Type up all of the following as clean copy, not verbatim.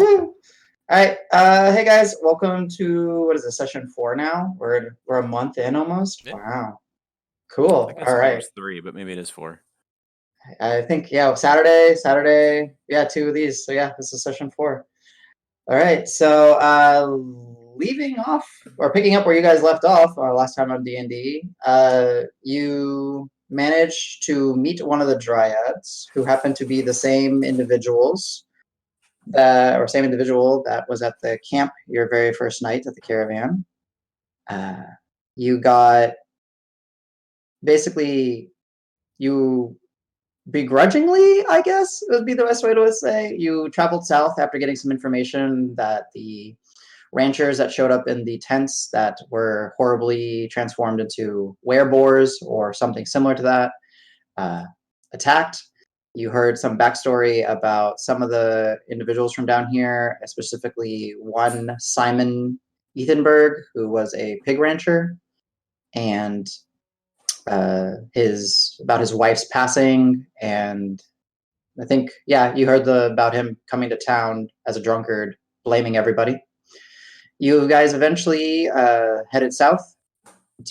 Woo! All right, hey guys, welcome to what is this, session 4 now? We're a month in almost. Yeah. Wow, cool. All right, It was 3, but maybe it is 4. I think Saturday, yeah, 2 of these. So yeah, this is session 4. All right, so leaving off or picking up where you guys left off last time on D&D, you managed to meet one of the dryads who happened to be the same individual that was at the camp your very first night at the caravan. You got basically you begrudgingly, I guess would be the best way to say. You traveled south after getting some information that the ranchers that showed up in the tents that were horribly transformed into werebores or something similar to that attacked. You heard some backstory about some of the individuals from down here, specifically one Simon Ethenberg, who was a pig rancher, and about his wife's passing, and I think, yeah, you heard about him coming to town as a drunkard, blaming everybody. You guys eventually headed south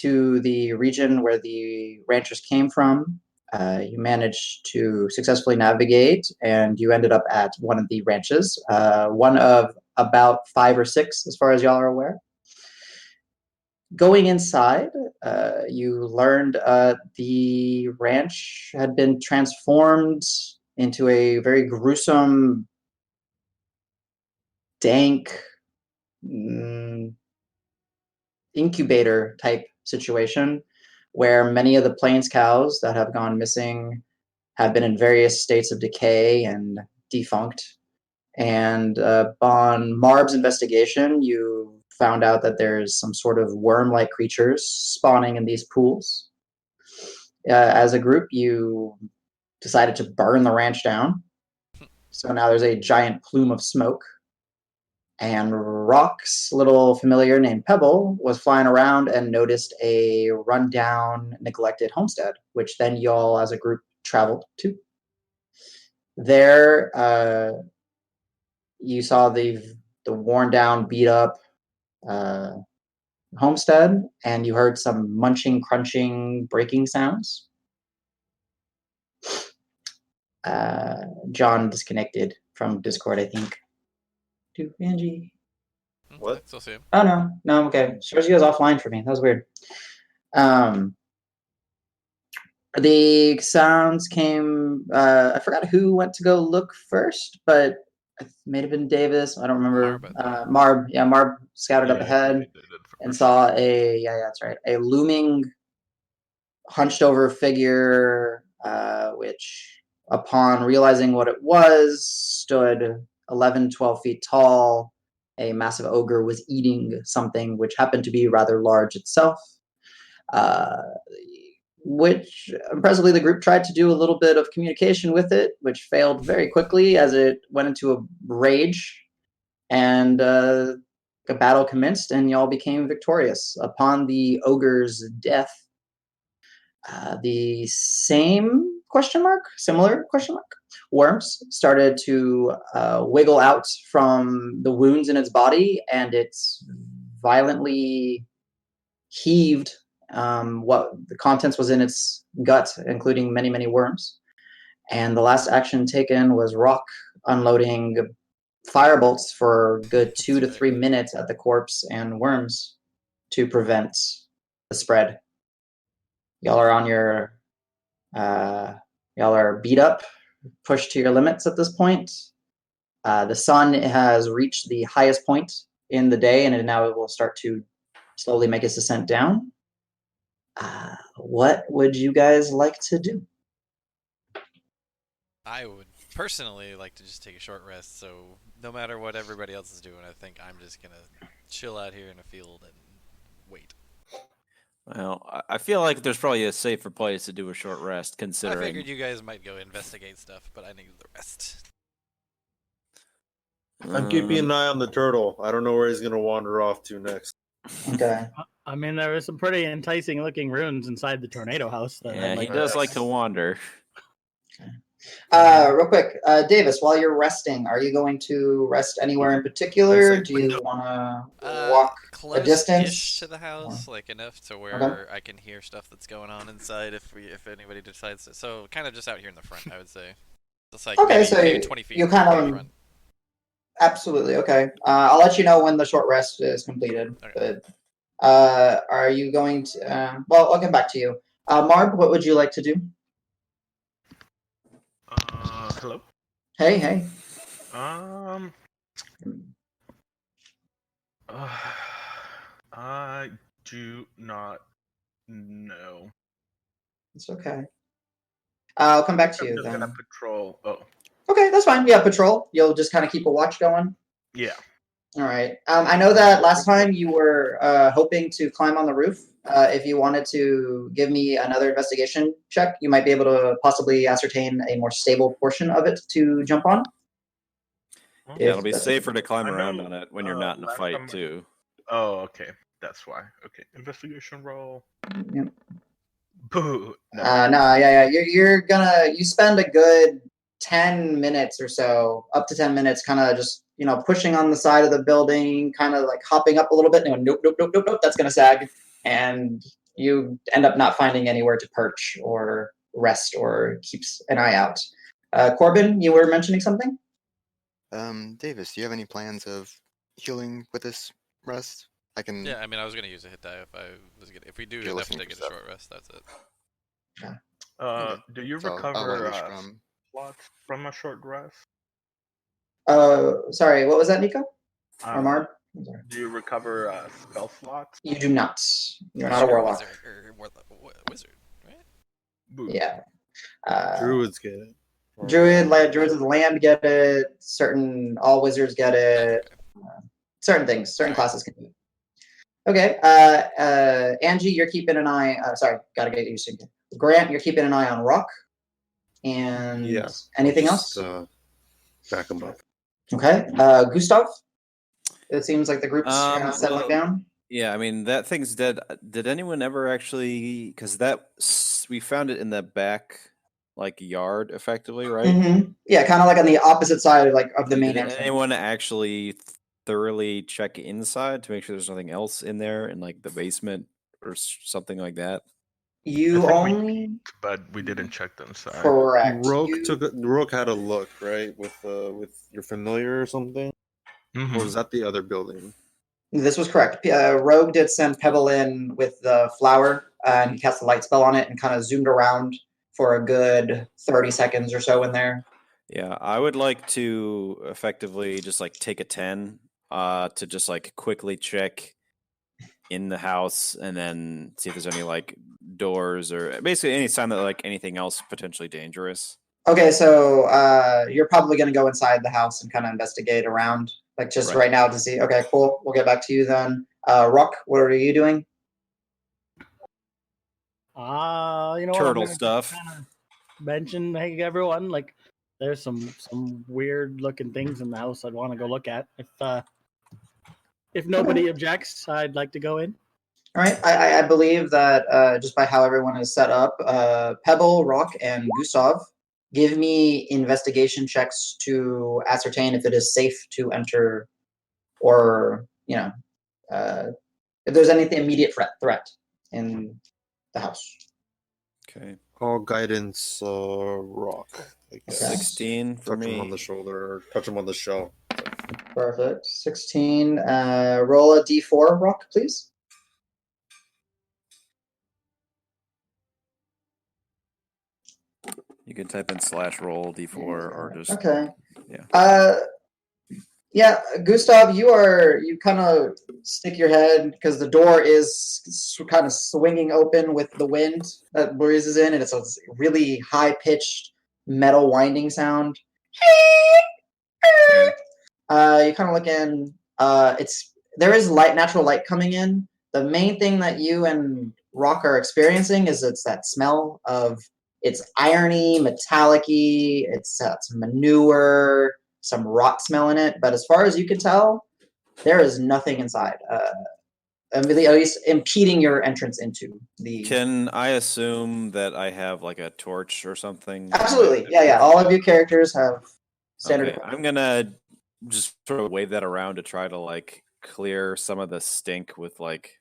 to the region where the ranchers came from. You managed to successfully navigate, and you ended up at one of the ranches, one of about 5 or 6, as far as y'all are aware. Going inside, you learned the ranch had been transformed into a very gruesome, dank incubator type situation where many of the plains cows that have gone missing have been in various states of decay and defunct. And on Marb's investigation, you found out that there's some sort of worm-like creatures spawning in these pools. As a group, you decided to burn the ranch down. So now there's a giant plume of smoke. And Roque's little familiar named Pebble was flying around and noticed a rundown, neglected homestead, which then y'all as a group traveled to. There, you saw the worn down, beat up homestead, and you heard some munching, crunching, breaking sounds. John disconnected from Discord, I think. To Angie. What? I still see him. Oh no, I'm okay. Shows you guys offline for me. That was weird. The sounds came. I forgot who went to go look first, but it may have been Davis. I don't remember. Marb. Yeah, Marb scouted up ahead and saw that's right. A looming, hunched over figure, which, upon realizing what it was, stood 11, 12 feet tall. A massive ogre was eating something which happened to be rather large itself. Which impressively the group tried to do a little bit of communication with it, which failed very quickly as it went into a rage, and a battle commenced, and y'all became victorious. Upon the ogre's death, the same similar question mark, worms started to wiggle out from the wounds in its body, and it's violently heaved what the contents was in its gut, including many, many worms. And the last action taken was Roque unloading firebolts for a good 2 to 3 minutes at the corpse and worms to prevent the spread. Y'all are on your y'all are beat up, pushed to your limits at this point. The sun has reached the highest point in the day, and now it will start to slowly make its descent down. What would you guys like to do? I would personally like to just take a short rest, so no matter what everybody else is doing, I think I'm just going to chill out here in a field and wait. Well, I feel like there's probably a safer place to do a short rest, considering... I figured you guys might go investigate stuff, but I need the rest. I'm keeping an eye on the turtle. I don't know where he's going to wander off to next. Okay. I mean, there are some pretty enticing looking runes inside the tornado house. Yeah, he does like to wander. Okay. Real quick, Davis, while you're resting, are you going to rest anywhere in particular? Do you want to walk a Close-ish distance? to the house, like enough to where Okay. I can hear stuff that's going on inside if anybody decides to. So kind of just out here in the front, I would say. Just like Okay, maybe so 20 feet you from kind the of front. absolutely okay. I'll let you know when the short rest is completed. Okay. But are you going to? Well, I'll get back to you. Marb, what would you like to do? Hello. Hey, hey. Um. I do not know. It's okay. I'll come back to I'm you just then. gonna patrol. Oh, Okay, that's fine. Yeah, patrol. You'll just kind of keep a watch going. yeah. All right. I know that last time you were hoping to climb on the roof. If you wanted to give me another investigation check, you might be able to possibly ascertain a more stable portion of it to jump on. Yeah, If it'll be that's safer to climb I around know, on it when you're not in a last fight time I- too. Oh, okay. That's why. Okay. Investigation roll. Yeah. Boo. No. No, yeah. You spend a good 10 minutes or so, up to 10 minutes, kind of just pushing on the side of the building, kind of like hopping up a little bit, and going, nope, nope, nope, nope, nope, that's gonna sag, and you end up not finding anywhere to perch or rest or keeps an eye out. Corbin, you were mentioning something? Davis, do you have any plans of healing with this rest? I can. Yeah, I mean, I was gonna use a hit die if we do You're enough listening to for get a stuff. short rest. That's it. Okay. Do you So I'll let recover loose from. slots from a short rest? Sorry, what was that, Nico? Or Marb? I'm sorry. Do you recover spell slots? You do not. You're not a You're warlock. Wizard, right? Boo. Yeah. Druids get it. Or- Druids of the land get it. All wizards get it. Okay. Certain things, certain Alright. classes can do it. Okay. Angie, you're keeping an eye. Sorry, gotta get used to it. Grant, you're keeping an eye on Roque. And Yeah. anything I'll else? just, back them up. Okay. Gustav. It seems like the group's settling well, down. Yeah, I mean that thing's dead. Did anyone ever actually? Because we found it in the back, like yard, effectively, right? Mm-hmm. Yeah, kind of like on the opposite side of the main Did entrance. anyone actually thoroughly check inside to make sure there's nothing else in there in like the basement or something like that? You I think we only But we didn't check them inside. correct. Roque had a look, right, with your familiar or something. Mhm. Or was that the other building? This was correct. Rogue did send Pebble in with the flower, and he cast a light spell on it and kind of zoomed around for a good 30 seconds or so in there. Yeah, I would like to effectively just like take a 10 to just like quickly check in the house and then see if there's any like doors or basically any sign that like anything else potentially dangerous. Okay, so you're probably going to go inside the house and kind of investigate around, like just right now to see. Okay, cool. We'll get back to you then. Roque, what are you doing? Turtle stuff. Mention, hey everyone, like there's some weird looking things in the house I'd want to go look at. If nobody objects, I'd like to go in. All right, I believe that just by how everyone is set up, Pebble, Roque, and Gustav, give me investigation checks to ascertain if it is safe to enter, or if there's anything immediate threat in the house. Okay. All guidance, Roque. I guess. 16 for touch him me. on the shoulder, or touch him on the shell. Perfect. 16. Roll a d4, Roque, please. You can type in /roll d4 or just Okay. yeah. Yeah, Gustav, you kind of stick your head because the door is kind of swinging open with the wind that breezes in, and it's a really high-pitched metal winding sound. You kind of look in. There is natural light coming in. The main thing that you and Roque are experiencing is it's that smell of it's irony, metallic-y. It's some manure, some rot smell in it. But as far as you can tell, there is nothing inside. at least impeding your entrance into the. Can I assume that I have like a torch or something? Absolutely, yeah. All of your characters have standard. Okay, I'm gonna just sort of wave that around to try to like clear some of the stink with like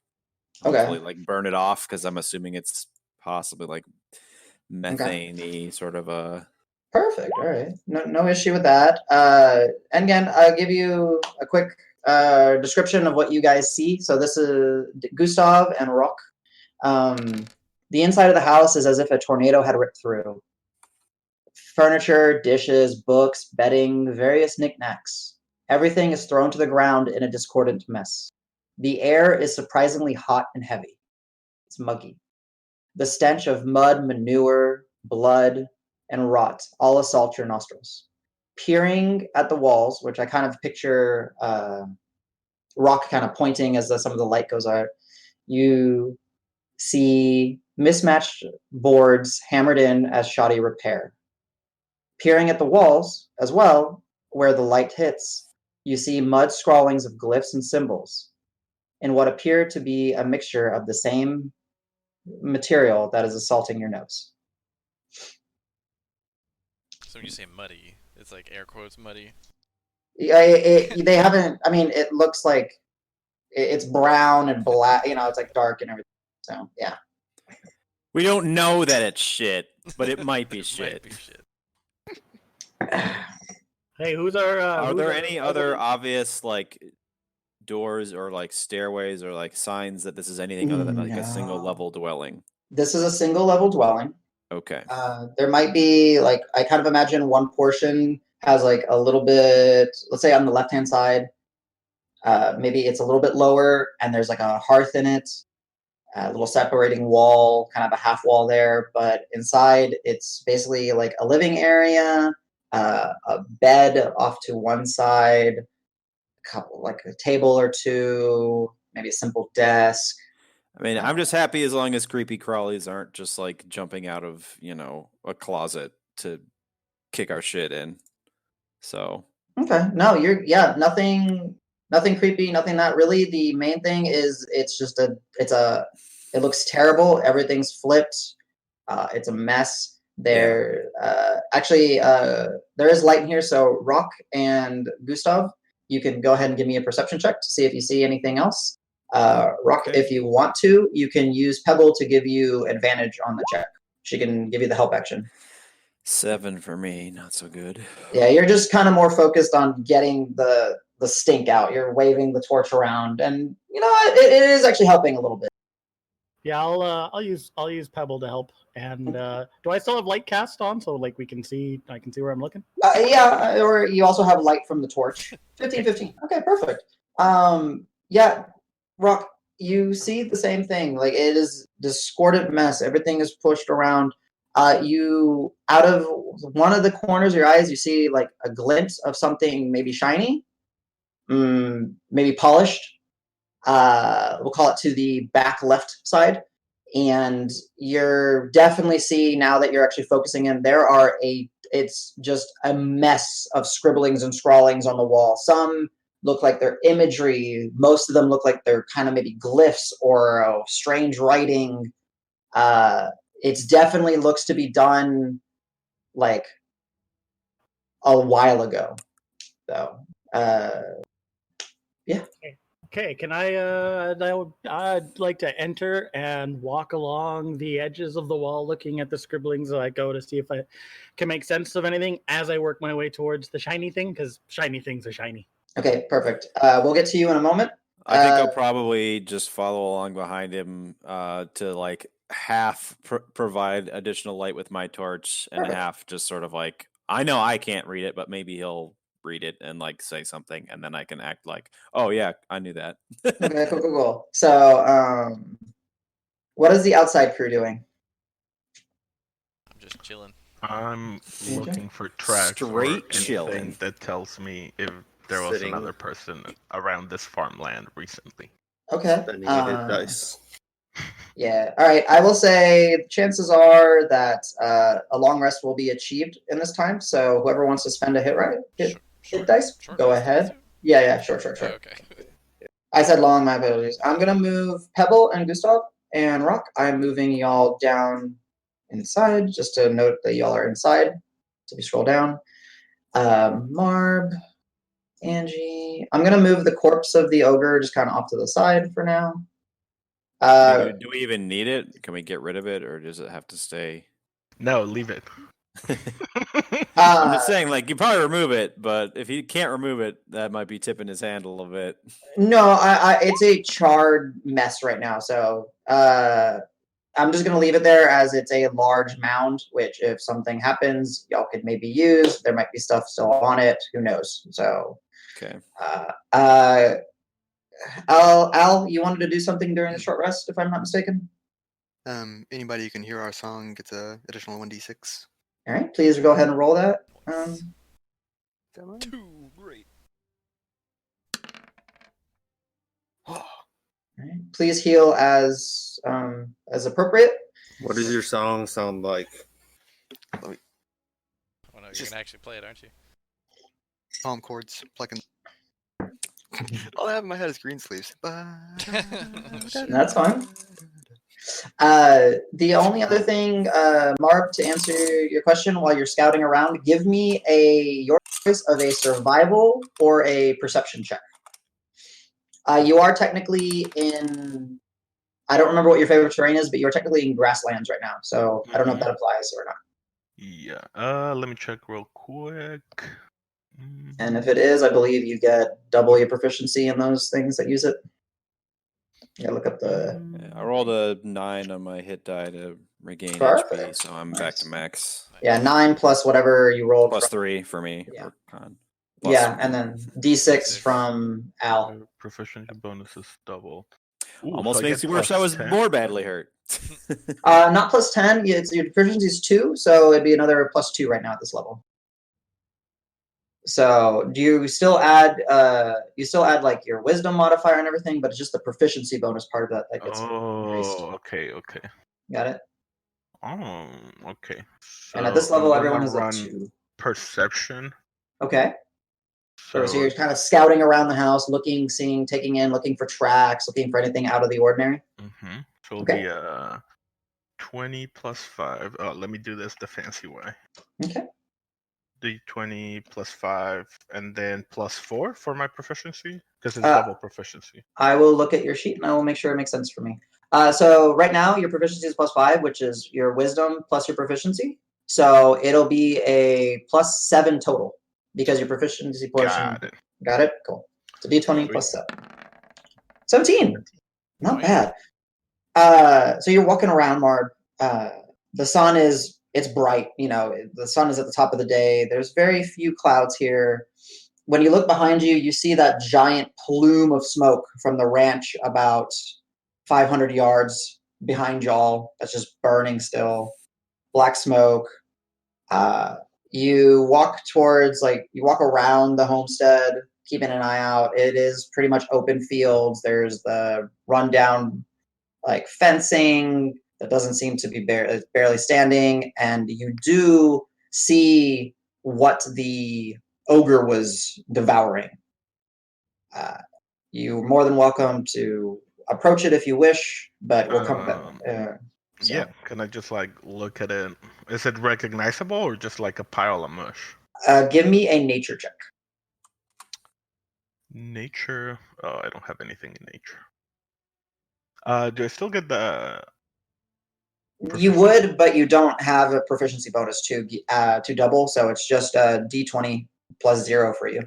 Okay. hopefully like burn it off because I'm assuming it's possibly like methane-y sort of a. Perfect. All right. No issue with that. And again, I'll give you a quick description of what you guys see. So this is Gustav and Roque. The inside of the house is as if a tornado had ripped through. Furniture, dishes, books, bedding, various knickknacks. Everything is thrown to the ground in a discordant mess. The air is surprisingly hot and heavy. It's muggy. The stench of mud, manure, blood, and rot all assault your nostrils. Peering at the walls, which I kind of picture Roque kind of pointing as some of the light goes out, you see mismatched boards hammered in as shoddy repair. Peering at the walls as well, where the light hits, you see mud scrawlings of glyphs and symbols in what appear to be a mixture of the same material that is assaulting your nose. So when you say muddy, it's like air quotes muddy. They haven't. I mean, it looks like it's brown and black. It's like dark and everything. So yeah. We don't know that it's shit, but it might be It shit. might be shit. Hey, who's our? Are there any other obvious like doors or like stairways or like signs that this is anything other than like a single level dwelling? This is a single level dwelling. Okay. There might be like I kind of imagine one portion has like a little bit. Let's say on the left hand side, maybe it's a little bit lower, and there's like a hearth in it, a little separating wall, kind of a half wall there. But inside, it's basically like a living area. A bed off to one side, like a table or two, maybe a simple desk. I mean, I'm just happy as long as creepy crawlies aren't just like jumping out of, a closet to kick our shit in. So. Okay. No, nothing creepy, nothing that really. The main thing is it looks terrible. Everything's flipped. It's a mess. There is light in here, so Roque and Gustav, you can go ahead and give me a perception check to see if you see anything else. Roque, Okay. if you want to, you can use Pebble to give you advantage on the check. She can give you the help action. 7 for me, not so good. Yeah, you're just kind of more focused on getting the stink out. You're waving the torch around, and it is actually helping a little bit. Yeah, I'll use Pebble to help. And do I still have light cast on so like I can see where I'm looking? Yeah, or you also have light from the torch. 15. Okay, perfect. Yeah, Roque, you see the same thing. Like it is discordant mess. Everything is pushed around. You out of one of the corners of your eyes, you see like a glimpse of something maybe shiny, maybe polished. We'll call it to the back left side. And you're definitely see now that you're actually focusing in, it's just a mess of scribblings and scrawlings on the wall. Some look like they're imagery. Most of them look like they're kind of maybe glyphs or strange writing. It definitely looks to be done like a while ago, though. Yeah. Okay, can I'd like to enter and walk along the edges of the wall looking at the scribblings as I go to see if I can make sense of anything as I work my way towards the shiny thing, because shiny things are shiny. Okay, perfect. We'll get to you in a moment. I think I'll probably just follow along behind him to like half provide additional light with my torch and Perfect. half just sort of like, I know I can't read it, but maybe he'll read it and like say something, and then I can act like, oh yeah, I knew that. Okay, cool. So, what is the outside crew doing? I'm just chilling. I'm Okay. looking for tracks Straight or anything chilling. that tells me if there was Sitting. another person around this farmland recently. Okay. Spending his dice. Yeah. All right. I will say chances are that a long rest will be achieved in this time. So whoever wants to spend a hit dice, Short go rest, ahead. too? Yeah. Sure. Oh, okay. I said long, my apologies. I'm gonna move Pebble and Gustav and Roque. I'm moving y'all down inside, just to note that y'all are inside. So we scroll down. Marb, Angie. I'm gonna move the corpse of the ogre just kind of off to the side for now. Do we even need it? Can we get rid of it, or does it have to stay? No, leave it. I'm just saying, like, you probably remove it, but if he can't remove it, that might be tipping his hand a little bit. No, it's a charred mess right now, so I'm just gonna leave it there as it's a large mound. Which, if something happens, y'all could maybe use. There might be stuff still on it. Who knows? So, Okay. Al, you wanted to do something during the short rest, if I'm not mistaken. Anybody who can hear our song gets a additional 1d6. All right, please go ahead and roll that. Come on. 2, great. All right. Please heal as appropriate. What does your song sound like? Oh no, you're Just- gonna actually play it, aren't you? Palm chords, plucking. All I have in my head is green sleeves. That's fine. The only other thing, Marb, to answer your question while you're scouting around, give me your choice of a survival or a perception check. You are technically in. I don't remember what your favorite terrain is, but you're technically in grasslands right now. So I don't know if that applies or not. Yeah. Let me check real quick. And if it is, I believe you get double your proficiency in those things that use it. Yeah, look up the. Yeah, I rolled a 9 on my hit die to regain Perfect. HP, so I'm back to max. Yeah, 9 plus whatever you rolled. Plus from, 3 for me. Yeah. For con. Yeah, and then D6 from Al. Proficiency bonus is doubled. Ooh, Almost so I makes get me wish I plus was 10? more badly hurt. Not plus 10. It's your proficiency is 2, so it'd be another plus 2 right now at this level. So do you still add like your wisdom modifier and everything, but it's just the proficiency bonus part of that that gets increased. Okay. Got it? Okay. And at this So level, I'm everyone gonna is at run 2. perception. Okay. So So you're kind of scouting around the house, looking, seeing, taking in, looking for tracks, looking for anything out of the ordinary. So it'll Okay. be 20 plus 5. Let me do this the fancy way. Okay. D20 plus 5, and then plus 4 for my proficiency, because it's double proficiency. I will look at your sheet and I will make sure it makes sense for me. So right now your proficiency is plus 5, which is your wisdom plus your proficiency. So it'll be a plus 7 total because your proficiency portion. Got it. Got it? Cool. So D20 Sweet. plus 7. 17. Not Nice. bad. So you're walking around, Marb. The sun it's bright. The sun is at the top of the day. There's very few clouds here. When you look behind you, you see that giant plume of smoke from the ranch about 500 yards behind y'all. That's just burning still. Black smoke. You walk around the homestead, keeping an eye out. It is pretty much open fields. There's the rundown fencing that doesn't seem to be barely standing, and you do see what the ogre was devouring. You're more than welcome to approach it if you wish, but we'll come back. Yeah, can I just look at it? Is it recognizable or just like a pile of mush? Give me a nature check. Nature. Oh, I don't have anything in nature. Do I still get the? You would, but you don't have a proficiency bonus to double, so it's just a D20 plus 0 for you.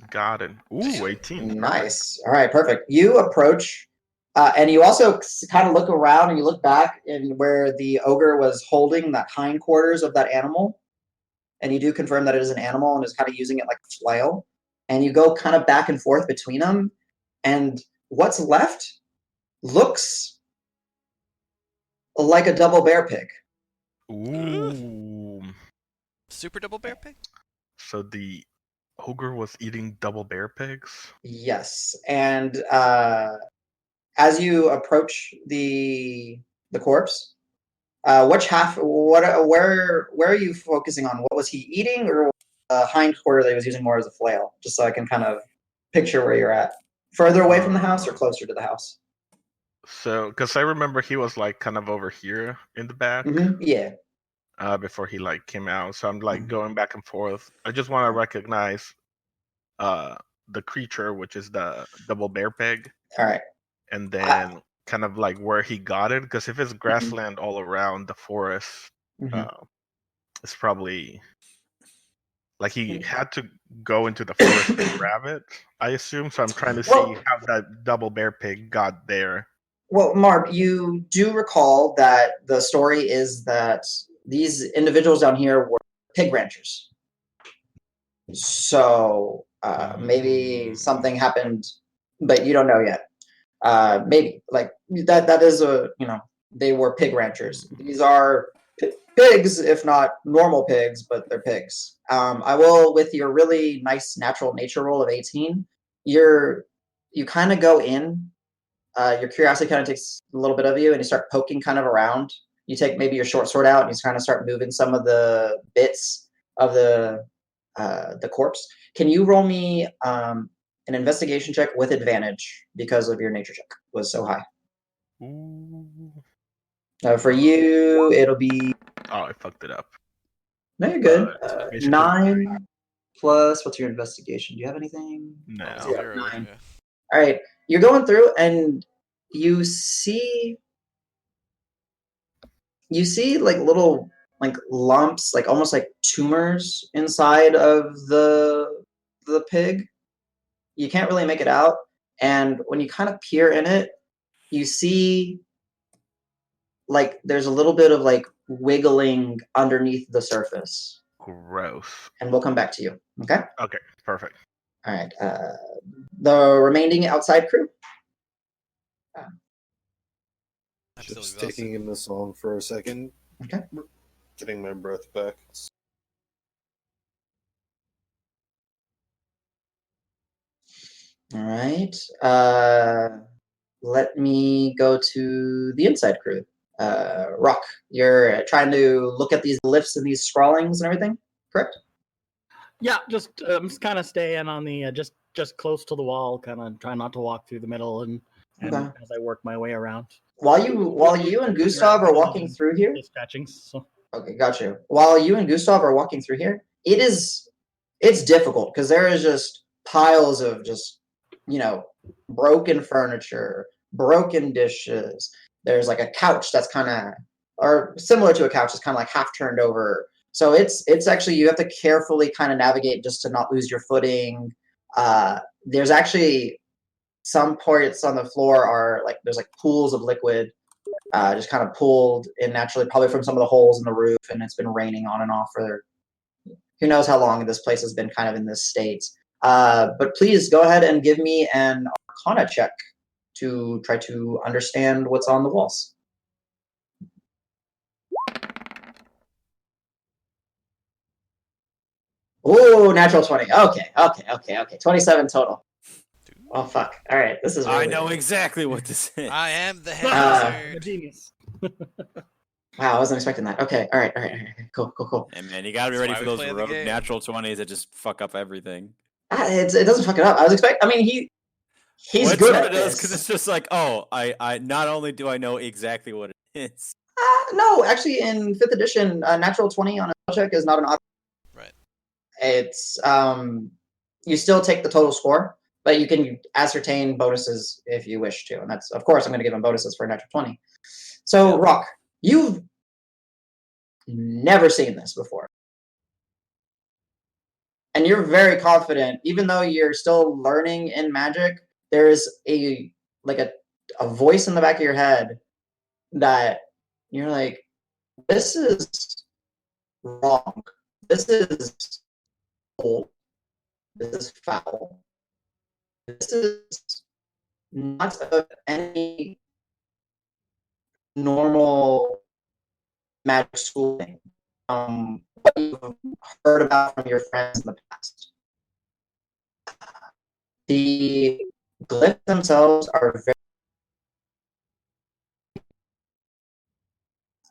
Got it. Ooh, 18. Nice. All right, perfect. You approach, and you also kind of look around and you look back and where the ogre was holding that hindquarters of that animal, and you do confirm that it is an animal and is kind of using it like a flail. And you go kind of back and forth between them, and what's left looks like a double bear pig. Ooh. Super double bear pig? So the ogre was eating double bear pigs? Yes. And as you approach the corpse, where are you focusing on? What was he eating, or hind quarter that he was using more as a flail? Just so I can kind of picture where you're at. Further away from the house or closer to the house? So, because I remember he was like kind of over here in the back Yeah. before he like came out. So I'm like going back and forth. I just want to recognize the creature, which is the double bear pig, All right. and then kind of like where he got it. Because if it's grassland all around the forest, it's probably like he had to go into the forest to grab it, I assume. So I'm trying to see how that double bear pig got there. Well, Marb, you do recall that the story is that these individuals down here were pig ranchers. So maybe something happened, but you don't know yet. Maybe like that is they were pig ranchers. These are pigs, if not normal pigs, but they're pigs. I will, with your really nice natural nature roll of 18, you kind of go in. Your curiosity kind of takes a little bit of you, and you start poking kind of around. You take maybe your short sword out, and you kind of start moving some of the bits of the corpse. Can you roll me an investigation check with advantage because of your nature check was so high? For you, it'll be. Oh, I fucked it up. No, you're good. 9 plus. What's your investigation? Do you have anything? No. 0. 9. Yeah. All right, you're going through, and you see like little like lumps, like almost like tumors inside of the pig. You can't really make it out, and when you kind of peer in it, you see like there's a little bit of like wiggling underneath the surface. Gross. And we'll come back to you. Okay. Okay. Perfect. All right. The remaining outside crew. I'm still Just exhausted. taking in the song for a second. Okay. Getting my breath back. All right. Let me go to the inside crew. Roque, you're trying to look at these lifts and these scrawlings and everything, correct? Yeah, just kind of staying on the just close to the wall, kind of trying not to walk through the middle, and Okay. as I work my way around. While you and Gustav are walking through here. Scratching. So. Okay, got you. While you and Gustav are walking through here, it's difficult because there is just piles of just broken furniture, broken dishes. There's like a couch that's kind of, or similar to a couch, that's kind of like half turned over. So it's actually, you have to carefully kind of navigate just to not lose your footing. There's actually some parts on the floor are like, there's like pools of liquid just kind of pulled in naturally, probably from some of the holes in the roof, and it's been raining on and off for who knows how long this place has been kind of in this state. But please go ahead and give me an Arcana check to try to understand what's on the walls. Oh, natural 20. Okay. 27 total. Oh, fuck. All right, this is really I know exactly what this is. I am the I'm a hazard. genius. Wow, I wasn't expecting that. Okay, all right. Cool. And man, you gotta be That's ready why for we those play the rogue game. natural 20s that just fuck up everything. It doesn't fuck it up. I was expecting. I mean, he's good at this. Because it's just like, oh, I not only do I know exactly what it is. No, actually, in 5th edition, natural 20 on a spell check is not an auto. Right. It's you still take the total score, but you can ascertain bonuses if you wish to, and that's, of course, I'm going to give him bonuses for a natural 20. So, Roque, you've never seen this before, and you're very confident, even though you're still learning in magic. There's a voice in the back of your head that you're like, this is wrong. This is old. This is foul. This is not of any normal magic schooling. What you've heard about from your friends in the past. The glyphs themselves are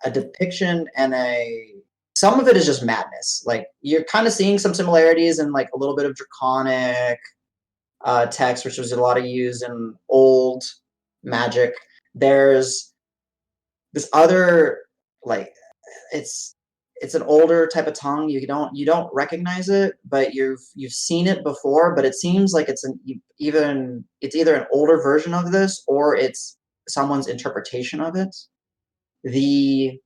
a depiction and some of it is just madness. Like, you're kind of seeing some similarities and like a little bit of draconic, text, which was a lot of used in old magic. There's this other, like, it's an older type of tongue. You don't recognize it, but you've seen it before. But it seems like it's either an older version of this or it's someone's interpretation of it. The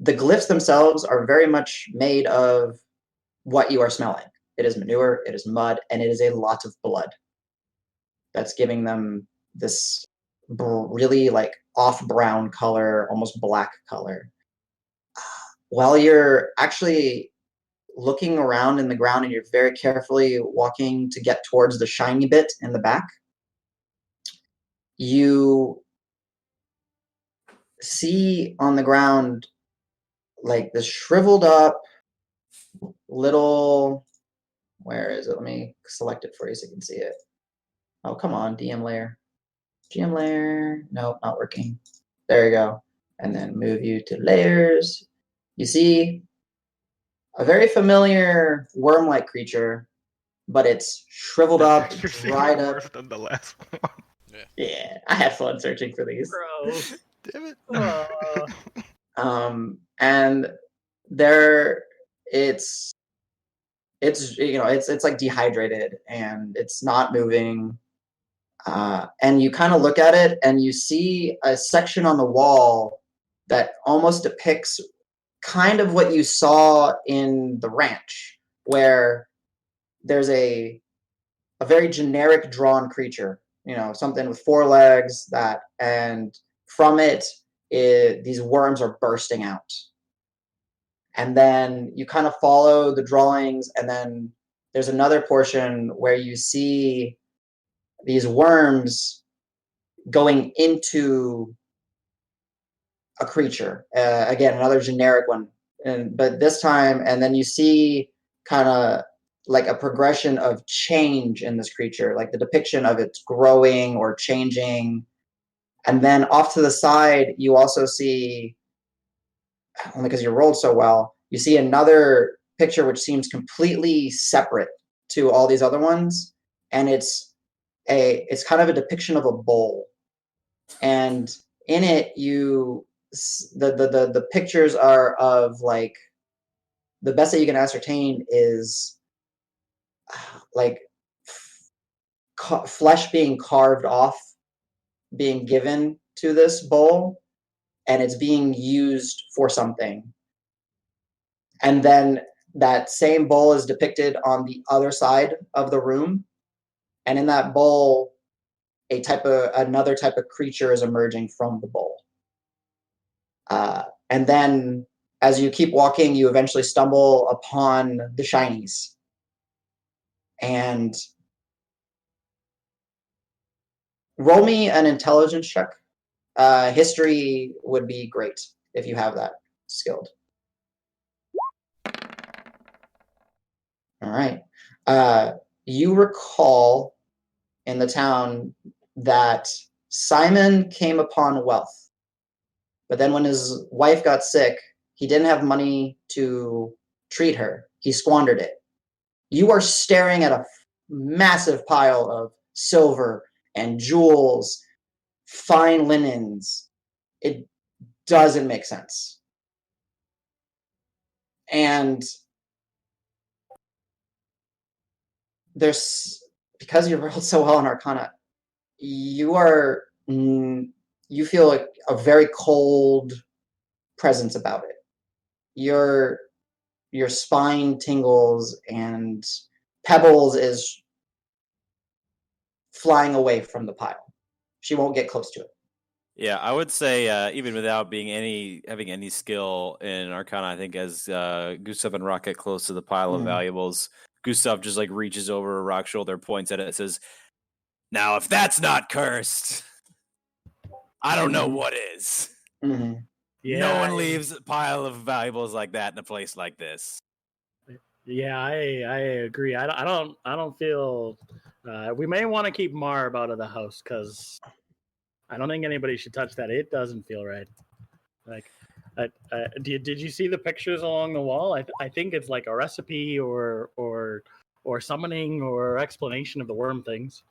glyphs themselves are very much made of what you are smelling. It is manure, it is mud, and it is a lot of blood. That's giving them this really like off brown color, almost black color. While you're actually looking around in the ground and you're very carefully walking to get towards the shiny bit in the back, you see on the ground like this shriveled up little, where is it? Let me select it for you so you can see it. Oh, come on, DM layer. GM layer, nope, not working. There you go. And then move you to layers. You see a very familiar worm-like creature, but it's shriveled up, dried up. Worse than the last one. Yeah, I had fun searching for these. Gross. Damn it. And there, it's like dehydrated and it's not moving. And you kind of look at it and you see a section on the wall that almost depicts kind of what you saw in the ranch, where there's a very generic drawn creature, something with 4 legs, and from it, these worms are bursting out. And then you kind of follow the drawings, and then there's another portion where you see these worms going into a creature. Again, another generic one. But this time, and then you see kind of like a progression of change in this creature, like the depiction of it growing or changing. And then off to the side, you also see, only because you rolled so well, you see another picture which seems completely separate to all these other ones. And it's kind of a depiction of a bowl, and in it the pictures are of, like, the best that you can ascertain is like flesh being carved off, being given to this bowl, and it's being used for something. And then that same bowl is depicted on the other side of the room, and in that bowl, another type of creature is emerging from the bowl. And then as you keep walking, you eventually stumble upon the shinies. And roll me an intelligence check. History would be great if you have that skilled. All right. You recall in the town that Simon came upon wealth. But then when his wife got sick, he didn't have money to treat her. He squandered it. You are staring at a massive pile of silver and jewels, fine linens. It doesn't make sense. And because you rolled so well on Arcana, you feel like a very cold presence about it. Your spine tingles, and Pebbles is flying away from the pile. She won't get close to it. Yeah, I would say even without having any skill in Arcana, I think as Gustav and Roque get close to the pile of valuables, Gustav just like reaches over a rock shoulder, points at it, and says, "Now, if that's not cursed, I don't know what is." Mm-hmm. Yeah, no one leaves a pile of valuables like that in a place like this. Yeah, I agree. I don't feel. We may want to keep Marb out of the house because I don't think anybody should touch that. It doesn't feel right. Like, did you see the pictures along the wall? I think it's like a recipe or or summoning or explanation of the worm things.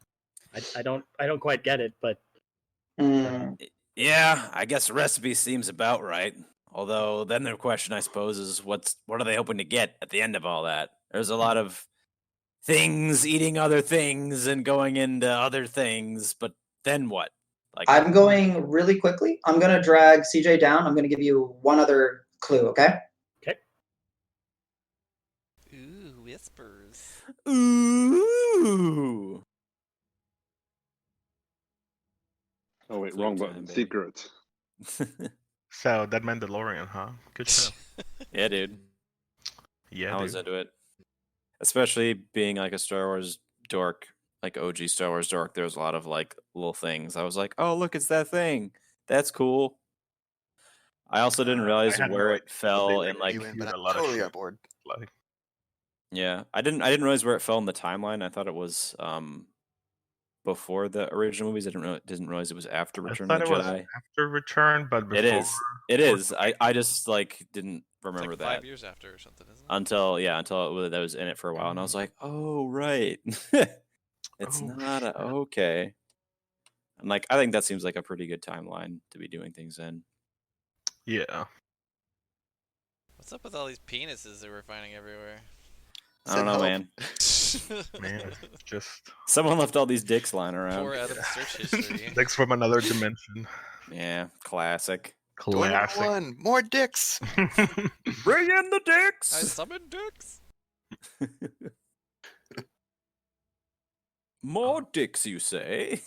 I don't quite get it, but Yeah, I guess the recipe seems about right. Although then the question, I suppose, is what are they hoping to get at the end of all that? There's a lot of things eating other things and going into other things, but then what? Like I'm going really quickly. I'm going to drag CJ down. I'm going to give you one other clue, okay? Ooh, whispers. ooh. Oh wait, Clue wrong time, button. baby. Secrets. So that Mandalorian, huh? Good show. Yeah, dude. Yeah, I was dude. into it. Especially being like a Star Wars dork, like OG Star Wars dork, there's a lot of like little things. I was like, oh look, it's that thing. That's cool. I also didn't realize I had no where idea, it but fell they in like like You in, but reviewed I'm a lot of totally shit. on board. Like, yeah. I didn't realize where it fell in the timeline. I thought it was before the original movies. I didn't realize it was after I Return thought of it the was Jedi. after Return, but before. It is. It Force is. I just like didn't It's remember like that 5 years after or something, isn't it? until that was in it for a while, and I was like, oh right, it's Oh, not shit. okay. And like I think that seems like a pretty good timeline to be doing things in. Yeah. What's up with all these penises that we're finding everywhere? I don't Send know, help. man. Man, just Someone left all these dicks lying around. Poor Adam's search history. dicks from another dimension. Yeah, classic. Door number Classic. 1, more dicks. Bring in the I dicks. summoned dicks. More dicks, you say?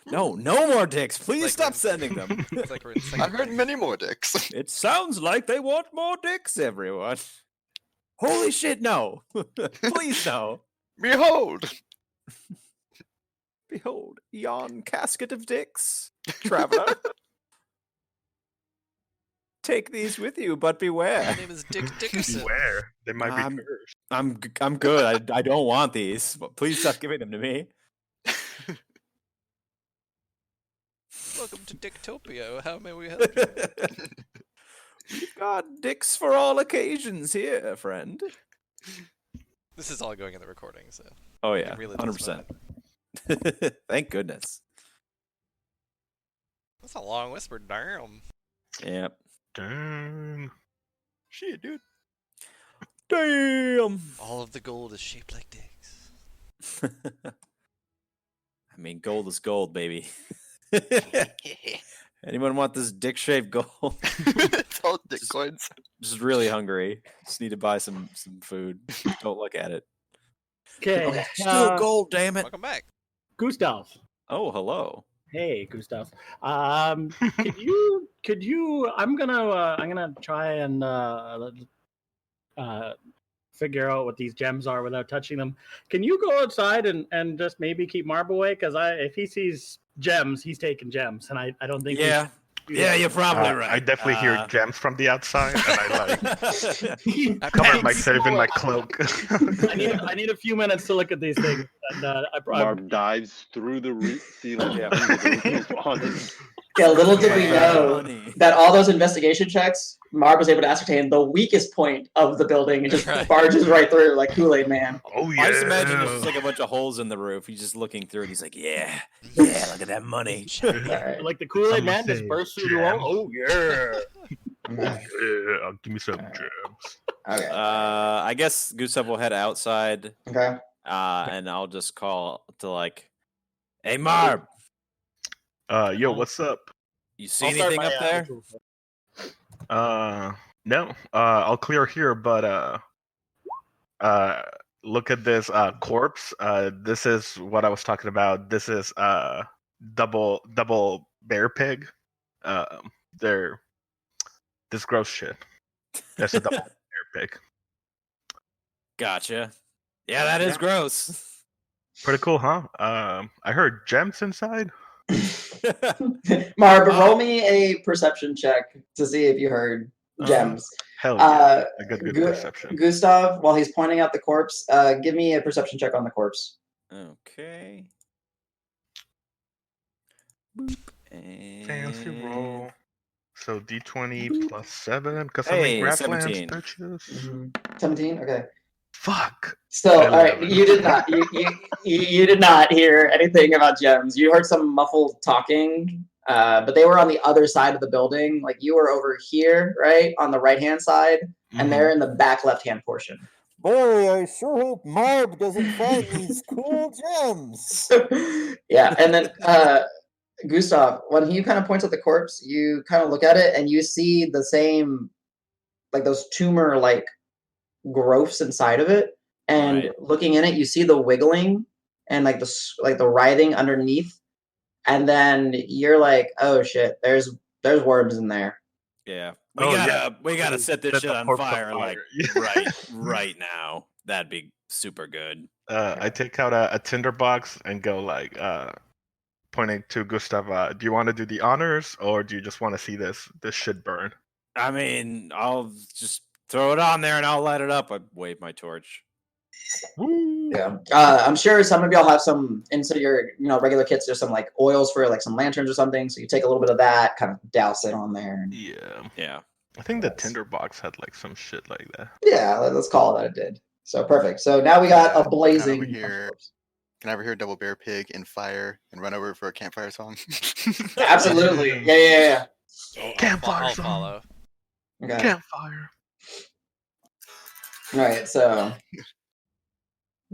No, no more dicks. Please like stop we're in- sending them. It's like we're in second I've heard grade. many more dicks. It sounds like they want more dicks, everyone. Holy shit, no. Please no. Behold. Behold, yon casket of dicks, traveler. Take these with you, but beware. My name is Dick Dickerson. Beware. They might be Um, cursed. I'm good. I don't want these. But please stop giving them to me. Welcome to Dicktopia. How may we help you? We've got dicks for all occasions here, friend. This is all going in the recording, so. Oh we yeah, can relive this 100%. Thank goodness. That's a long whisper. Damn. Yep. Dang. Shit, dude. Damn. All of the gold is shaped like dicks. I mean, gold is gold, baby. Anyone want this dick-shaped gold? It's all dick coins. Just really hungry. Just need to buy some food. Don't look at it. okay. Okay. Still gold, damn it. Welcome back. Gustav. Oh, hello. Hey, Gustav. Could you? I'm gonna try and figure out what these gems are without touching them. Can you go outside and just maybe keep Marb away? Because if he sees gems, he's taking gems, and I don't think. Yeah. Yeah, you're probably right. I definitely hear gems from the outside, and I like I cover promise- myself in my cloak. I need a few minutes to look at these things. And, Marb dives through the ceiling. Yeah. Yeah, little did we know Money. that all those investigation checks, Marb was able to ascertain the weakest point of the building and just Right. barges right through like Kool-Aid Man. Oh yeah. I just imagine there's just like a bunch of holes in the roof. He's just looking through and he's like, yeah, look at that money. All right. like the Kool-Aid Someone Man just say bursts through the wall. gems. Oh yeah. Yeah, give me some gems. Okay. I guess Gustav will head outside, Okay. and I'll just call to like, hey Marb, Yo, what's up? you see I'll start anything my, up there? No. I'll clear here, but look at this corpse. This is what I was talking about. This is double bear pig. They're this gross shit. That's a double bear pig. Gotcha. Yeah, that is gross. Pretty cool, huh? I heard gems inside. Marb, roll me a perception check to see if you heard gems. Hell yeah. Uh, I got good Gu- perception. Gustav, while he's pointing out the corpse, give me a perception check on the corpse. Okay. Boop. And... Fancy roll. So D20 plus 7, because Hey, I'm in Grasslands 17. bitches. 17? Okay. Fuck. So, all right, 11. you did not. You did not hear anything about gems. You heard some muffled talking, but they were on the other side of the building. Like you were over here, right, on the right-hand side, and they're in the back left-hand portion. Boy, I sure hope Marb doesn't find these cool gems. Yeah, and then Gustav, when he kind of points at the corpse, you kind of look at it and you see the same, like those tumor-like growths inside of it. And Right. looking in it, you see the wiggling and like the writhing underneath. And then you're like, oh shit, there's worms in there. Yeah. We gotta set this Set shit the on corpse on fire, like fire. right now. That'd be super good. I take out a tinderbox and go like, pointing to Gustav. Do you want to do the honors, or do you just want to see this shit burn? I mean, I'll just throw it on there and I'll light it up. I wave my torch. Woo. Yeah. I'm sure some of y'all have some inside your, regular kits. There's some like oils for like some lanterns or something. So you take a little bit of that, kind of douse it on there. Yeah. Yeah. I think the tinderbox had like some shit like that. Yeah, let's call it that it did. So perfect. So now we got a blazing. Can I overhear Double Bear Pig in fire and run over for a campfire song? Absolutely. Yeah. Campfire I'll song. follow. Okay. Campfire. All right. So,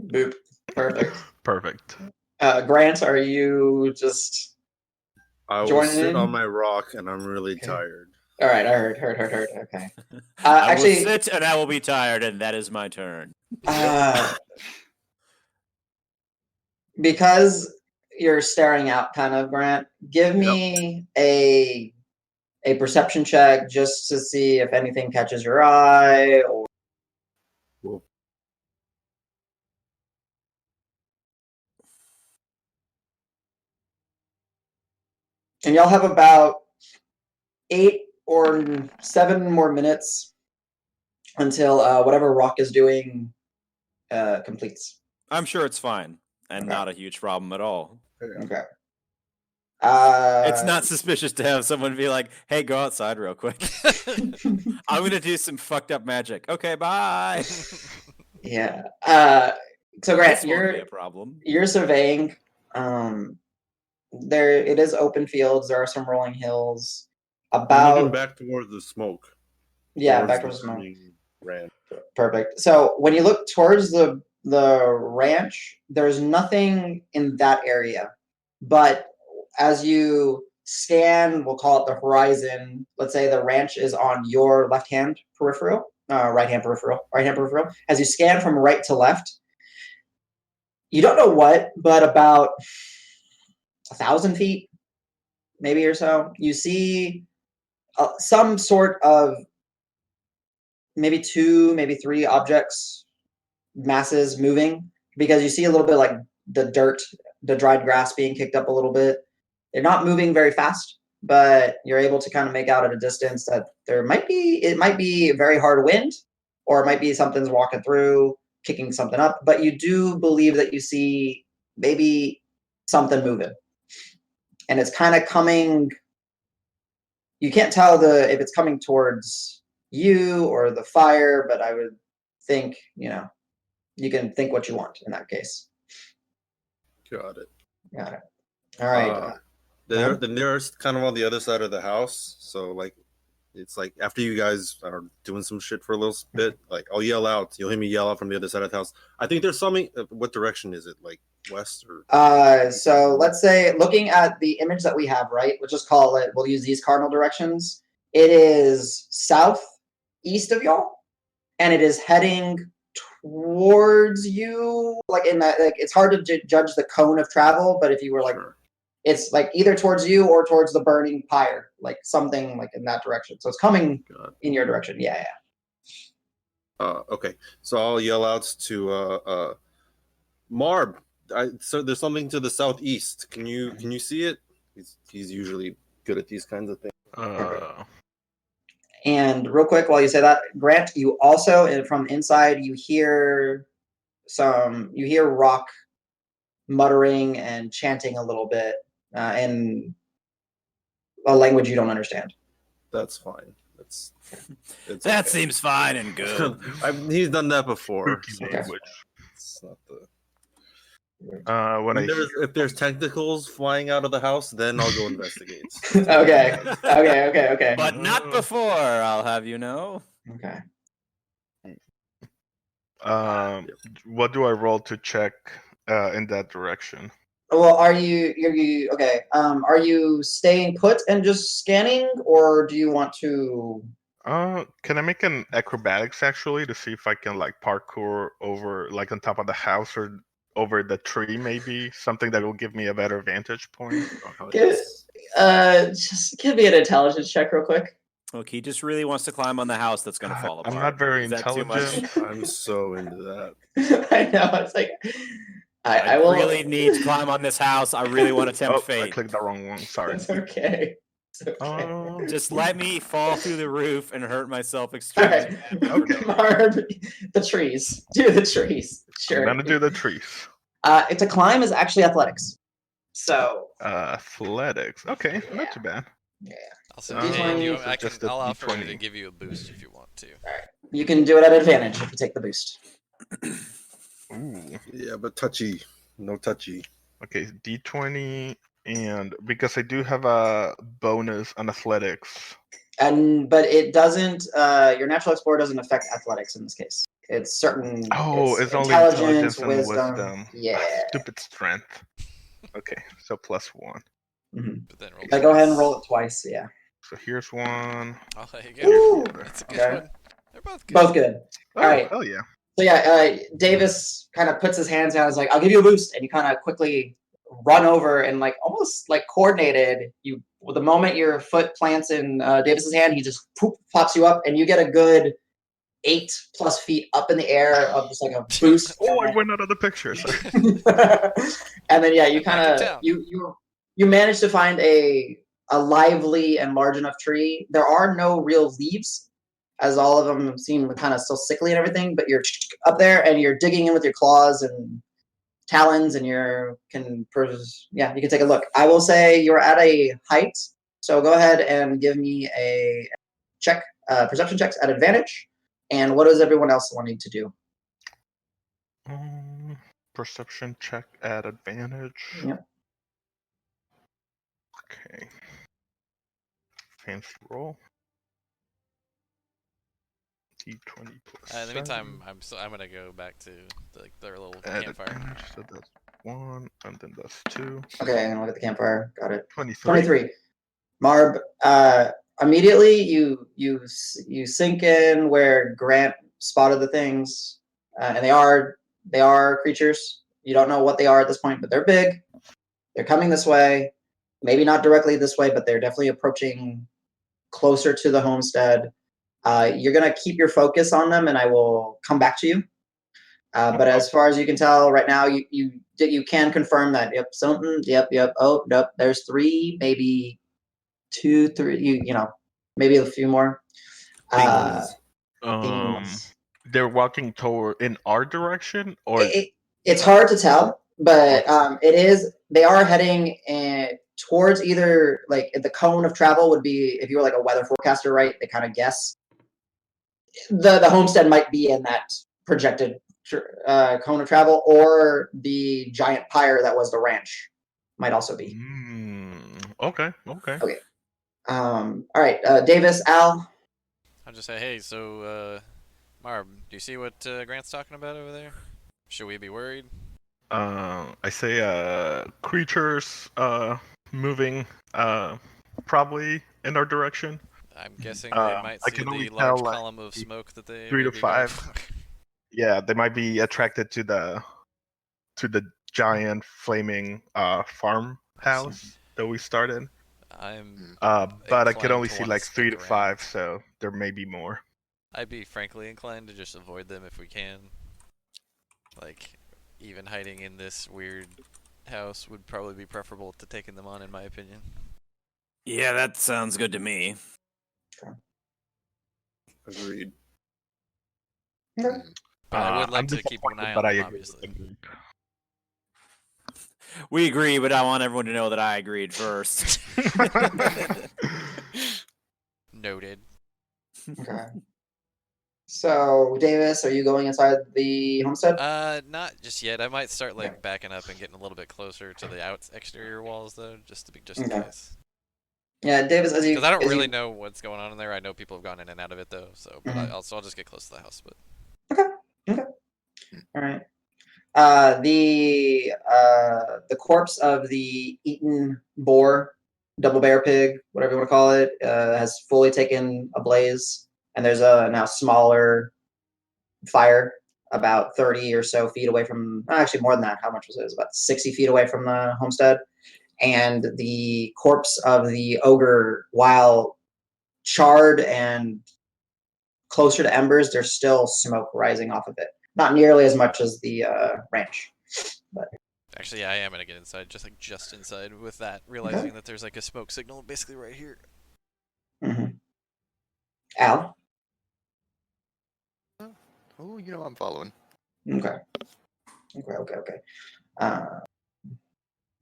boop. Perfect. Perfect. Grant, are you just? I will Joining sit in? on my rock, and I'm really tired. All right. I heard. Okay. I Actually, will sit and I will be tired, and that is my turn. Because you're staring out, kind of, Grant. Give me a perception check just to see if anything catches your eye, or. Cool. And y'all have about 8 or 7 more minutes until whatever Roque is doing completes. I'm sure it's fine and Okay. not a huge problem at all. Okay. It's not suspicious to have someone be like, "Hey, go outside real quick. I'm gonna do some fucked up magic." Okay, bye. Yeah. So Grant, This won't be a problem. you're surveying. There it is open fields. There are some rolling hills. I'm About moving back towards the smoke. back towards the smoke. Perfect. So when you look towards the ranch, there's nothing in that area. But as you scan, we'll call it the horizon. Let's say the ranch is on your left-hand peripheral, right-hand peripheral. As you scan from right to left, you don't know what, but about 1,000 feet, maybe or so, you see some sort of maybe 2, maybe 3 objects, masses moving, because you see a little bit like the dirt, the dried grass being kicked up a little bit. They're not moving very fast, but you're able to kind of make out at a distance that it might be a very hard wind, or it might be something's walking through, kicking something up, but you do believe that you see maybe something moving. And it's kind of coming, you can't tell if it's coming towards you or the fire, but I would think, you can think what you want in that case. Got it. All right. The nearest kind of on the other side of the house. So like, it's like after you guys are doing some shit for a little bit, like I'll yell out. You'll hear me yell out from the other side of the house. I think there's something. What direction is it? Like west or? So let's say, looking at the image that we have, right? We'll just call it. We'll use these cardinal directions. It is southeast of y'all, and it is heading towards you. Like in that, like it's hard to judge the cone of travel, but if you were like. Sure. It's like either towards you or towards the burning pyre, like something like in that direction. So it's coming in your direction. Yeah. Okay. So I'll yell out to Marb. So there's something to the southeast. Can you see it? He's usually good at these kinds of things. And real quick, while you say that, Grant, you also from inside you hear Roque muttering and chanting a little bit. In a language you don't understand. That's fine. It's That okay. seems fine and good. He's done that before. Spooky So Okay. language. it's not the... When I If there's tentacles flying out of the house, then I'll go investigate. Okay. But not before, I'll have you know. Okay. what do I roll to check in that direction? Well, are you okay? Are you staying put and just scanning, or do you want to? Can I make an acrobatics actually to see if I can like parkour over like on top of the house or over the tree maybe something that will give me a better vantage point? Just give me an intelligence check real quick. Look, he just really wants to climb on the house that's going to fall apart. I'm not very Is that too much? intelligent. I'm so into that. I know it's like I will really need to climb on this house. I really want to tempt I fate. clicked the wrong one. Sorry. It's okay. It's okay. Just let me fall through the roof and hurt myself All extremely. right, bad. Marb, the trees. Do the trees. Sure. I'm gonna do the trees. To climb is actually athletics. So Athletics. Okay, Yeah. not too bad. I'll say, D20 hey, you, for I can, just a I'll offer D20. to give you a boost if you want to. you can do it at advantage if you take the boost. Ooh. Yeah, but touchy. No touchy. Okay, D20, and because I do have a bonus on athletics. But it doesn't. Your natural explorer doesn't affect athletics in this case. It's certain. Oh, it's only intelligence, intelligence and wisdom. wisdom. Yeah. Stupid strength. Okay, so +1. Mhm. But then roll So go ahead and twice. roll it twice. Yeah. So here's one. Oh, there you Here's go. the other. That's a good Okay. one. They're both good. Both good. Oh, All right. hell yeah. So yeah, Davis kind of puts his hands down. He's like, "I'll give you a boost," and you kind of quickly run over and like almost like coordinated. You, the moment your foot plants in Davis's hand, he just pops you up, and you get a good 8+ feet up in the air of just like a boost. Oh, I went out of the picture. Sorry. And then yeah, you I'm back kind in of town. you manage to find a lively and large enough tree. There are no real leaves, as all of them seem kind of still sickly and everything. But you're up there and you're digging in with your claws and talons, and you can take a look. I will say you're at a height, so go ahead and give me a check, perception checks at advantage. And what is everyone else wanting to do? Perception check at advantage. Yep. Okay. Fancy roll. D20 plus. In the meantime, I'm gonna go back to their little At campfire. advantage, so that's 1, and then that's 2. Okay, and look at the campfire. Got it. 23. Marb, immediately you sink in where Grant spotted the things, and they are creatures. You don't know what they are at this point, but they're big. They're coming this way. Maybe not directly this way, but they're definitely approaching closer to the homestead. You're gonna keep your focus on them, and I will come back to you. But as far as you can tell right now, you can confirm that. Yep, something. Yep. Oh, nope. There's 3, maybe 2, 3. Maybe a few more. Things. They're walking in our direction, or It's hard to tell, but they are heading towards either like the cone of travel would be if you were like a weather forecaster, right? They kind of guess the homestead might be in that projected cone of travel, or the giant pyre that was the ranch might also be. Okay. All right, Davis, Al. I'll just say, hey, so Marb, do you see what Grant's talking about over there? Should we be worried? I say creatures moving probably in our direction. I'm guessing they might I see can only the large tell, column of smoke that they 3 to may be going 5. for. Yeah, they might be attracted to the giant flaming farmhouse that we started. But I could only see like 3 to 5, so there may be more. I'd be frankly inclined to just avoid them if we can. Like, even hiding in this weird house would probably be preferable to taking them on, in my opinion. Yeah, that sounds good to me. Agreed. But I would like I'm to keep an eye on but I them, agree. obviously. We agree, but I want everyone to know that I agreed first. Noted. Okay. So, Davis, are you going inside the homestead? Not just yet. I might start like Okay. backing up and getting a little bit closer to the exterior walls though, just in Okay. case. Yeah, Davis, as you Because I don't as really you, know what's going on in there. I know people have gone in and out of it though, so Mhm. I'll just get close to the house. But Okay. All right. The corpse of the eaten boar, double bear pig, whatever you want to call it, has fully taken a blaze, and there's a now smaller fire about 30 or so feet away from, actually more than that. How much was it? It was about 60 feet away from the homestead. And the corpse of the ogre, while charred and closer to embers, there's still smoke rising off of it. Not nearly as much as the ranch. But actually, I am gonna get inside, just inside with that, realizing that there's like a smoke signal basically right here. Al? Oh, I'm following. Okay.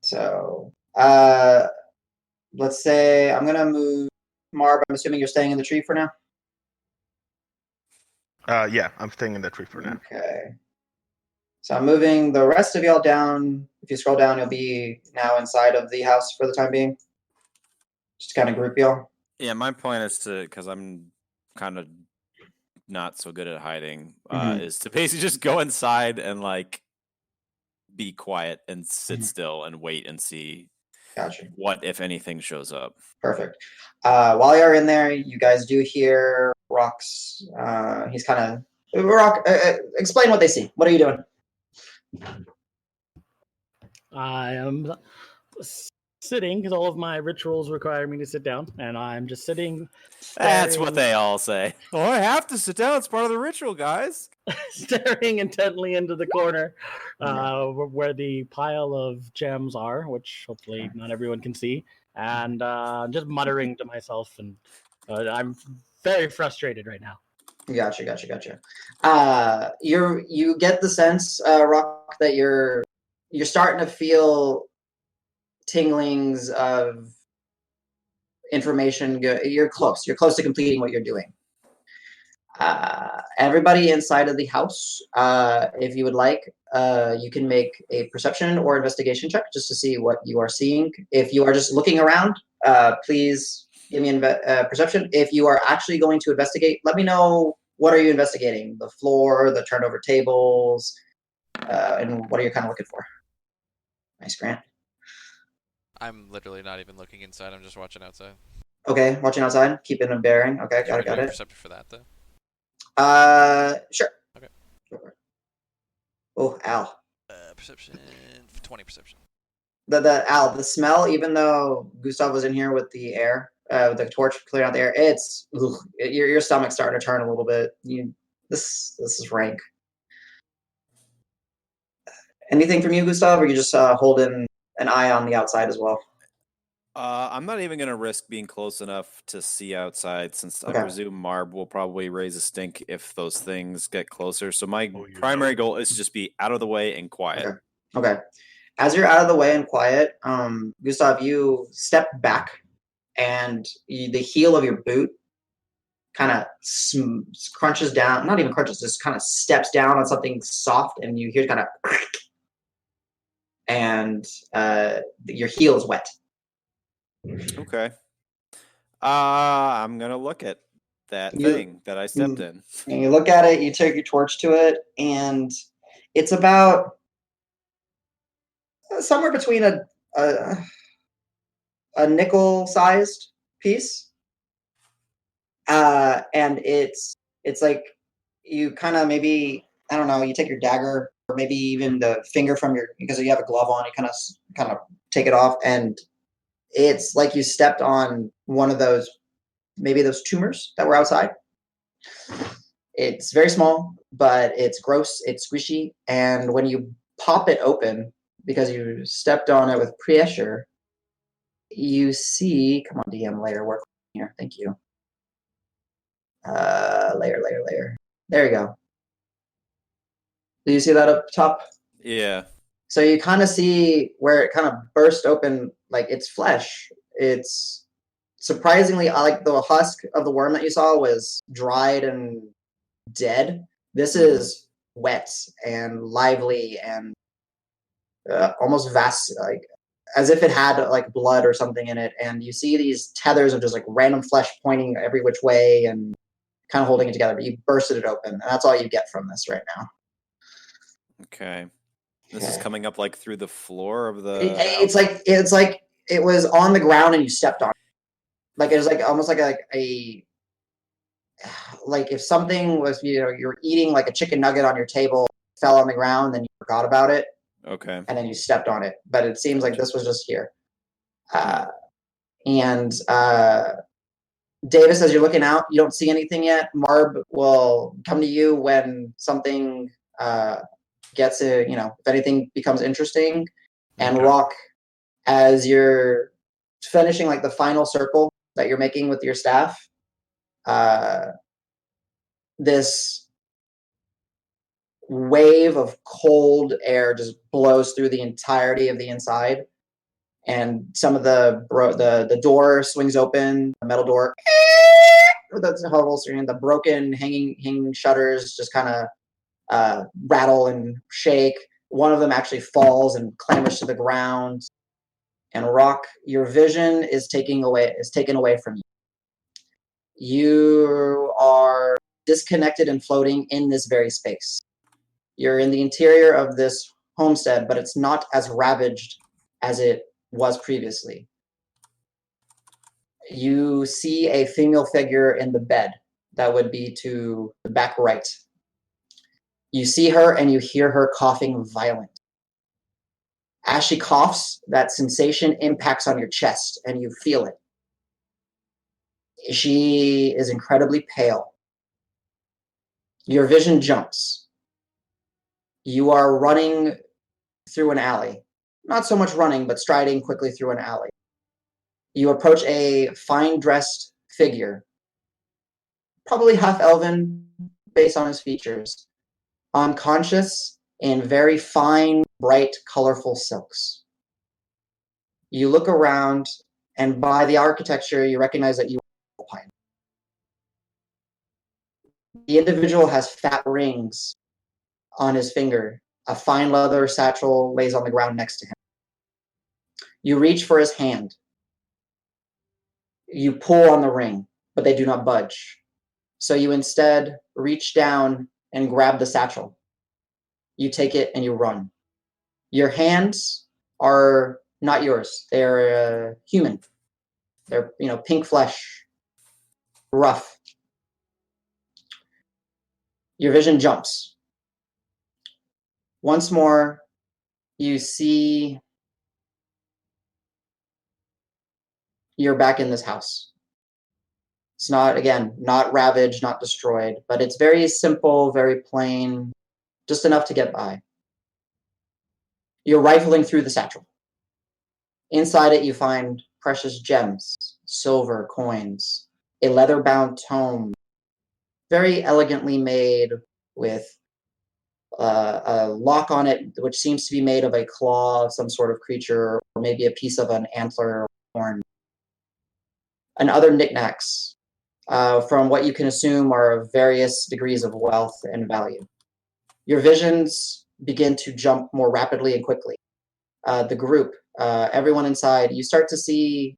So, let's say I'm gonna move Marb. I'm assuming you're staying in the tree for now. Yeah, I'm staying in the tree for now. Okay. So I'm moving the rest of y'all down. If you scroll down, you'll be now inside of the house for the time being. Just kind of group y'all. Yeah, my point is because I'm kind of not so good at hiding, is to basically just go inside and like be quiet and sit still and wait and see Gotcha. what, if anything, shows up. Perfect. While you're in there, you guys do hear Roque's. He's kind of Roque. Explain what they see. What are you doing? I am sitting because all of my rituals require me to sit down, and I'm just sitting. That's what they all say. Oh, I have to sit down. It's part of the ritual, guys. Staring intently into the corner where the pile of gems are, which hopefully not everyone can see, and just muttering to myself. And I'm very frustrated right now. Gotcha. You get the sense, Roque, that you're starting to feel tinglings of information. You're close to completing what you're doing. Everybody inside of the house, if you would like, you can make a perception or investigation check just to see what you are seeing. If you are just looking around, please give me a perception. If you are actually going to investigate, let me know, what are you investigating? The floor, the turned over tables, and what are you kind of looking for? Nice, Grant. I'm literally not even looking inside. I'm just watching outside. Okay, watching outside, keeping a bearing. Okay, Do you want got to do a it. perception for that though? Sure. Okay. Oh, Al. Perception, 20 perception. The smell, even though Gustav was in here with the air, with the torch clearing out the air, your stomach's starting to turn a little bit. This is rank. Anything from you, Gustav, or you just holding an eye on the outside as well? I'm not even going to risk being close enough to see outside, since I presume Marb will probably raise a stink if those things get closer. So my primary goal is to just be out of the way and quiet. Okay. As you're out of the way and quiet, Gustav, you step back, and the heel of your boot kind of crunches down. Not even crunches, just kind of steps down on something soft, and you hear kind of, and your heel is wet. Okay. I'm gonna look at that thing that I stepped in. And you look at it, you take your torch to it, and it's about somewhere between a nickel-sized piece, and it's like you kind of maybe, I don't know, you take your dagger or maybe even the finger from because you have a glove on, you kind of take it off, and it's like you stepped on one of those, maybe those tumors that were outside. It's very small, but it's gross, it's squishy, and when you pop it open, because you stepped on it with pressure, you see, come on, DM, layer work here, thank you. Layer. There you go. Do you see that up top? Yeah. So you kind of see where it kind of burst open, like it's flesh. It's surprisingly, like the husk of the worm that you saw was dried and dead. This is wet and lively and almost vast, like as if it had like blood or something in it. And you see these tethers of just like random flesh pointing every which way and kind of holding it together. But you bursted it open, and that's all you get from this right now. Okay. This is coming up like through the floor of the. It's like it was on the ground and you stepped on it. Like it was like almost like a like if something was, you know, you're eating like a chicken nugget on your table, fell on the ground, then you forgot about it. Okay. And then you stepped on it. But it seems like this was just here. Davis, as you're looking out, you don't see anything yet. Marb will come to you when something gets a, you know, if anything becomes interesting. And Roque, as you're finishing like the final circle that you're making with your staff, this wave of cold air just blows through the entirety of the inside, and some of the door swings open, the metal door. That's a horrible screen. The broken hanging shutters just kind of rattle and shake. One of them actually falls and clambers to the ground. And Roque, your vision is taken away from you. You are disconnected and floating in this very space. You're in the interior of this homestead, but it's not as ravaged as it was previously. You see a female figure in the bed that would be to the back right. You see her and you hear her coughing violent. As she coughs, that sensation impacts on your chest and you feel it. She is incredibly pale. Your vision jumps. You are running through an alley. Not so much running, but striding quickly through an alley. You approach a fine-dressed figure, probably half-elven based on his features, unconscious in very fine, bright, colorful silks. You look around, and by the architecture, you recognize that you are Alpine. The individual has fat rings on his finger. A fine leather satchel lays on the ground next to him. You reach for his hand. You pull on the ring, but they do not budge. So you instead reach down and grab the satchel. You take it and you run. Your hands are not yours. They're human. They're, you know, pink flesh, rough. Your vision jumps. Once more, you see you're back in this house. It's not, again, not ravaged, not destroyed, but it's very simple, very plain, just enough to get by. You're rifling through the satchel. Inside it, you find precious gems, silver coins, a leather-bound tome, very elegantly made with a lock on it, which seems to be made of a claw of some sort of creature, or maybe a piece of an antler or horn. And other knickknacks, from what you can assume are of various degrees of wealth and value. Your visions begin to jump more rapidly and quickly. The group, everyone inside, you start to see,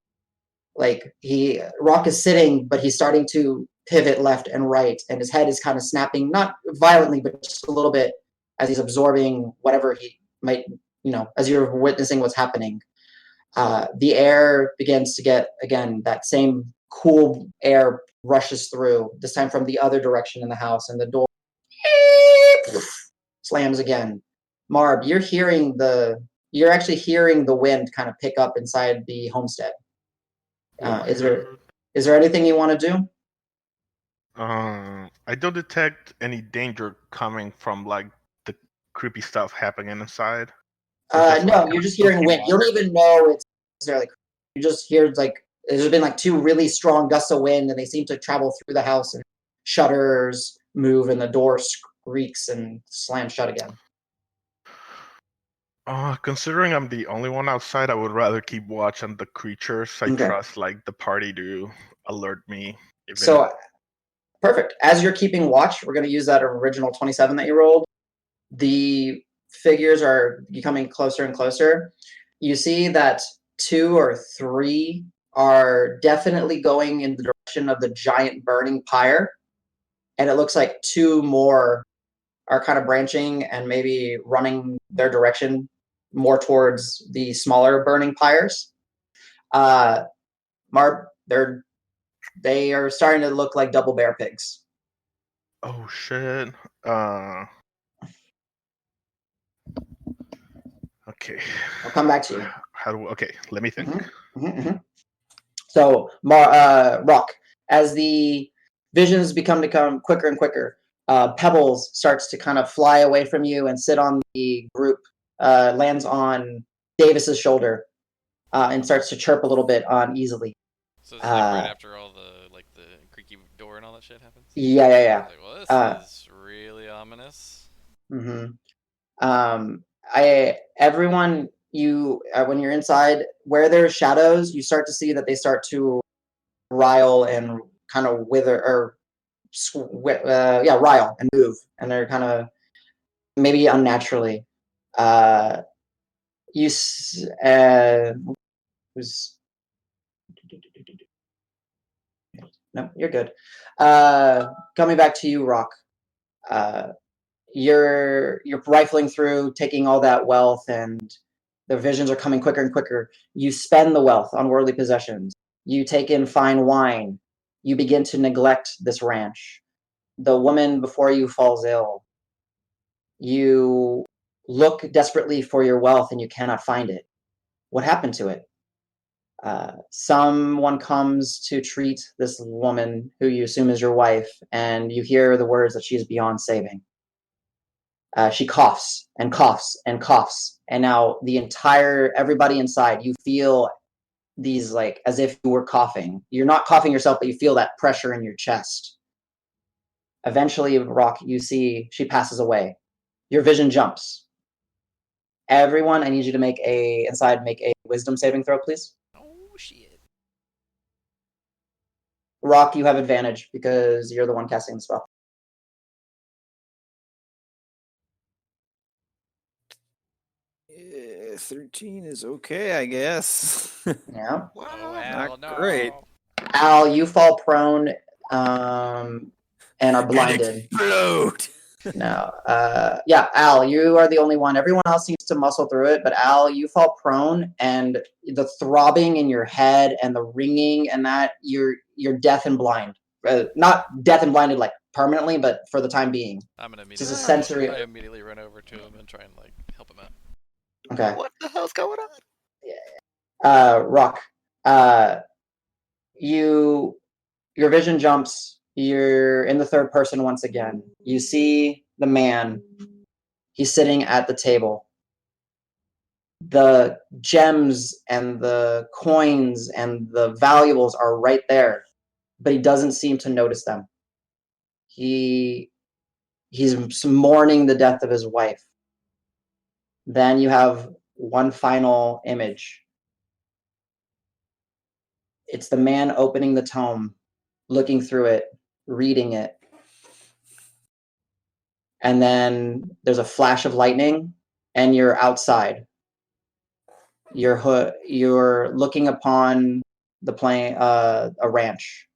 like, Roque is sitting, but he's starting to pivot left and right, and his head is kind of snapping, not violently, but just a little bit as he's absorbing whatever he might, you know, as you're witnessing what's happening. The air begins to get, again, that same cool air rushes through, this time from the other direction in the house, and the door slams again. Marb, you're actually hearing the wind kind of pick up inside the homestead. Is there anything you want to do? I don't detect any danger coming from like the creepy stuff happening inside. No, you're just hearing wind. You don't even know it's necessarily. You just hear like there's been like two really strong gusts of wind, and they seem to travel through the house, and shutters move, and the door squeaks and slams shut again. Considering I'm the only one outside, I would rather keep watch on the creatures. I Okay. trust like the party to alert me. If So, perfect. As you're keeping watch, we're going to use that original 27 that you rolled. The figures are becoming closer and closer. You see that 2 or 3 are definitely going in the direction of the giant burning pyre. And it looks like 2 more are kind of branching and maybe running their direction more towards the smaller burning pyres. Marb, they are starting to look like double bear pigs. oh shit. Okay. I'll come back to you. Okay, let me think. So, Roque, as the visions become quicker and quicker, Pebbles starts to kind of fly away from you and sit on the group, lands on Davis's shoulder, and starts to chirp a little bit uneasily. So this is like right after all the creaky door and all that shit happens? Yeah. Like, well, this is really ominous. Everyone, when you're inside, where there's shadows, you start to see that they start to rile and kind of wither or rile and move, and they're kind of maybe unnaturally. No, you're good. Coming back to you, Roque. You're rifling through, taking all that wealth, and the visions are coming quicker and quicker. You spend the wealth on worldly possessions. You take in fine wine. You begin to neglect this ranch. The woman before you falls ill. You look desperately for your wealth and you cannot find it. What happened to it? Someone comes to treat this woman who you assume is your wife, and you hear the words that she is beyond saving. She coughs and coughs and coughs, and now everybody inside, you feel these like as if you were coughing. You're not coughing yourself, but you feel that pressure in your chest. Eventually, Roque, you see she passes away. Your vision jumps. Everyone, I need you to make a wisdom saving throw, please. Oh shit. Roque, you have advantage because you're the one casting the spell. Yeah, 13 is okay, I guess. Yeah. Oh, Al, Not great. Al, you fall prone and are blinded. Explode. No. Al, you are the only one. Everyone else seems to muscle through it, but Al, you fall prone, and the throbbing in your head and the ringing and that, you're deaf and blind. Not deaf and blinded like permanently, but for the time being. I'm gonna This is a sensory. I immediately run over to him and try and help him out. Okay. What the hell's going on? Roque, your vision jumps. You're in the third person once again. You see the man. He's sitting at the table. The gems and the coins and the valuables are right there, but he doesn't seem to notice them. He's mourning the death of his wife. Then you have one final image. It's the man opening the tome, looking through it, reading it. And then there's a flash of lightning, and you're outside. You're looking upon the plain, a ranch.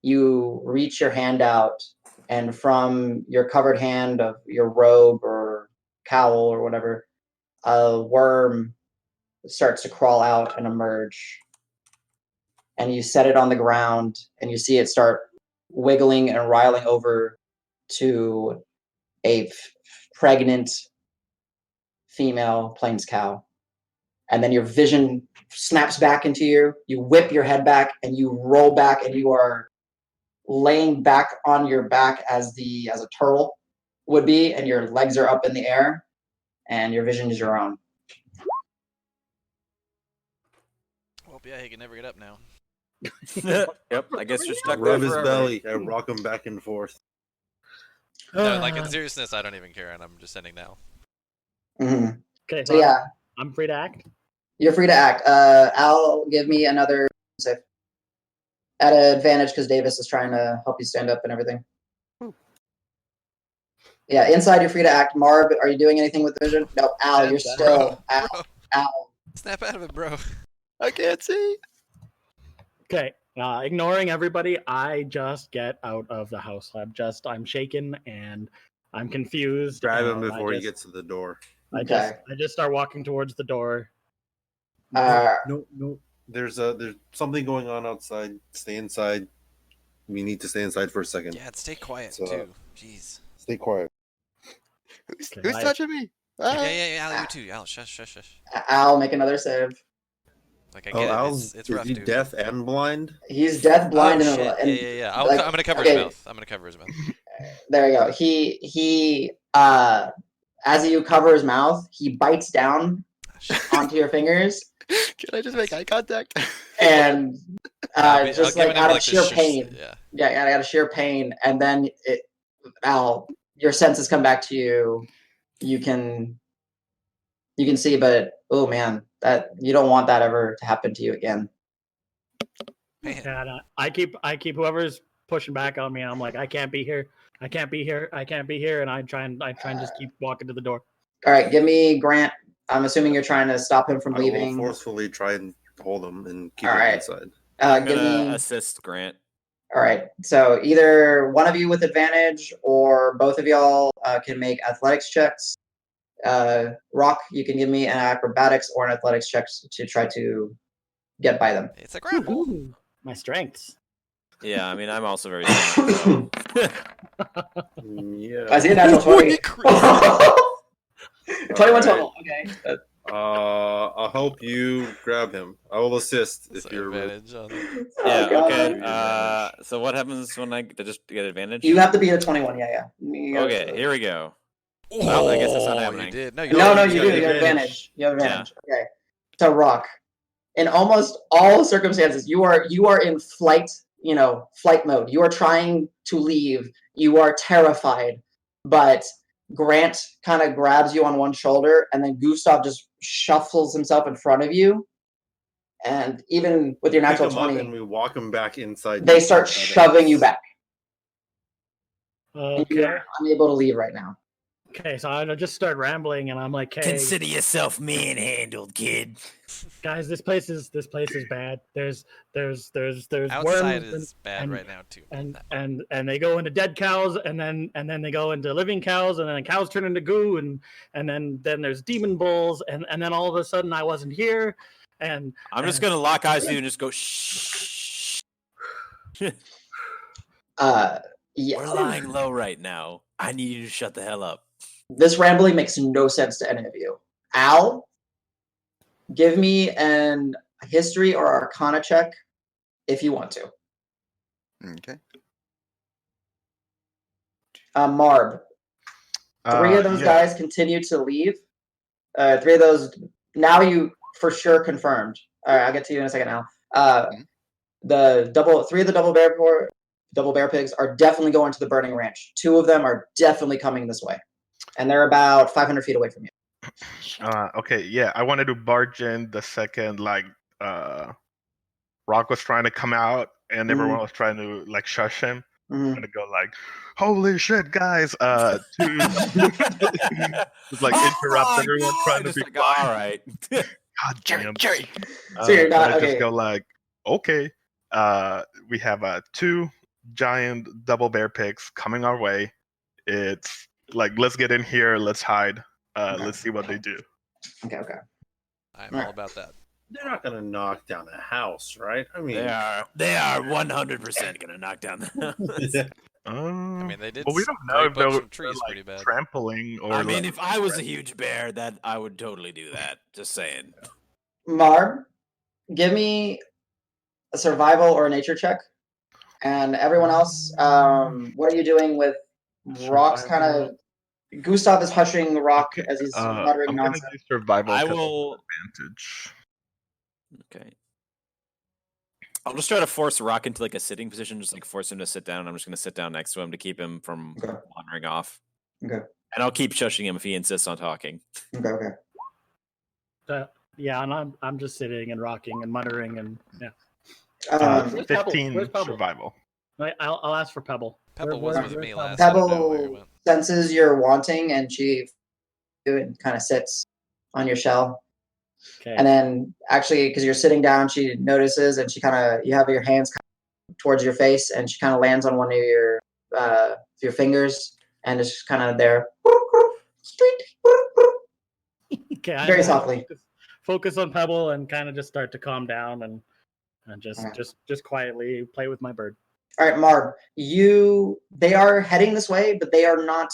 You reach your hand out, and from your covered hand of your robe or cowl or whatever, a worm starts to crawl out and emerge. And you set it on the ground, and you see it start wiggling and riling over to a pregnant female plains cow. And then your vision snaps back into you. You whip your head back, and you roll back, and you are laying back on your back as a turtle would be, and your legs are up in the air, and your vision is your own. Well, yeah, he can never get up now. Yep, I guess you're stuck Rub there his forever. belly and rock him back and forth. No, in seriousness, I don't even care, and I'm just sending now. Mm-hmm. Okay, So yeah, I'm free to act. you're free to act. Al, give me another save. At an advantage because Davis is trying to help you stand up and everything. Yeah, inside you're free to act. Marb, are you doing anything with vision? No, Al, you're still Bro. Al. Snap out of it, bro. I can't see. Okay, ignoring everybody, I just get out of the house. I'm shaken and I'm confused. Grab him and before he gets to the door. I Okay. just start walking towards the door. No. There's something going on outside. Stay inside. We need to stay inside for a second. Yeah, stay quiet So- too. Jeez. Stay quiet. Who's touching me? Ah. Yeah, Al, you too. Al, shush. Al, make another save. Like I Oh, get it. Al's It's is rough, he dude. deaf and blind? He's deaf, blind, Oh, and, shit. and Yeah. I'm gonna cover okay. his mouth. I'm gonna cover his mouth. There you go. He as you cover his mouth, he bites down onto your fingers Can I just make eye contact? and I'll just give like him, out of the sheer shush- pain. Yeah. Out of sheer pain, and then Al, your senses come back to you. You can see, but oh man, that you don't want that ever to happen to you again. Man. And I keep whoever's pushing back on me. I'm like, I can't be here. I can't be here. And I try and just keep walking to the door. All right, give me Grant. I'm assuming you're trying to stop him from I will leaving. forcefully try and hold him and keep All him right. inside. I'm Give gonna me. assist Grant. All right. So either one of you with advantage or both of y'all can make athletics checks. Roque, you can give me an acrobatics or an athletics check to try to get by them. It's a grapple. Ooh, my strengths. Yeah, I mean, I'm also very strong. So. Yeah. I see a natural 20. 21 total. Okay. I'll help you grab him. I will assist if So you're. advantage on it. Yeah, Oh, God. okay. So what happens when I just get advantage? You have to be a 21. Yeah. Okay, here we go. Oh, Well, I guess that's not happening. You did. No, you No, did. you got do. You have advantage. advantage. You have advantage. Okay. So Roque, in almost all circumstances, you are in flight. Flight mode. You are trying to leave. You are terrified, but Grant kind of grabs you on one shoulder, and then Gustav just shuffles himself in front of you. And even with your natural Pick him up 20, and we walk him back inside. they start inside the shoving house. you back. And Okay. you're unable to leave right now. Okay, so I just start rambling, and I'm like, "Hey, yourself manhandled, kid. guys, this place is bad. There's Outside worms is bad and- right now too. and they go into dead cows, and then they go into living cows, and then cows turn into goo, and then there's demon bulls, and then all of a sudden I wasn't here, and I'm just gonna lock eyes with you and just go shh. Yeah. We're lying low right now. I need you to shut the hell up. This rambling makes no sense to any of you. Al, give me an history or arcana check if you want to. Okay. Marb, three of those Yeah. guys continue to leave. Three of those, now you for sure confirmed. All right, I'll get to you in a second, Al. Three of the double bear pigs are definitely going to the burning ranch. Two of them are definitely coming this way. And they're about 500 feet away from you. Okay, yeah. I wanted to barge in the second Roque was trying to come out and everyone was trying to shush him. Mhm. And to go holy shit, guys! To just interrupt everyone trying to be quiet. All right. God damn. Jerry. So you're not- and I okay. just go okay. We have two giant double bear pigs coming our way. It's let's get in here, let's hide. Okay. Let's see what they do. Okay. I'm Alright. all about that. They're not gonna knock down the house, right? I mean, They are 100% gonna knock down the I mean, they did. But we don't know if break they're some trees pretty bad. trampling or. I mean, if I was a huge bear, that I would totally do that. Just saying. Marb, give me a survival or a nature check. And everyone else, what are you doing with Roque's kind of... Gustav is hushing Roque as he's muttering I'm gonna nonsense. do survival. I 'cause of will. advantage. Okay. I'll just try to force Roque into a sitting position, just force him to sit down. I'm just gonna sit down next to him to keep him from Okay. wandering off. Okay. And I'll keep shushing him if he insists on talking. Okay. Yeah, and I'm just sitting and rocking and muttering and yeah. Um, 15 Where's Pebble? survival. I'll ask for Pebble. Pebble Where- was where's with me Pebble? last. I don't know where he Pebble went. senses you're wanting, and she kind of sits on your shell. Okay. And then, actually, because you're sitting down, she notices, and she you have your hands towards your face, and she kind of lands on one of your fingers, and it's just kind of there, Okay, very I softly. focus on Pebble and kind of just start to calm down and just Alright. just quietly play with my bird. All right, Marb, they are heading this way, but they are not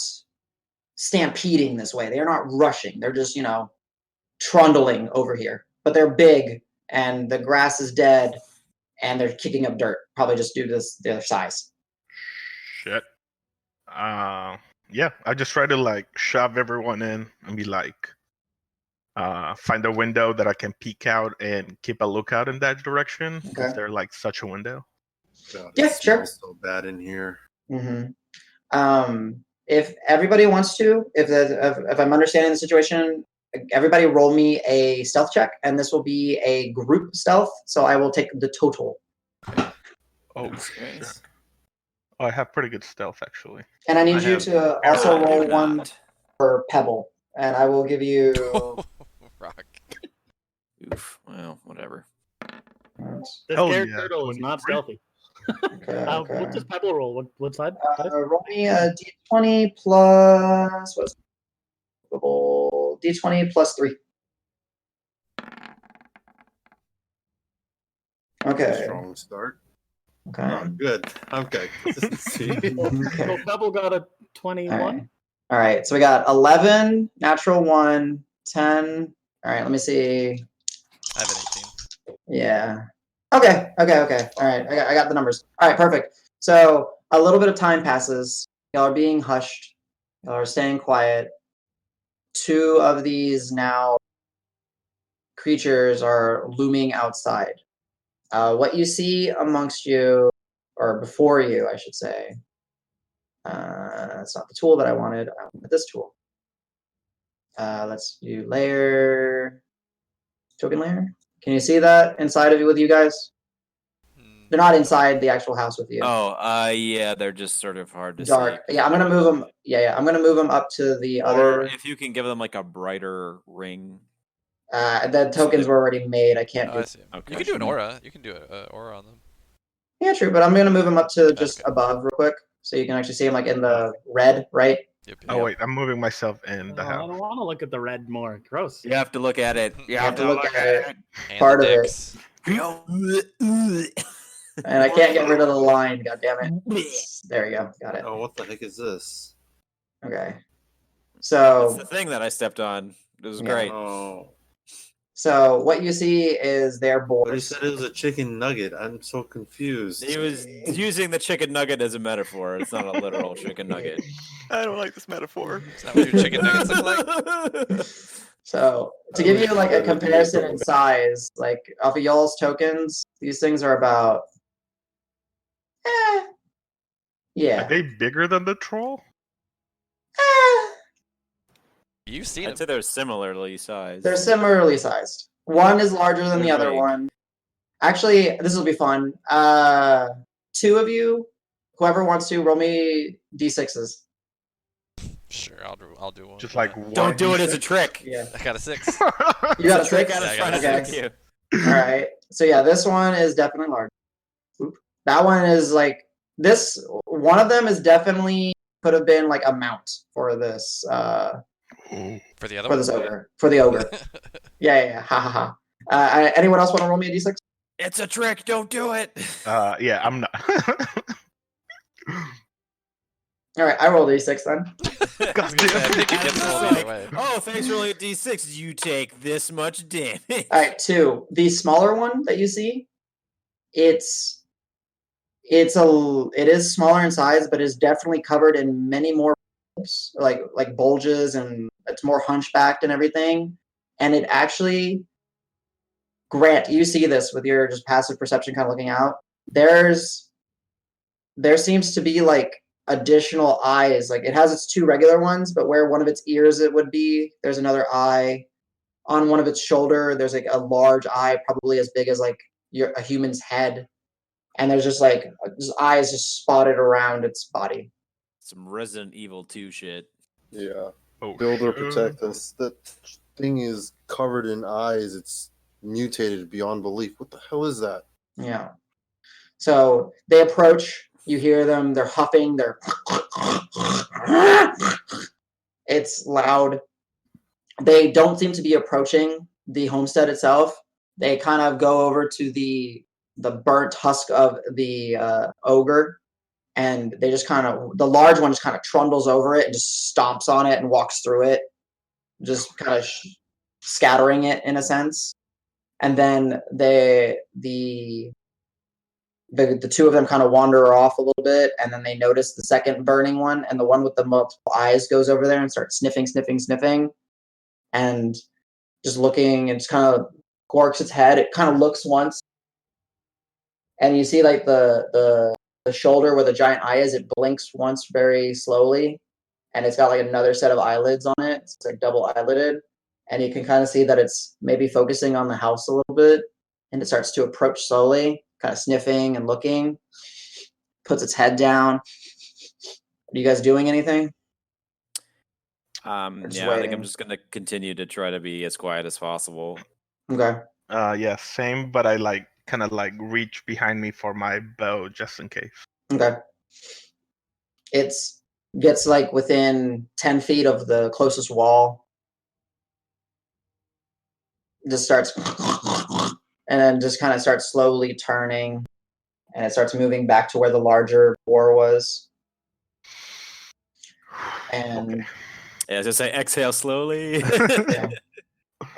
stampeding this way. They are not rushing. They're just, trundling over here. But they're big, and the grass is dead, and they're kicking up dirt, probably just due to their size. Shit. Yeah, I just try to like shove everyone in and be like, find a window that I can peek out and keep a lookout in that direction. Okay. Is there like such a window? God, Yeah, it sure. smells so bad in here. If everybody wants to, if I'm understanding the situation, everybody roll me a stealth check, and this will be a group stealth, so I will take the total. Oh, Nice. shit. Oh, I have pretty good stealth actually. And I need I you have- to also I do roll one not. for Pebble, and I will give you. Rock. Oof. Well, whatever. This Hell scared yeah, turtle is not 23. stealthy. Okay. What does Pebble roll? What side? Roll me a d20 plus what's d20 plus 3. Okay. Strong start. Okay. Oh, good. Okay. See? So Pebble got a 21. All right. All right. So we got 11, natural 1, 10. All right. Let me see. I have an 18. Yeah. Okay. All right. I got the numbers. All right. Perfect. So a little bit of time passes. Y'all are being hushed. Y'all are staying quiet. 2 of these now creatures are looming outside. What you see amongst you, or before you, I should say. That's not the tool that I wanted. I wanted this tool. Let's do layer, token layer. Can you see that inside of you with you guys? They're not inside the actual house with you. Oh, yeah, they're just sort of hard to Dark. see. Yeah, I'm gonna move them. Yeah, I'm gonna move them up to the Or other. if you can give them like a brighter ring. The tokens were already made. I can't Oh, do. I see. Okay. You can do an aura. You can do an aura on them. Yeah, true. But I'm gonna move them up to just Okay. above real quick, so you can actually see them like in the red, right? Yep. Oh wait, I'm moving myself in the I house. don't want to look at the red more. Gross. You have to look at it. You have to look at it. And Part the of it. dicks. And I can't get rid of the line. God damn it. There you go. Got it. Oh, what the heck is this? Okay. That's So the thing that I stepped on. It was Yeah. great. Oh, So what you see is their but he boars. said it was a chicken nugget. I'm so confused. He was using the chicken nugget as a metaphor. It's not a literal chicken nugget. I don't like this metaphor. Is that what your chicken nuggets look like? So to give you like a comparison in size, like off of y'all's tokens, these things are about. Are Yeah. they bigger than the troll? You've seen I'd them. say they're similarly sized. They're similarly sized. One is larger than the They're other big. one. Actually, this will be fun. 2 of you, whoever wants to, roll me d6s. Sure, I'll do one. Just like Yeah. Don't do it as a D6? trick. Yeah. I got a 6. You got a Trick 6? out Yeah, I of got front a of Okay. you. All right. So yeah, this one is definitely large. Oop. That one is like this. One of them is definitely could have been like a mount for this For the other for one? this ogre for the ogre. Yeah. Ha ha ha. Anyone else want to roll me a d6? It's a trick. Don't do it. Yeah, I'm not. All right, I rolled a d6 then. I was gonna say, I think it gets rolled either Like, way. oh, thanks for rolling a d6. You take this much damage. All right, 2. The smaller one that you see, it is smaller in size, but is definitely covered in many more bulbs, like bulges, and it's more hunchbacked and everything. And it actually, Grant, you see this with your just passive perception, kind of looking out. There seems to be like additional eyes. Like it has its 2 regular ones, but where one of its ears it would be, there's another eye. on one of its shoulder, there's like a large eye, probably as big as like a human's head, and there's just like eyes just spotted around its body. Some Resident Evil 2 shit. Yeah. Oh, Build or shit. protect us. That thing is covered in eyes. It's mutated beyond belief. What the hell is that? Yeah. So they approach. You hear them. They're huffing. They're. It's loud. They don't seem to be approaching the homestead itself. They kind of go over to the burnt husk of the ogre, and they just kind of, the large one just kind of trundles over it and just stomps on it and walks through it, just kind of scattering it in a sense. And then the two of them kind of wander off a little bit, and then they notice the second burning one, and the one with the multiple eyes goes over there and starts sniffing, and just looking, and just kind of corks its head. It kind of looks once, and you see like the shoulder where the giant eye is. It blinks once very slowly, and it's got like another set of eyelids on it. It's like double eyelided, and you can kind of see that it's maybe focusing on the house a little bit, and it starts to approach slowly, kind of sniffing and looking, puts its head down. Are you guys doing anything? Yeah, I think I'm just gonna continue to try to be as quiet as possible. Okay. Yeah, same, but I like kind of like reach behind me for my bow just in case. Okay. It's gets like within 10 feet of the closest wall. Just starts and then just kind of starts slowly turning, and it starts moving back to where the larger boar was. And Okay. Yeah, just say exhale slowly. yeah.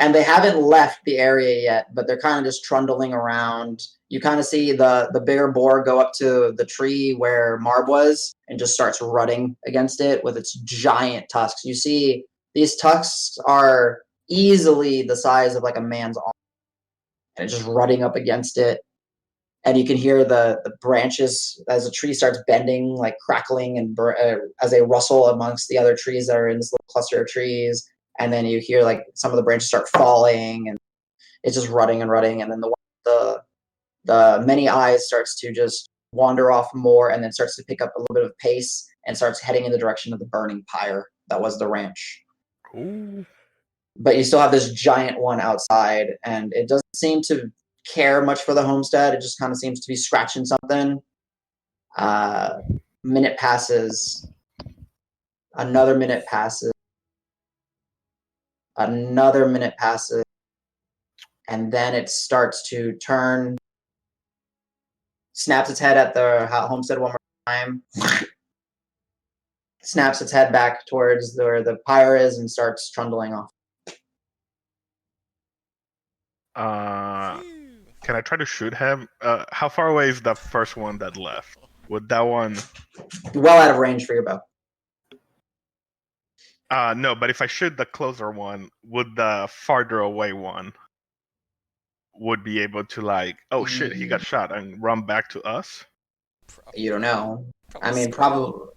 And they haven't left the area yet, but they're kind of just trundling around. You kind of see the bigger boar go up to the tree where Marb was and just starts rutting against it with its giant tusks. You see these tusks are easily the size of like a man's arm, and it's just rutting up against it. And you can hear the branches as the tree starts bending, like crackling and as they rustle amongst the other trees that are in this little cluster of trees. And then you hear like some of the branches start falling, and it's just rutting. And then the many eyes starts to just wander off more, and then starts to pick up a little bit of pace and starts heading in the direction of the burning pyre that was the ranch. Ooh. But you still have this giant one outside, and it doesn't seem to care much for the homestead. It just kind of seems to be scratching something. Minute passes. Another minute passes. Another minute passes. And then it starts to turn, snaps its head at the homestead one more time, snaps its head back towards where the pyre is, and starts trundling off. Can I try to shoot him? How far away is the first one that left? Would that one? Well out of range for your bow. No, but if I shoot the closer one, would the farther away one would be able to like, oh shit, he got shot, and run back to us? You don't know. I mean, scream. probably.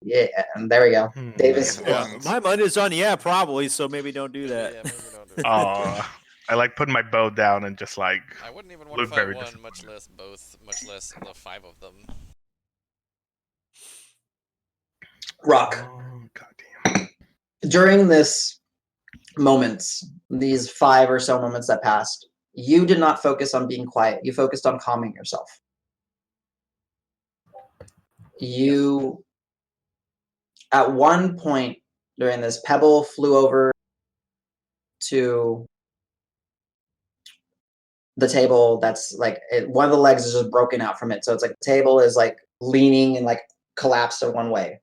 Yeah, and there we go. Davis. Yeah. My mind is on probably, so maybe don't do that. Yeah, maybe don't do that. I like put my bow down and just like I wouldn't even want to look fight very one, disappointed. much less both, much less the 5 of them. Roque. Oh, goddamn. During this moments, these 5 or so moments that passed, you did not focus on being quiet. You focused on calming yourself. You, at one point during this, Pebble flew over to the table that's like, one of the legs is just broken out from it. So it's like the table is like leaning and like collapsed in one way.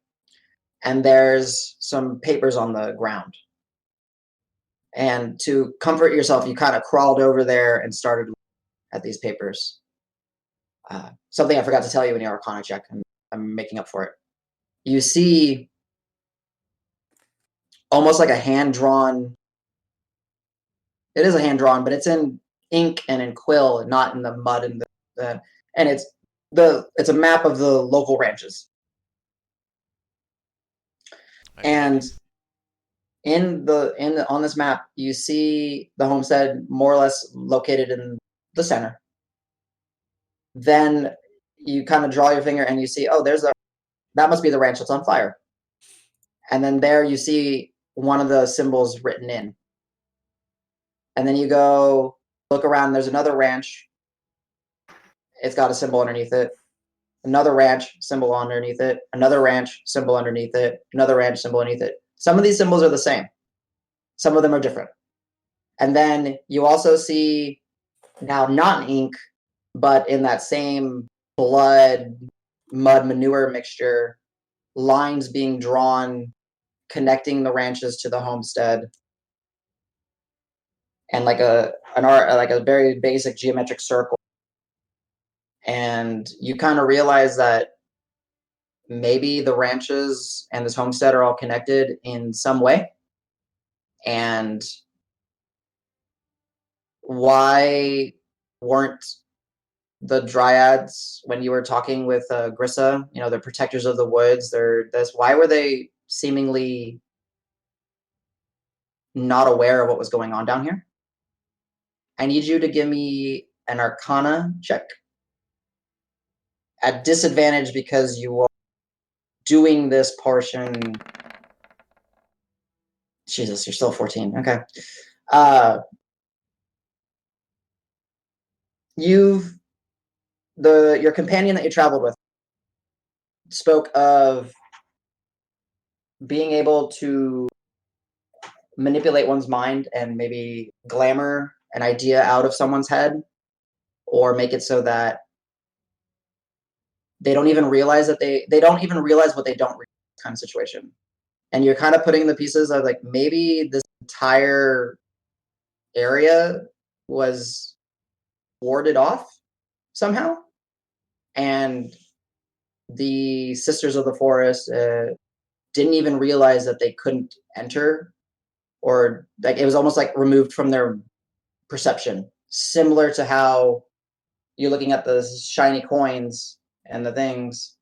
And there's some papers on the ground. And to comfort yourself, you kind of crawled over there and started at these papers. Something I forgot to tell you in your Arcana check, and I'm making up for it. You see almost like a hand-drawn... It is a hand-drawn, but it's in ink and in quill, and not in the mud and and it's a map of the local ranches. And on this map, you see the homestead more or less located in the center. Then you kind of draw your finger and you see, oh, that must be the ranch that's on fire. And then there you see one of the symbols written in. And then you go look around, there's another ranch. It's got a symbol underneath it. Another ranch symbol underneath it. Another ranch symbol underneath it. Another ranch symbol underneath it. Some of these symbols are the same. Some of them are different. And then you also see, now not in ink, but in that same blood, mud, manure mixture, lines being drawn connecting the ranches to the homestead. And like a very basic geometric circle. And you kind of realize that maybe the ranches and this homestead are all connected in some way. And why weren't the dryads, when you were talking with Grissa, they're protectors of the woods, why were they seemingly not aware of what was going on down here? I need you to give me an Arcana check. At disadvantage because you are doing this portion. Jesus, you're still 14. Okay. Your companion that you traveled with spoke of being able to manipulate one's mind and maybe glamour an idea out of someone's head, or make it so that they don't even realize that they don't even realize what they don't realize, kind of situation. And you're kind of putting the pieces of like, maybe this entire area was warded off somehow. And the Sisters of the Forest didn't even realize that they couldn't enter, or like it was almost like removed from their perception, similar to how you're looking at the shiny coins and the things,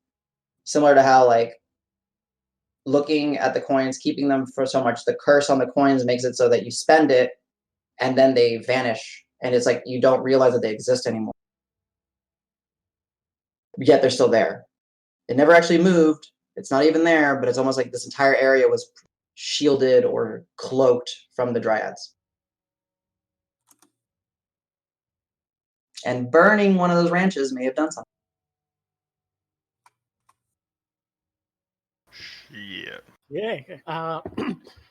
similar to how like looking at the coins, keeping them for so much, the curse on the coins makes it so that you spend it and then they vanish, and it's like you don't realize that they exist anymore, yet they're still there. It never actually moved, it's not even there, but it's almost like this entire area was shielded or cloaked from the dryads. And burning one of those ranches may have done something. Yeah. Yeah.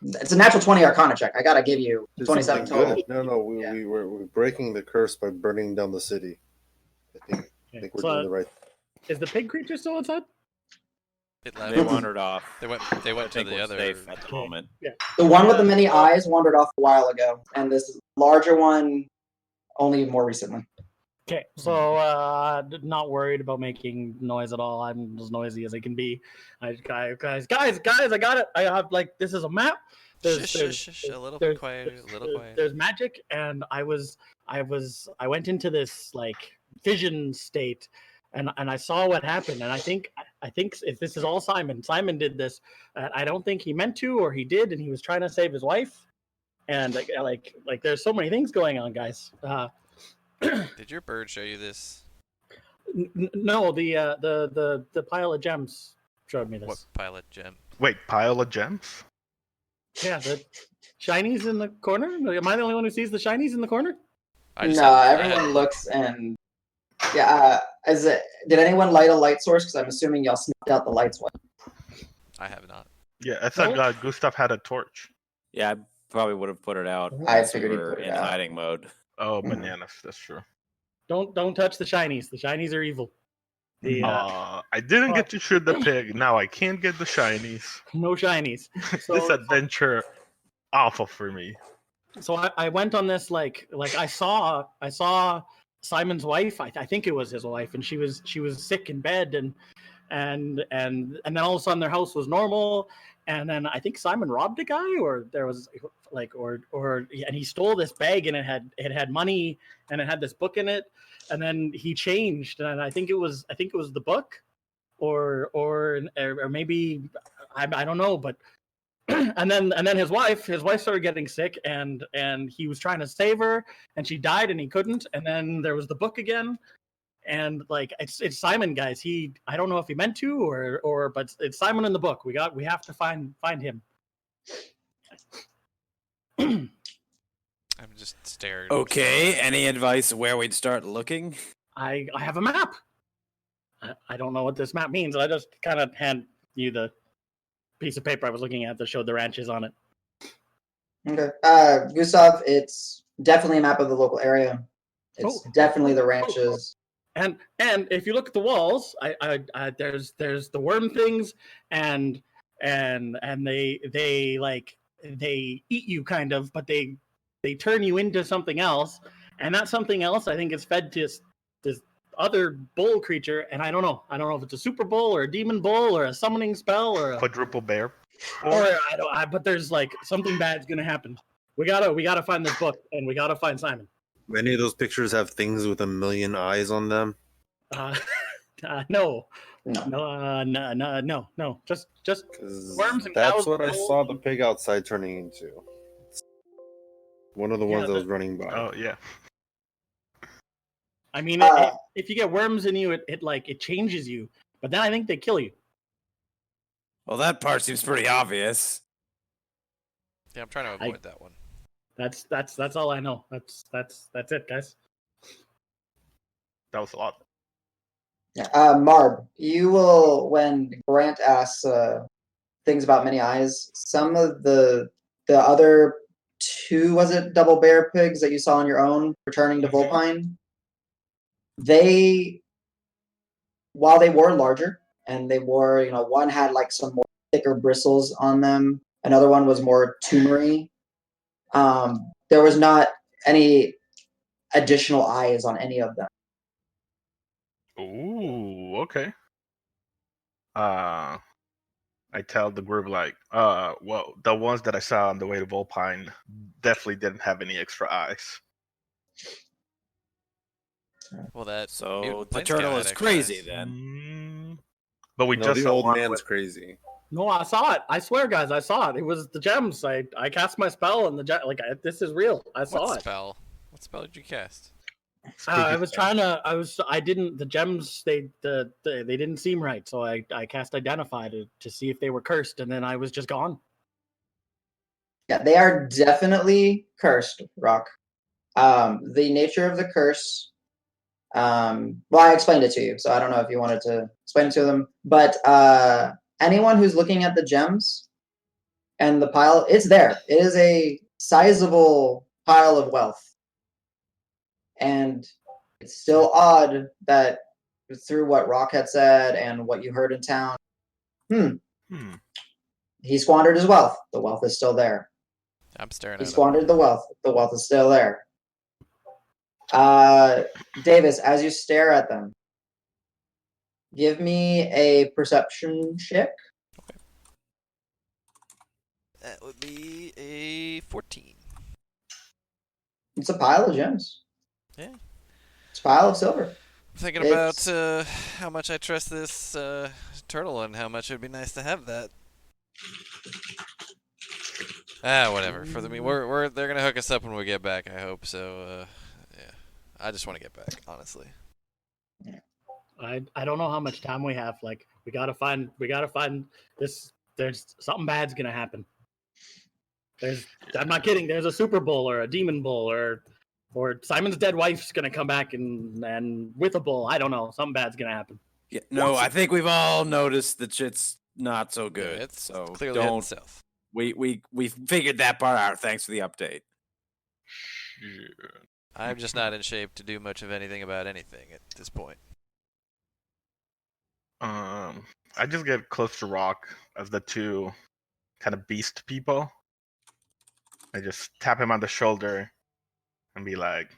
It's a natural 20 Arcana check. I gotta give you Did 27 something total. good. No, we're breaking the curse by burning down the city. I think we're doing the right. Is the pig creature still outside? It left. They wandered off. They went I to think the we're other. safe at the moment. Yeah. The one with the many eyes wandered off a while ago, and this larger one only more recently. Okay, so not worried about making noise at all. I'm as noisy as I can be. Guys, I got it. I have this is a map. Shush, a little bit quieter, a little quieter. There's magic, and I went into this vision state, and I saw what happened. And I think if this is all Simon did this. I don't think he meant to, or he did, and he was trying to save his wife. And like there's so many things going on, guys. Did your bird show you this? No, the pile of gems showed me this. What pile of gem? Wait, pile of gems? Yeah, the shinies in the corner. Am I the only one who sees the shinies in the corner? Everyone looks and did anyone light a light source? Because I'm assuming y'all snuffed out the lights one. I have not. Yeah, I thought Gustav had a torch. Yeah, I probably would have put it out. I once figured we he'd were put it in out. hiding mode. Oh, bananas. That's true. Don't touch the shinies. The shinies are evil. I didn't get to shoot the pig. Now I can't get the shinies. No shinies. This adventure awful for me. So I went on this I saw Simon's wife. I think it was his wife, and she was sick in bed, and then all of a sudden their house was normal, and then I think Simon robbed a guy, or there was and he stole this bag, and it had money, and it had this book in it, and then he changed, and I think it was the book, or maybe I don't know, but and then his wife started getting sick, and he was trying to save her, and she died, and he couldn't. And then there was the book again, and like it's Simon, guys. I don't know if he meant to or but it's Simon in the book. We have to find him. I'm just staring. Okay, any advice where we'd start looking? I have a map. I don't know what this map means. I just kind of hand you the piece of paper I was looking at that showed the ranches on it. Okay. Gustav, it's definitely a map of the local area. It's definitely the ranches. And if you look at the walls, there's the worm things, and they like they eat you kind of, but they turn you into something else, and that something else I think is fed to this other bull creature, and I don't know if it's a super bull or a demon bull or a summoning spell or a Quadruple bear. or but there's like something bad's gonna happen. We gotta find this book, and we gotta find Simon. Many of those pictures have things with a million eyes on them. No. No. No. Just 'Cause worms and that's cows what I and saw the pig outside turning into. One of the Yeah, ones that was running by. Oh yeah. I mean, if you get worms in you, it changes you. But then I think they kill you. Well, that part seems pretty obvious. Yeah, I'm trying to avoid that one. That's all I know. That's it, guys. That was a lot. Yeah. Marb, you will, when Grant asks things about many eyes, some of the other two, was it double bear pigs that you saw on your own returning to Volpine? While they were larger, and they wore, one had like some more thicker bristles on them, another one was more tumory. There was not any additional eyes on any of them. Ooh, okay. I tell the group well, the ones that I saw on the way to Volpine definitely didn't have any extra eyes. Well, that So mutant the plains guy turtle had is extra crazy eyes. then. But we No, just the saw old one man's with- crazy. No, I saw it. I swear, guys, I saw it. It was the gems. I cast my spell, and this is real. I saw What it. spell? What spell did you cast? I was spell. trying to. I didn't. The gems. They didn't seem right. So I cast Identify to see if they were cursed, and then I was just gone. Yeah, they are definitely cursed, Roque. The nature of the curse. Well, I explained it to you, so I don't know if you wanted to explain it to them. But anyone who's looking at the gems and the pile, it's there. It is a sizable pile of wealth. And it's still odd that through what Roque had said and what you heard in town, he squandered his wealth. The wealth is still there. I'm staring He at him. squandered the wealth. The wealth is still there. Davis, as you stare at them, give me a perception check. That would be a 14. It's a pile of gems. Yeah. It's a pile of silver. I'm thinking about how much I trust this turtle and how much it would be nice to have that. Whatever. For the they're gonna hook us up when we get back. I hope so. Yeah, I just want to get back, honestly. I don't know how much time we have. Like we gotta find this. There's something bad's gonna happen. I'm not kidding. There's a super bull or a demon bull or Simon's dead wife's gonna come back and with a bull. I don't know. Something bad's gonna happen. Yeah, no, I think we've all noticed that shit's not so good. Yeah, it's so clearly heading don't. south. We figured that part out. Thanks for the update. I'm just not in shape to do much of anything about anything at this point. I just get close to Roque as the two kind of beast people. I just tap him on the shoulder and be like,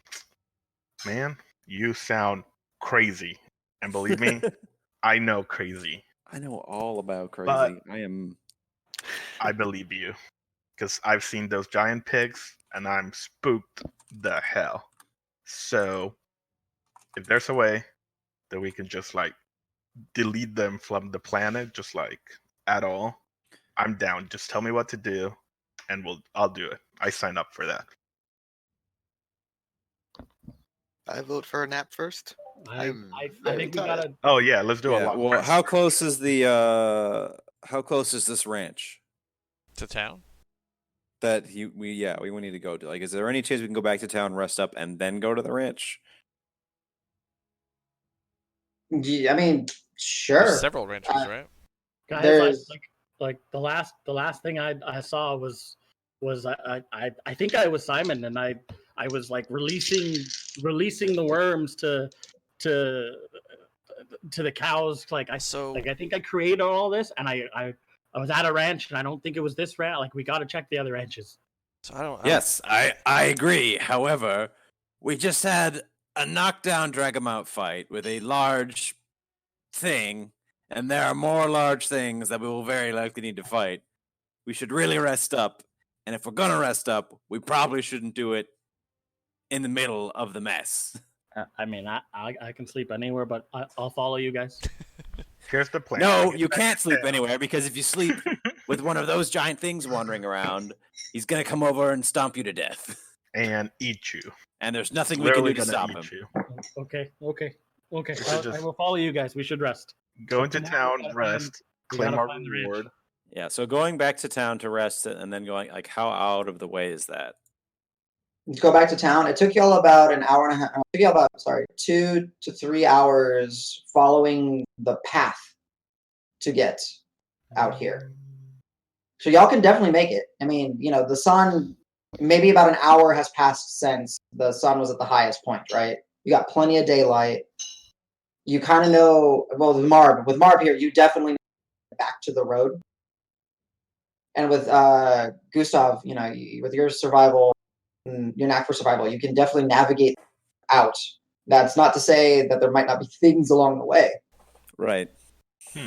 "Man, you sound crazy." And believe me, I know crazy. I know all about crazy. But- I believe you. Because I've seen those giant pigs and I'm spooked the hell. So if there's a way that we can just delete them from the planet, just at all, I'm down. Just tell me what to do, and I'll do it. I signed up for that. I vote for a nap first. I very think we tired. gotta. Oh yeah, let's do a Yeah. long Well, rest. how close is how close is this ranch To town? that we need to go to? Like, is there any chance we can go back to town, rest up, and then go to the ranch? Yeah, I mean, There's sure. several ranches, right? Guys, There's- like the last thing I saw was I think I was Simon, and I was like releasing the worms to the cows. Like I think I created all this, and I was at a ranch, and I don't think it was this ranch. Like we got to check the other ranches. So I don't. Yes, I agree. However, we just had a knockdown, drag 'em out fight with a large thing, and there are more large things that we will very likely need to fight. We should really rest up, and if we're gonna rest up, we probably shouldn't do it in the middle of the mess. I mean, I can sleep anywhere, but I'll follow you guys. Here's the plan. No, you can't sleep anywhere, because if you sleep with one of those giant things wandering around, he's gonna come over and stomp you to death. And eat you. And there's nothing we can do Literally to gonna stop him. eat you. Okay. should I will follow you guys. We should rest. Go into Now we town, gotta rest, we claim gotta our find the ranch. reward. Yeah, so going back to town to rest and then going, like, how out of the way is that? Go back to town. It took y'all about an hour and a half. It took y'all about 2 to 3 hours following the path to get out here. So y'all can definitely make it. I mean, the sun. Maybe about an hour has passed since the sun was at the highest point, right? You got plenty of daylight. You kind of know. Well, with Marb here, you definitely know back to the road. And with Gustav, with your survival. Your knack for survival, you can definitely navigate out. That's not to say that there might not be things along the way. Right.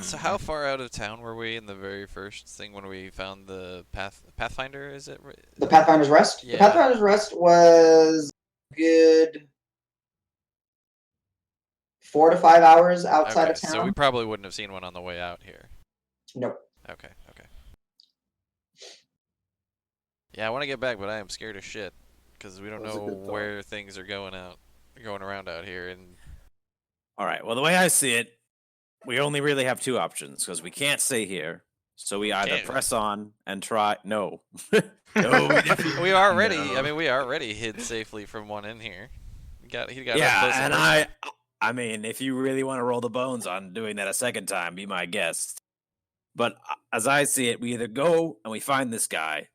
So how far out of town were we in the very first thing when we found the Pathfinder? Is it The Pathfinder's Rest? Yeah. The Pathfinder's Rest was good 4 to 5 hours outside okay, of town. so we probably wouldn't have seen one on the way out here. Nope. Okay. Yeah, I want to get back, but I am scared as shit because we don't That was a know good thought. where things are going around out here, and All right. Well, the way I see it, we only really have two options because we can't stay here. So we either Can't. press on and try. No. No, we definitely. we already. No. I mean, we already hid safely from one in here. He got Yeah, up close and personal. I mean, if you really want to roll the bones on doing that a second time, be my guest. But as I see it, we either go and we find this guy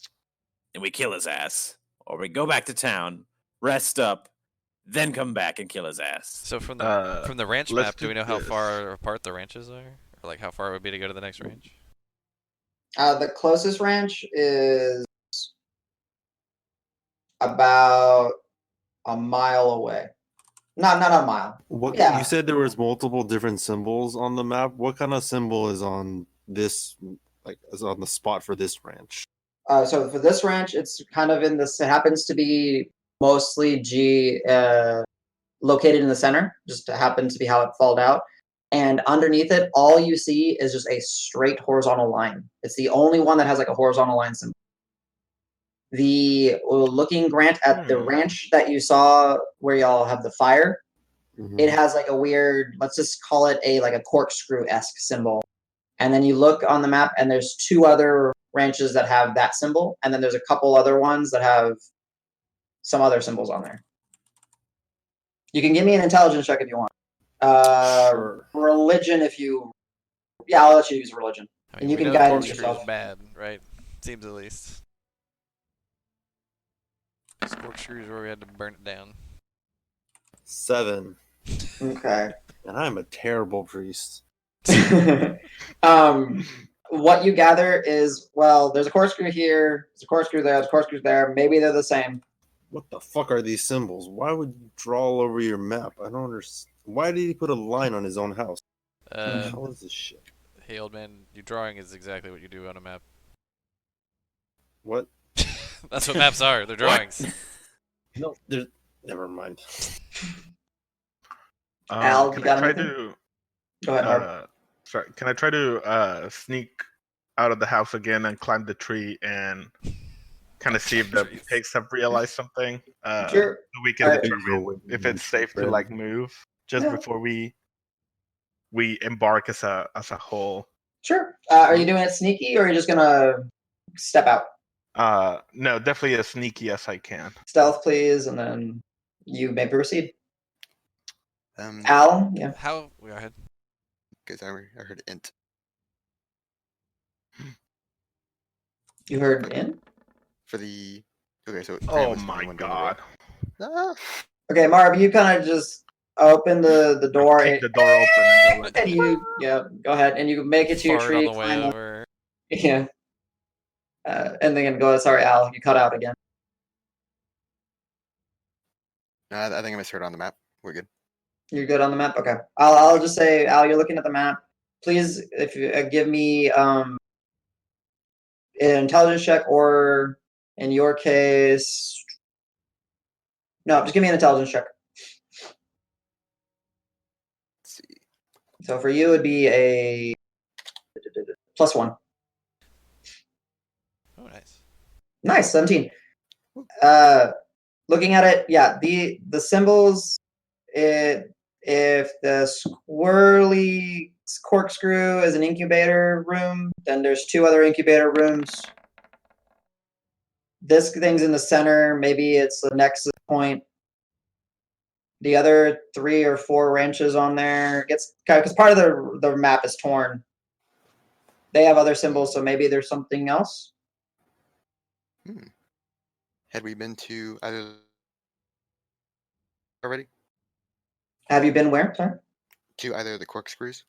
and we kill his ass, or we go back to town, rest up, then come back and kill his ass. So from the ranch let's map, do we do know how this. far apart the ranches are, or like how far it would be to go to the next ranch? The closest ranch is about a mile away. Not a mile. What Yeah. you said there was multiple different symbols on the map. What kind of symbol is on this? Like, is on the spot for this ranch? So for this ranch, it's kind of in this. It happens to be mostly located in the center. Just happens to be how it falled out. And underneath it, all you see is just a straight horizontal line. It's the only one that has like a horizontal line symbol. Looking Grant at the ranch that you saw where y'all have the fire, it has like a weird, let's just call it a corkscrew-esque symbol. And then you look on the map and there's 2 other ranches that have that symbol, and then there's a couple other ones that have some other symbols on there. You can give me an intelligence check if you want. Sure. Religion if you... Yeah, I'll let you use religion. I And you we can know guide it corkscrew's yourself. bad, right? Seems at least. This corkscrew's where we had to burn it down. 7. Okay. And I'm a terrible priest. What you gather is, well, there's a corkscrew here, there's a corkscrew there, there's a corkscrew there. Maybe they're the same. What the fuck are these symbols? Why would you draw all over your map? I don't understand. Why did he put a line on his own house? What the hell is this shit? Hey, old man, your drawing is exactly what you do on a map. What? That's what maps are. They're drawings. No, there's. Never mind. Al, Can you got I try anything? to? Go ahead, Marb. Sorry, can I try to sneak out of the house again and climb the tree and kind of see if the Trees. pigs have realized something. Sure. So we can Alright. determine if it's safe to like move just Yeah. before we embark as a whole. Sure. Are you doing it sneaky, or are you just gonna step out? No, definitely as sneaky as I can. Stealth, please, and then you may proceed. Um, Al, yeah. How? Go ahead. because I heard int. You heard in? For the okay, so Oh was the my only one doing the roll. god! Ah, Okay, Marb, you kind of just open the door Kick the door open and go in. and you, yeah, go ahead, and you make it to your Fart tree. on the way climb up. over. Yeah. And then go. Sorry, Al, you cut out again. no, I think I misheard on the map. We're good. You're good on the map. Okay. I'll just say, Al, you're looking at the map. Please, if you give me an intelligence check, or in your case, no, just give me an intelligence check. Let's see. So for you, it'd be a +1. Oh, nice. Nice, 17. Looking at it, yeah, the symbols. If the squirrely corkscrew is an incubator room, then there's 2 other incubator rooms. This thing's in the center. Maybe it's the nexus point. The other 3 or 4 ranches on there gets because part of the map is torn. They have other symbols, so maybe there's something else. Had we been to either already? Have you been where? Sorry. To either of the corkscrews?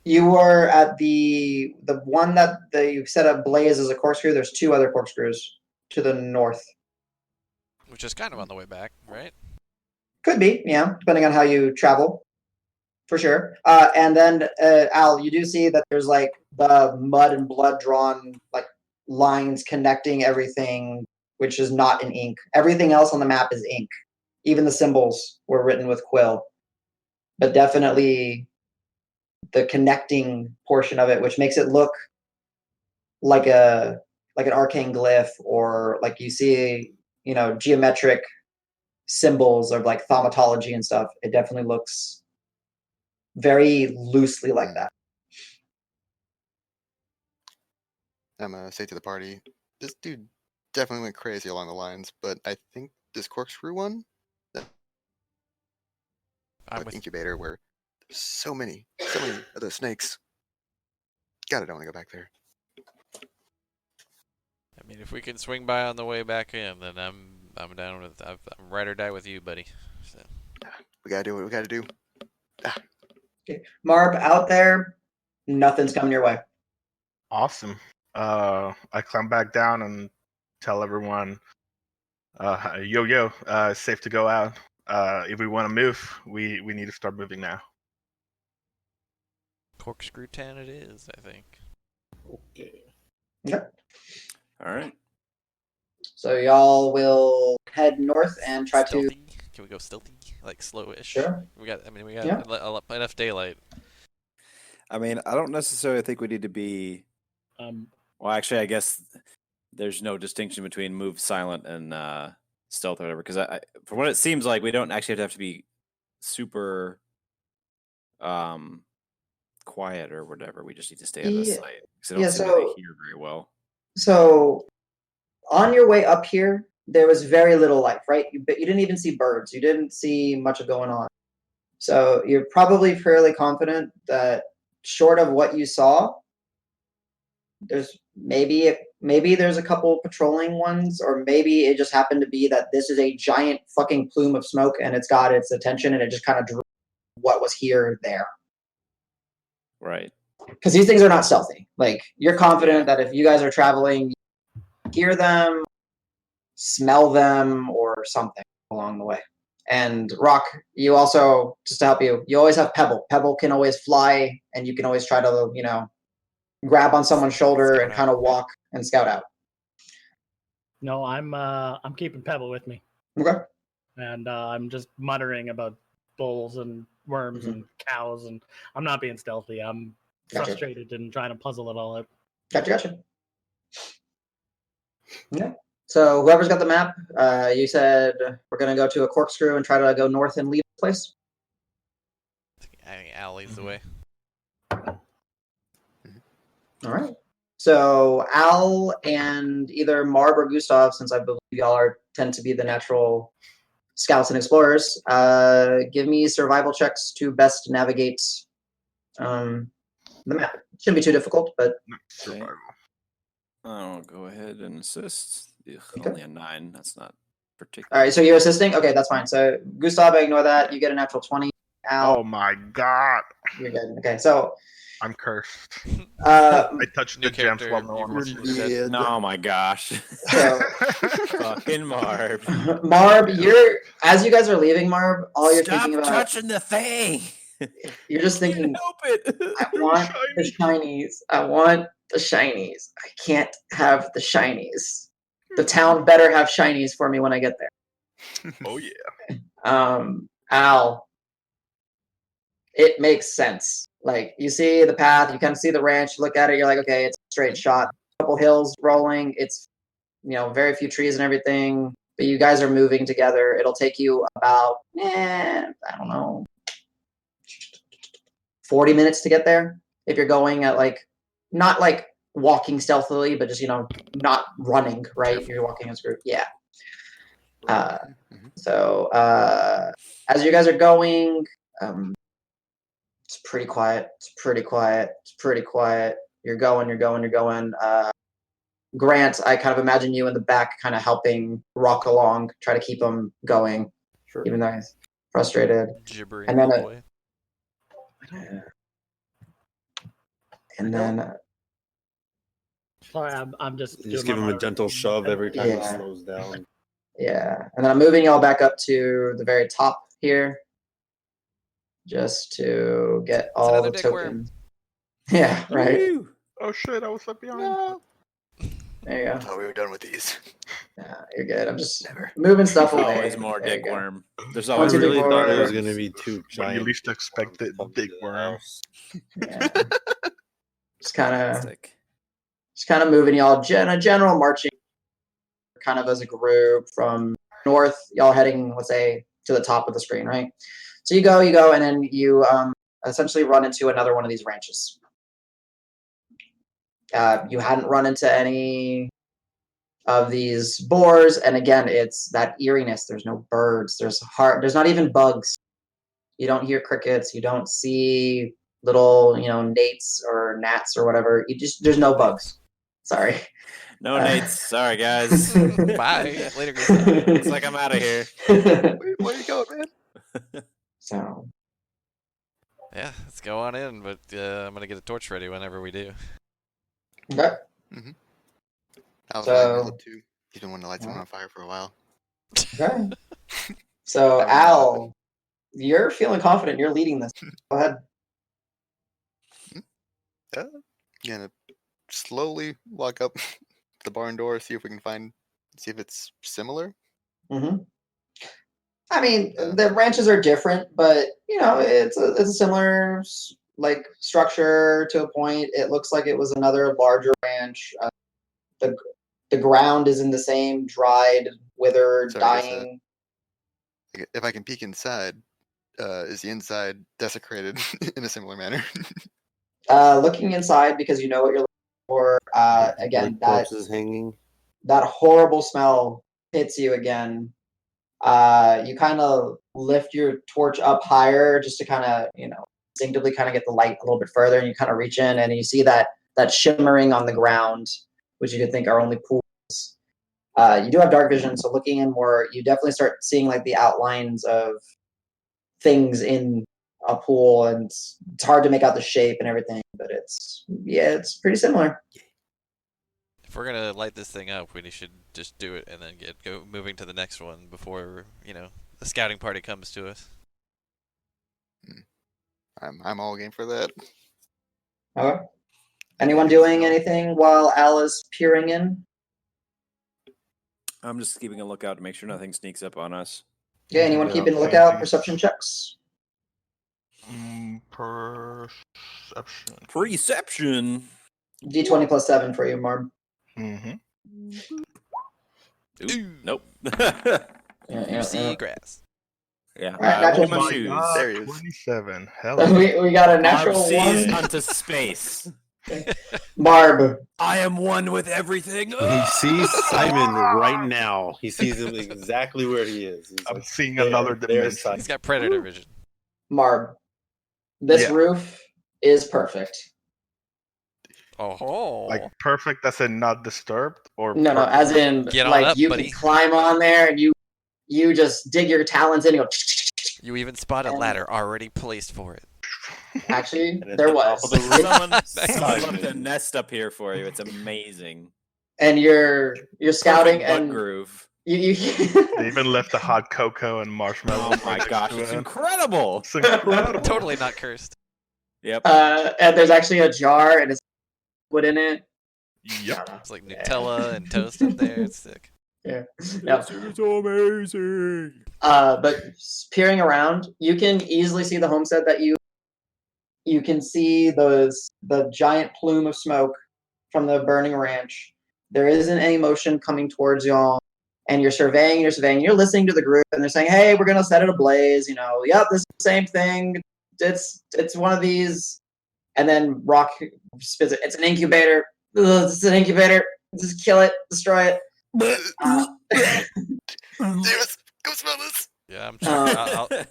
You were at the one that you set up blaze as a corkscrew. There's 2 other corkscrews to the north. Which is kind of on the way back, right? Could be, yeah, depending on how you travel, for sure. And then, Al, you do see that there's like the mud and blood drawn like lines connecting everything, which is not in ink. Everything else on the map is ink. Even the symbols were written with quill. But definitely the connecting portion of it, which makes it look like an arcane glyph, or like you see, geometric symbols of like thaumatology and stuff. It definitely looks very loosely like that. I'm gonna say to the party, this dude definitely went crazy along the lines, but I think this corkscrew one, I'm with with incubator, where there's so many of those snakes. God, I don't want to go back there. I mean, if we can swing by on the way back in, then I'm down with. I'm ride or die with you, buddy. So. We gotta do what we gotta do. Okay. Marb, out there, nothing's coming your way. Awesome. I climb back down and tell everyone, yo, it's safe to go out. If we want to move, we need to start moving now. Corkscrew Town it is, I think. Okay. Yep. All right. So y'all will head north and try Stealthy? Can we go stealthy? Like slowish? Sure. We got Yeah. enough daylight. I mean, I don't necessarily think we need to be. Well, actually, I guess there's no distinction between move silent and stealth or whatever. Because from what it seems like, we don't actually have to be super quiet or whatever. We just need to stay out of Yeah. sight because they don't seem to hear very well. So on your way up here, there was very little life, right? You didn't even see birds. You didn't see much of going on. So you're probably fairly confident that short of what you saw, there's maybe there's a couple patrolling ones, or maybe it just happened to be that this is a giant fucking plume of smoke and it's got its attention and it just kind of drew what was here there. Right. Because these things are not stealthy. Like, you're confident that if you guys are traveling, you hear them, smell them, or something along the way. And Roque, you also, just to help you, you always have Pebble. Pebble can always fly, and you can always try to, grab on someone's shoulder and kind of walk and scout out. No, I'm keeping Pebble with me, Okay. and I'm just muttering about bulls and worms and cows, and I'm not being stealthy. I'm Gotcha. frustrated and trying to puzzle it all out. Gotcha. Okay. So whoever's got the map, you said we're gonna go to a corkscrew and try to go north and leave the place. I think alley's the way. All right. So Al and either Marb or Gustav, since I believe y'all tend to be the natural scouts and explorers, give me survival checks to best navigate the map. Shouldn't be too difficult, but Survival. I'll go ahead and assist. Ugh, Okay. only a 9. That's not all particular. right. So you're assisting. Okay, that's fine. So Gustav, I ignore that. You get a natural 20. Al, Oh my god. you're good. Okay. So I'm cursed. uh, I touched New the gems character, while no one you're was looking. Mid. Oh my gosh. so Fucking Marb. Marb, you're as you guys are leaving, Marb, all you're Stop thinking about, touching the thing. you're just Can't thinking, help it. I want the shinies. I want the shinies. I can't have the shinies. The town better have shinies for me when I get there. Oh yeah. Al, it makes sense. Like you see the path, you kind of see the ranch, you look at it, you're like, okay, it's a straight shot. A couple hills rolling, it's very few trees and everything. But you guys are moving together. It'll take you about, I don't know, 40 minutes to get there. If you're going at not like walking stealthily, but just, not running, right? You're walking as a group. Yeah. So as you guys are going, it's pretty quiet. You're going. Grant, I kind of imagine you in the back kind of helping Roque along, try to keep him going, even though he's frustrated. Gibbering And then all the way. And then Sorry, I'm just. You just doing give my him a gentle shove every time he Yeah. slows down. yeah, and then I'm moving y'all back up to the very top here, just to get all another the dick worm. tokens. Yeah, right. Woo. Oh shit, I was left behind. No. There you I go. thought we were done with these. Yeah, you're good. I'm just Never. moving stuff away. Always more There you dick go. worm. There's I One, always two, three, really thought there was four. going to be two When you giant least expect it, come big to the worm. house. Yeah. just kind Sick. of moving y'all in a general marching, kind of as a group from north. Y'all heading, let's say, to the top of the screen, right? So you go, and then you essentially run into another one of these ranches. You hadn't run into any of these boars, and again, it's that eeriness. There's no birds. There's not even bugs. You don't hear crickets. You don't see little, nates or gnats or whatever. There's no bugs. Sorry. No Nates. Sorry, guys. Bye. Later, Gustav. Looks like I'm out of here. Wait, where are you going, man? So Yeah, let's go on in, but I'm gonna get a torch ready whenever we do. okay. I was So- so, too. He's been wanting to light someone on fire for a while. Okay. So Al, you're feeling confident. You're leading this. Go ahead. Gonna slowly walk up the barn door, see if it's similar. Mm-hmm. I mean, the ranches are different, but it's a similar structure to a point. It looks like it was another larger ranch. The ground is in the same dried, withered, Sorry, I guess, dying. If I can peek inside, is the inside desecrated in a similar manner? Looking inside because you know what you're looking for. Again, Like corpses hanging. that horrible smell hits you again. You kind of lift your torch up higher just to kind of, instinctively kind of get the light a little bit further, and you kind of reach in and you see that shimmering on the ground, which you could think are only pools. You do have dark vision, so looking in more, you definitely start seeing like the outlines of things in a pool, and it's hard to make out the shape and everything, but it's pretty similar. If we're gonna light this thing up, we should just do it and then go moving to the next one before the scouting party comes to us. I'm all game for that. Okay. Anyone doing anything while Al is peering in? I'm just keeping a lookout to make sure nothing sneaks up on us. Yeah, anyone Yeah, keeping a same lookout? thing. Perception checks. Perception. Perception. D20 plus 7 for you, Marb. Mm-hmm. Ooh, nope. You see grass. Yeah. Alright, Look natural at my My shoes. God, There he is. 27. Hell we got a Marb natural sees 1. unto space. Marb. I am one with everything. He sees Simon right now. He sees him exactly where he is. He's I'm like, seeing there- another there's dimension. Simon. He's got predator vision. Marb. This Yeah. roof is perfect. Oh, Like perfect as in not disturbed, or No, perfect? as in, Get on like, up, you buddy. can climb on there and you just dig your talons in and go. you even spot a And- ladder already placed for it. Actually, And at there the was. top of the roof, Someone Simon. left a nest up here for you. It's amazing. And you're scouting Perfect butt and groove. you They even left the hot cocoa and marshmallows. Oh my right gosh, next it's to it. incredible. It's incredible. Totally not cursed. Yep. and there's actually a jar and it's put in it. Yep. It's like Nutella and toast up there. It's sick. Yeah. No. It's amazing. But peering around, you can easily see the homestead that you can see the giant plume of smoke from the burning ranch. There isn't any motion coming towards y'all, and you're surveying. You're listening to the group, and they're saying, "Hey, we're gonna set it ablaze." Yep, this is the same thing. It's one of these, and then Roque spits it. It's an incubator. Ugh, it's an incubator. Just kill it, destroy it. Davis, go smell this. Yeah, I'm trying.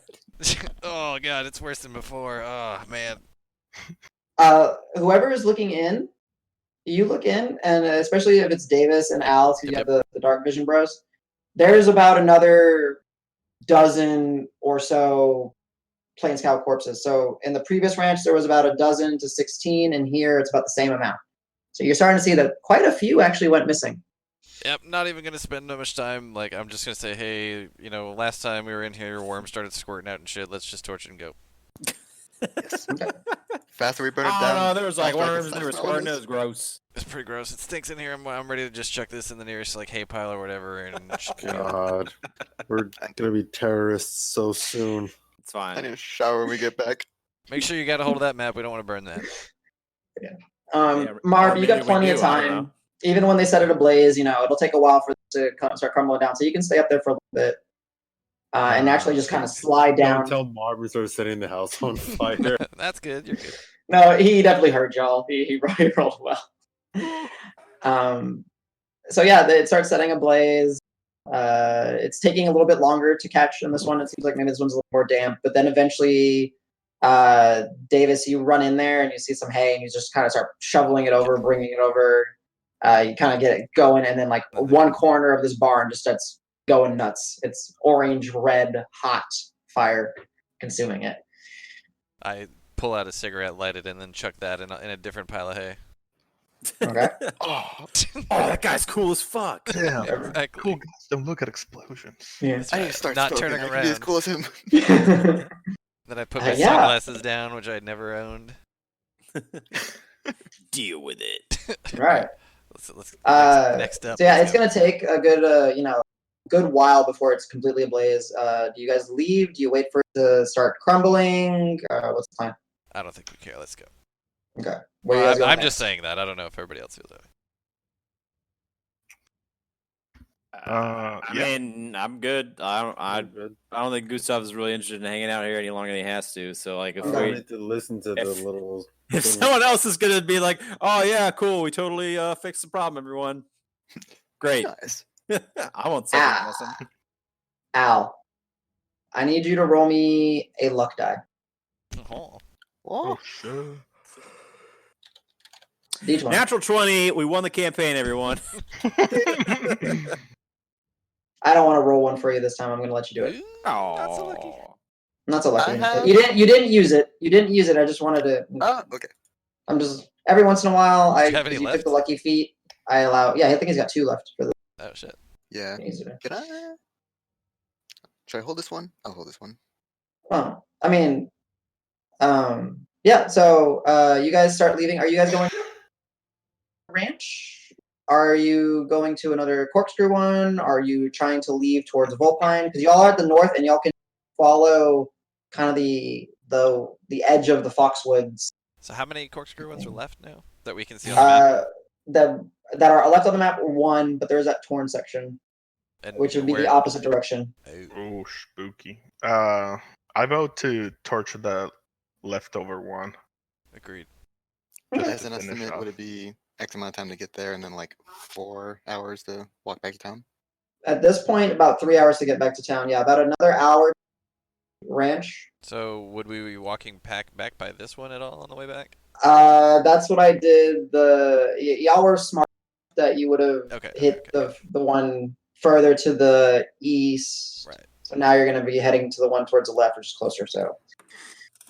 Oh god, it's worse than before. Oh man. Whoever is looking in, you look in, and especially if it's Davis and Alex, who you have the dark vision bros, there's about another dozen or so Plain Scout corpses. So in the previous ranch, there was about a dozen to 16, and here it's about the same amount. So you're starting to see that quite a few actually went missing. Yep, not even gonna spend that much time. Like, I'm just gonna say, hey, last time we were in here, worms started squirting out and shit. Let's just torch it and go. Yes. Faster we burn it Oh down. no, there was like faster I can worms. stop There was smelling squirting. It this. was gross. It's pretty gross. It stinks in here. I'm ready to just chuck this in the nearest like hay pile or whatever. And God, we're gonna be terrorists so soon. It's I need fine. a shower when we get back. make sure you got a hold of that map. We don't want to burn that. Yeah, Marb, or you maybe got we plenty of do, I don't time. know. Even when they set it ablaze, it'll take a while for it to start crumbling down. So you can stay up there for a little bit. And actually just kind of slide down. Don't tell Marb we started setting the house on fire. That's good. You're good. No, he definitely heard y'all. He rolled well. So yeah, it starts setting ablaze. It's taking a little bit longer to catch in this one. It seems like maybe this one's a little more damp. But then eventually, Davis, you run in there and you see some hay and you just kind of start shoveling it over, bringing it over. You kind of get it going, and then like one corner of this barn just starts going nuts. It's orange, red, hot fire consuming it. I pull out a cigarette, light it, and then chuck that in a different pile of hay. Okay. Oh, that guy's cool as fuck. Damn. Exactly. Cool guys don't look at explosions. Yeah. That's I need right. to start Not stoking. turning I can be as around. cool as him. Then I put my Yeah. sunglasses down, which I'd never owned. Deal with it. Right. Let's So next up. yeah, let's it's go. gonna take a good while before it's completely ablaze. Do you guys leave? Do you wait for it to start crumbling? What's the plan? I don't think we care. Let's go. Okay. Where you Well, guys going I'm next? just saying that. I don't know if everybody else feels that way. I Yeah. mean, I'm good. I don't think Gustav is really interested in hanging out here any longer than he has to. So like, if I Okay. wanted to listen to the If- little. if thing. someone else is gonna be like, "Oh yeah, cool, we totally fixed the problem, everyone," great. Nice. I won't second guess him. Al, I need you to roll me a luck die. Oh. Oh, sure. D20. Natural 20. We won the campaign, everyone. I don't want to roll one for you this time. I'm going to let you do it. Not so lucky. Not so lucky. I have- You didn't use it. You didn't use it. I just wanted to. okay. I'm just every once in a while. Do you have any if you left? took the lucky feat. I allow. Yeah, I think he's got 2 left for the. Oh shit. Yeah. Easier. Can I? Should I hold this one? I'll hold this one. Oh, I mean, yeah. So, you guys start leaving. Are you guys going to the ranch? Are you going to another corkscrew one? Are you trying to leave towards Volpine? Because y'all are at the north, and y'all can follow kind of the edge of the Foxwoods. So how many corkscrew ones are left now? That we can see on the map. That are left on the map, one, but there's that torn section, And which would be the where- opposite direction. Oh. Oh, spooky. I vote to torch the leftover one. Agreed. Just As to an finish estimate, off. would it be X amount of time to get there and then like 4 hours to walk back to town? At this point, about 3 hours to get back to town. Yeah, about another hour ranch. So would we be walking back by this one at all on the way back? That's what I did. Y'all were smart that you would have hit gotcha. the one further to the east. Right. So now you're going to be heading to the one towards the left, which is closer. So,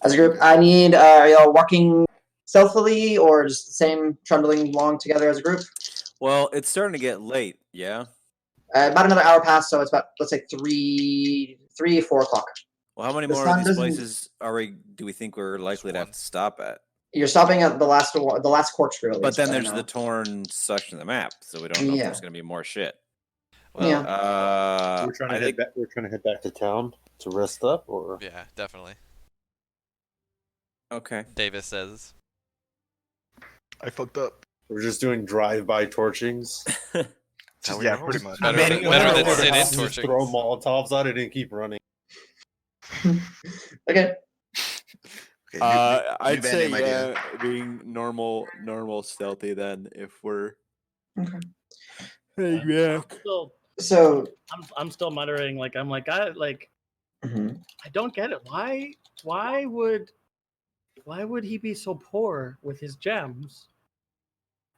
as a group, I need y'all walking stealthily or just the same trundling along together as a group. Well, it's starting to get late. Yeah. About another hour past, so it's about, let's say 4 o'clock. Well, how many The more sun of these doesn't- places do we think we're likely to have to stop at? You're stopping at the last corkscrew. At But least, then I there's know. the torn section of the map, so we don't know if Yeah. there's going to be more shit. Well, Yeah. We're trying to head back to town to rest up, or yeah, definitely. Okay. Davis says. I fucked up. we're just doing drive-by torchings. Yeah, pretty much. Better Better than than sit-in Just torching. throw Molotovs out it and keep running. Okay. Okay, I'd band say name idea. being normal stealthy then if we're. Okay. Hey, yeah. So. I'm still muttering. I don't get it. Why would he be so poor with his gems?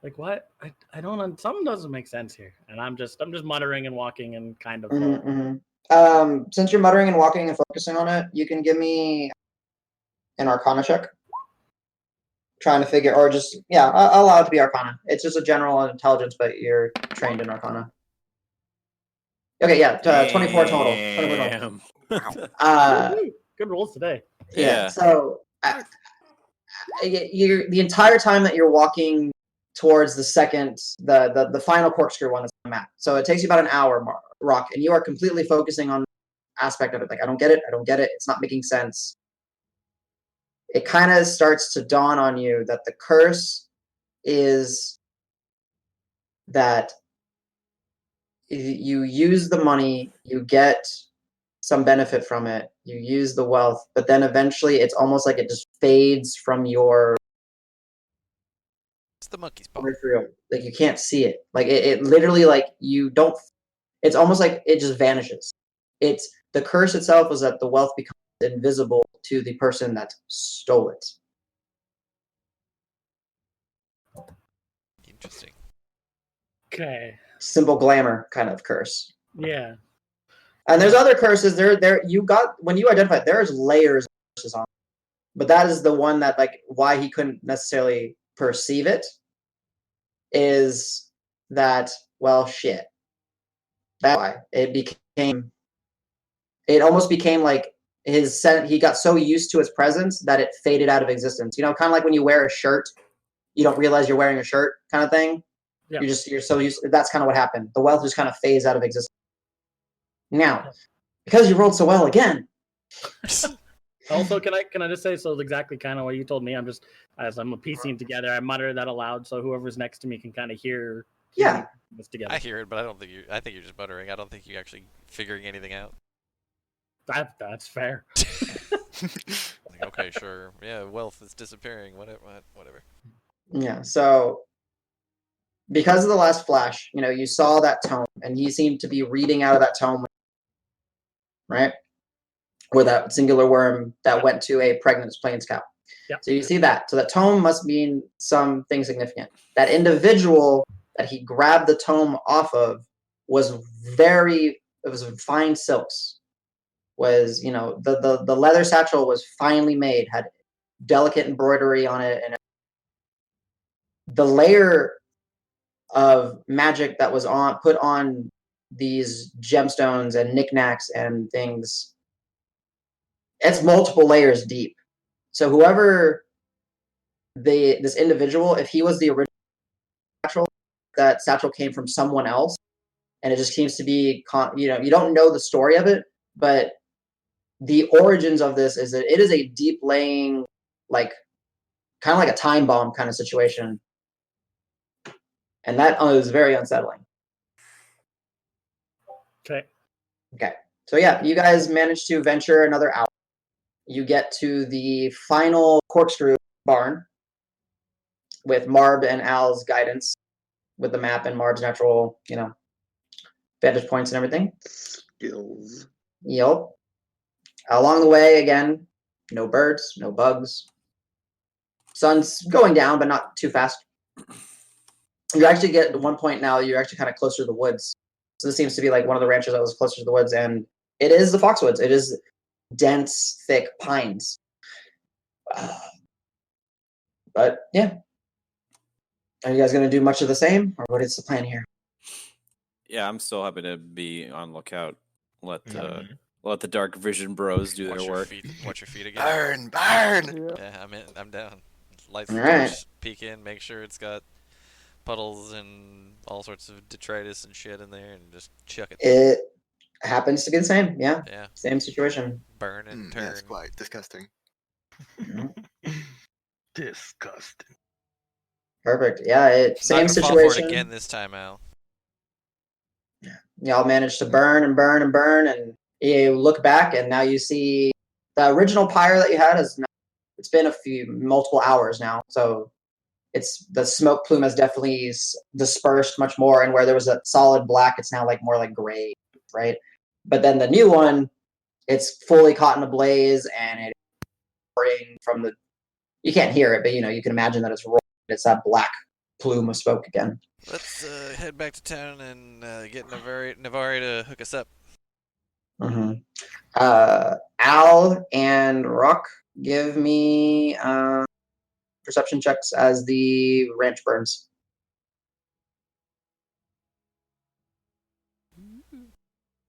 Like what? I don't. Something doesn't make sense here, and I'm just muttering and walking and kind of. Since you're muttering and walking and focusing on it, you can give me an Arcana check. Trying to figure, or just I'll allow it to be Arcana. It's just a general intelligence, but you're trained in Arcana. Okay, 24 total. 24 total. Good rolls today. Yeah. So you're the entire time that you're walking towards the final corkscrew one that's on the map. So it takes you about an hour, Roque, and you are completely focusing on aspect of it. Like, I don't get it. It's not making sense. It kind of starts to dawn on you that the curse is that you use the money, you get some benefit from it, you use the wealth, but then eventually it's almost like it just fades from your It's the monkey's paw. peripheral. Like, you can't see it. Like, it literally, like, you don't. It's almost like it just vanishes. It's the curse itself is that the wealth becomes invisible to the person that stole it. Interesting. Okay. Simple glamour kind of curse. Yeah. And there's other curses. There you got when you identify. There's layers of curses on, but that is the one that, like, why he couldn't necessarily perceive it is that, well, shit. That's why it almost became like he got so used to its presence that it faded out of existence. You know, kind of like when you wear a shirt, you don't realize you're wearing a shirt, kind of thing. Yeah. You're so used. That's kind of what happened. The wealth just kind of fades out of existence. Now, because you rolled so well again. Also, can I just say, so exactly kind of what you told me. I'm just, as I'm piecing together, I mutter that aloud so whoever's next to me can kind of hear. Yeah. This together. I hear it, but I think you're just muttering. I don't think you're actually figuring anything out. That's fair. Like, okay, sure. Yeah, wealth is disappearing. Whatever. Yeah. So, because of the last flash, you saw that tome, and he seemed to be reading out of that tome, right? Or that singular worm that went to a pregnant plains cow. Yep. So you see that. So that tome must mean something significant. That individual that he grabbed the tome off of was fine silks. Was, the leather satchel was finely made, had delicate embroidery on it, and the layer of magic that was put on these gemstones and knickknacks and things, it's multiple layers deep. So whoever this individual, if he was the original satchel, that satchel came from someone else, and it just seems to be, you don't know the story of it, but the origins of this is that it is a deep laying, like, kind of like a time bomb kind of situation, and that is very unsettling. Okay. Okay, so yeah, you guys manage to venture another hour. You get to the final corkscrew barn with Marb and Al's guidance with the map and Marb's natural, vantage points and everything. Skills. Yep. Along the way, again, no birds, no bugs. Sun's going down, but not too fast. You actually get to one point now, you're actually kind of closer to the woods. So this seems to be like one of the ranches that was closer to the woods, and it is the Foxwoods. It is dense, thick pines. But yeah. Are you guys going to do much of the same, or what is the plan here? Yeah, I'm still happy to be on lookout. Let the dark vision bros do their work. Watch your feet again. Burn! Yeah, I'm down. Lights All the right. torch, peek in, make sure it's got puddles and all sorts of detritus and shit in there, and just chuck it. It happens to be the same. Yeah. Yeah. Same situation. Burn and Yeah, turn. it's quite disgusting. Disgusting. Perfect. Yeah. Same Not gonna fall for it situation. again this time, Al. Y'all managed to burn and burn and burn, and you look back, and now you see the original pyre that you had is. It's been multiple hours now, so the smoke plume has definitely dispersed much more, and where there was a solid black, it's now like more like gray, right? But then the new one, it's fully caught in a blaze, and it's roaring from the. You can't hear it, but you can imagine that it's roaring. It's that black plume of smoke again. Let's head back to town and get Navari to hook us up. Mm-hmm. Al and Roque, give me perception checks as the ranch burns.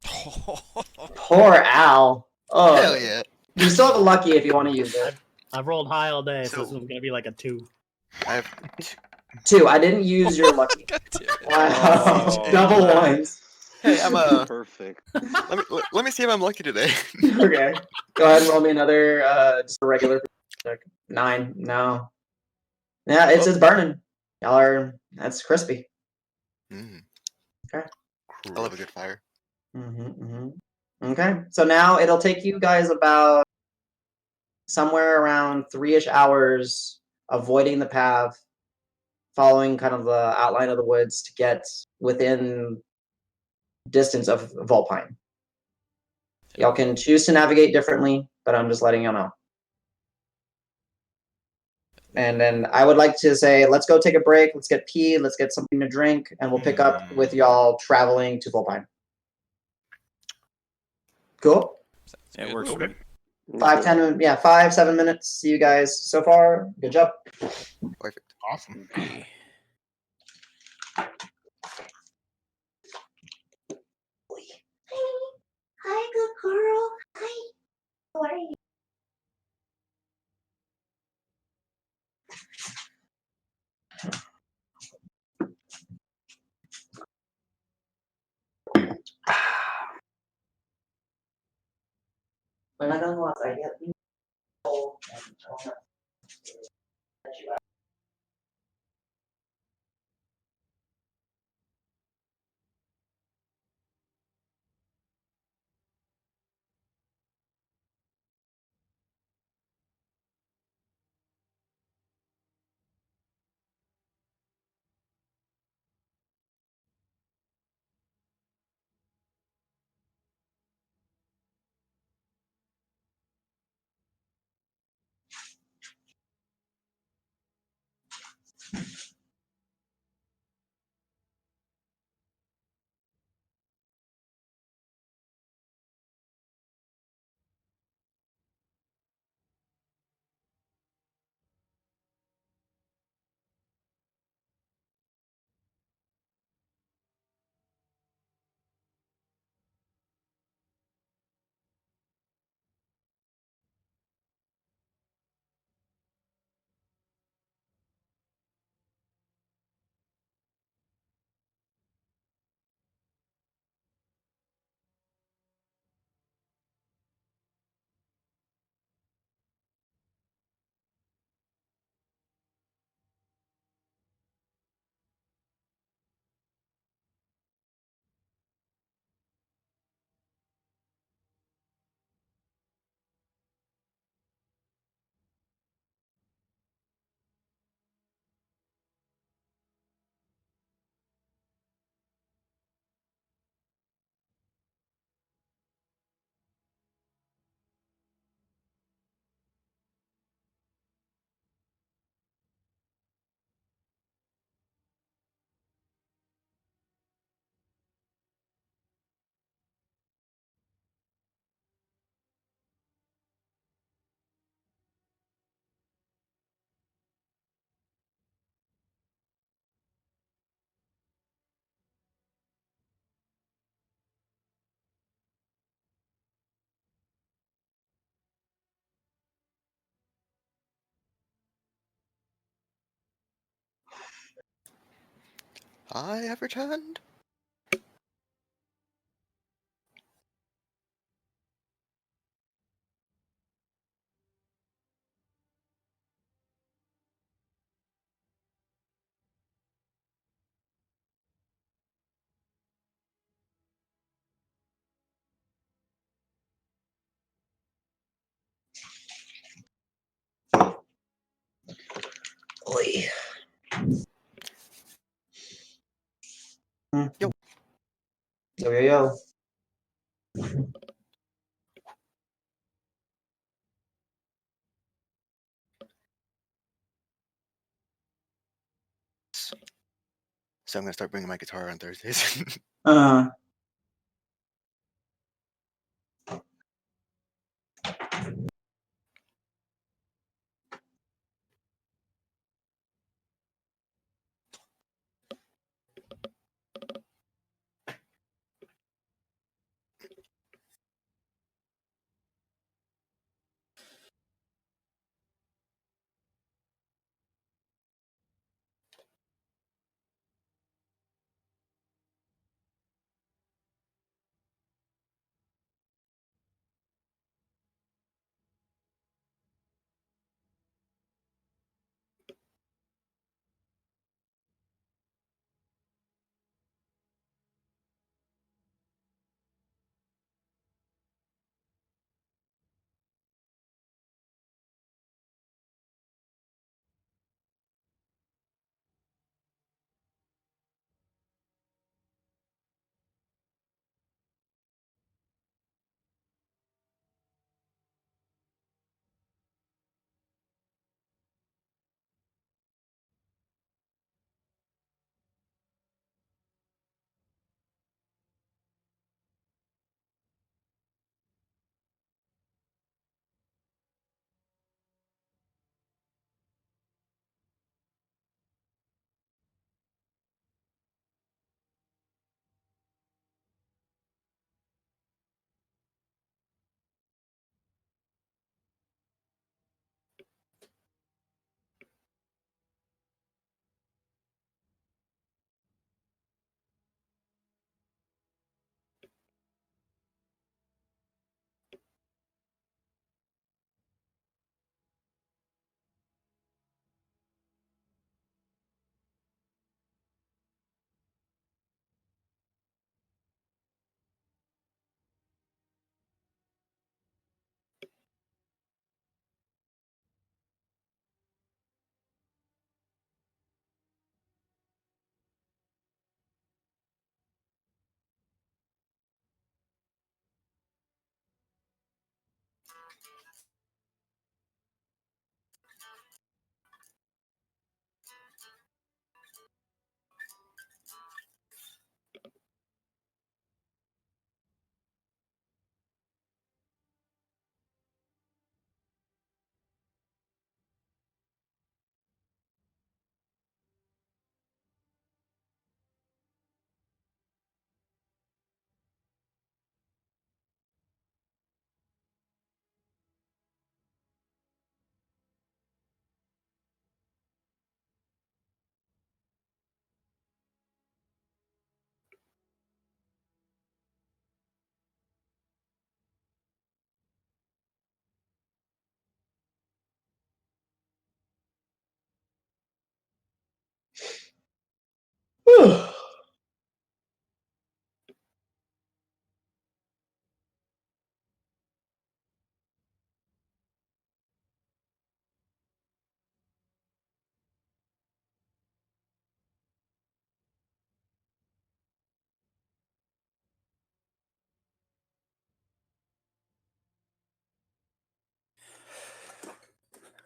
Poor Al. Oh, Hell yeah. You still have a lucky if you want to use it. I've rolled high all day, so So- this is gonna be like a 2. I have 2. I didn't use your lucky. God damn it. Wow. Oh. Double ones. Hey, I'm Perfect. let me see if I'm lucky today. Okay. Go ahead and roll me another just a regular check. 9. No. Yeah, it's burning. That's crispy. Mm. Okay. I love a good fire. Okay. So now it'll take you guys about somewhere around 3-ish hours avoiding the path, following kind of the outline of the woods to get within distance of Volpine. Y'all can choose to navigate differently, but I'm just letting y'all know. And then I would like to say, let's go take a break. Let's get pee. Let's get something to drink, and we'll pick up with y'all traveling to Volpine. Cool. It works for me. 5-7 minutes. See you guys so far. Good job. Perfect. Awesome. Hi, good girl. Hi. How are you? When I don't want, I get cold and I want to let you out. I have returned. Oi. Yo. Yo, yo, yo. So I'm gonna start bringing my guitar on Thursdays. Uh,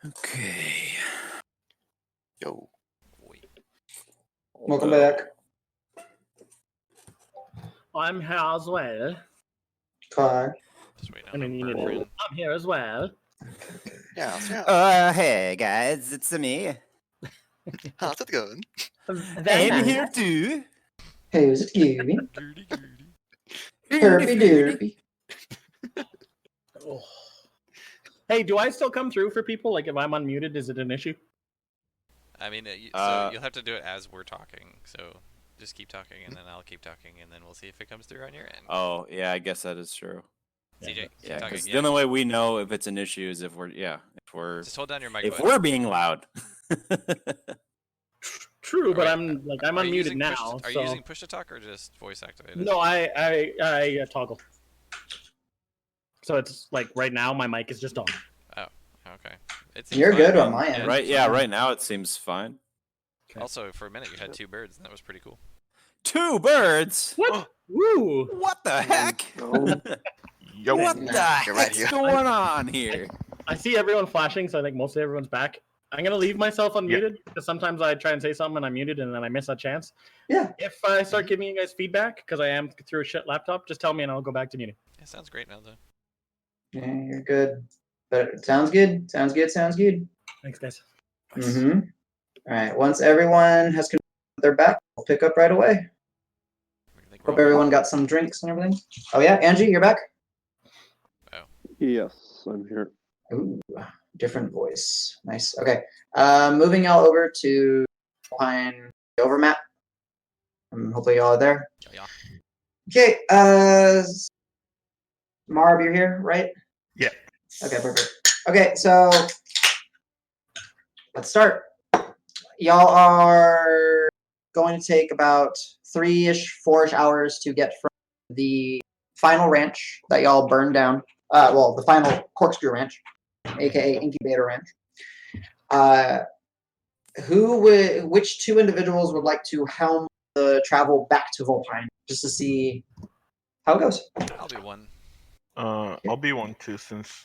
Okay. Yo. Wait. welcome back. I'm here as well. Car. Just waiting I on mean, a you need burp it. in. I'm here as well. Yeah, yeah. Hey guys, it's me. How's it going? Very nice. too. How's it going? Gertie, Gertie. Herby derby. Oh. Hey, do I still come through for people? Like, if I'm unmuted, is it an issue? I mean, so you'll have to do it as we're talking. So Just keep talking, and then I'll keep talking, and then we'll see if it comes through on your end. Oh, yeah, I guess that is true. CJ, keep Yeah, talking. because the only way we know if it's an issue is if we're Just hold down your mic. if button. we're being loud. True, but Alright. I'm Are you unmuted using now. Are you so... using push to talk or just voice activated? No, I toggle. So it's like right now my mic is just on. Oh, okay. You're good on my end. Right? Yeah, right now it seems fine. Okay. Also, for a minute you had 2 birds, and that was pretty cool. 2 birds? What? Woo! What the heck? Yo, What the You're right heck's here. going on here? I see everyone flashing, so I think mostly everyone's back. I'm gonna leave myself unmuted because sometimes I try and say something and I'm muted and then I miss that chance. Yeah. If I start giving you guys feedback because I am through a shit laptop, just tell me and I'll go back to muting. It sounds great now, though. Yeah, you're good. But it sounds good. Sounds good. Sounds good. Thanks, guys. Mm-hmm. All right. Once everyone has confirmed they're back, we'll pick up right away. I think we're Hope all- everyone got some drinks and everything. Oh yeah, Angie, you're back. Yes, I'm here. Ooh, different voice. Nice. Okay. Moving y'all over to Pine Overmap. Hopefully y'all are there. Yeah. Okay. Marb, you're here, right? Yeah. Okay, perfect. Okay, so let's start. Y'all are going to take about 3-ish, 4-ish hours to get from the final ranch that y'all burned down. Well, the final corkscrew ranch, aka incubator ranch. Which 2 individuals would like to helm the travel back to Volpine just to see how it goes? I'll be one. I'll be one too since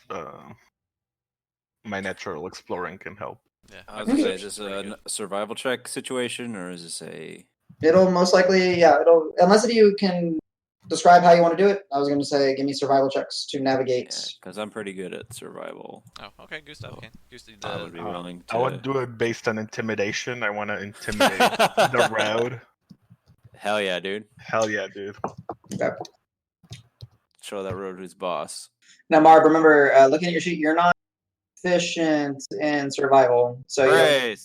my natural exploring can help. Yeah. I was gonna say, is this a survival check situation or is this a? It'll most likely, it'll, unless if you can describe how you want to do it. I was going to say, give me survival checks to navigate. Yeah, because I'm pretty good at survival. Oh, okay, Gustav can. Gustav, I would be willing to. I would do it based on intimidation. I want to intimidate the road. Hell yeah, dude. Hell yeah, dude. Okay. Show that road who's boss. Now, Marb, remember, looking at your sheet, you're not efficient in survival. So you're Right.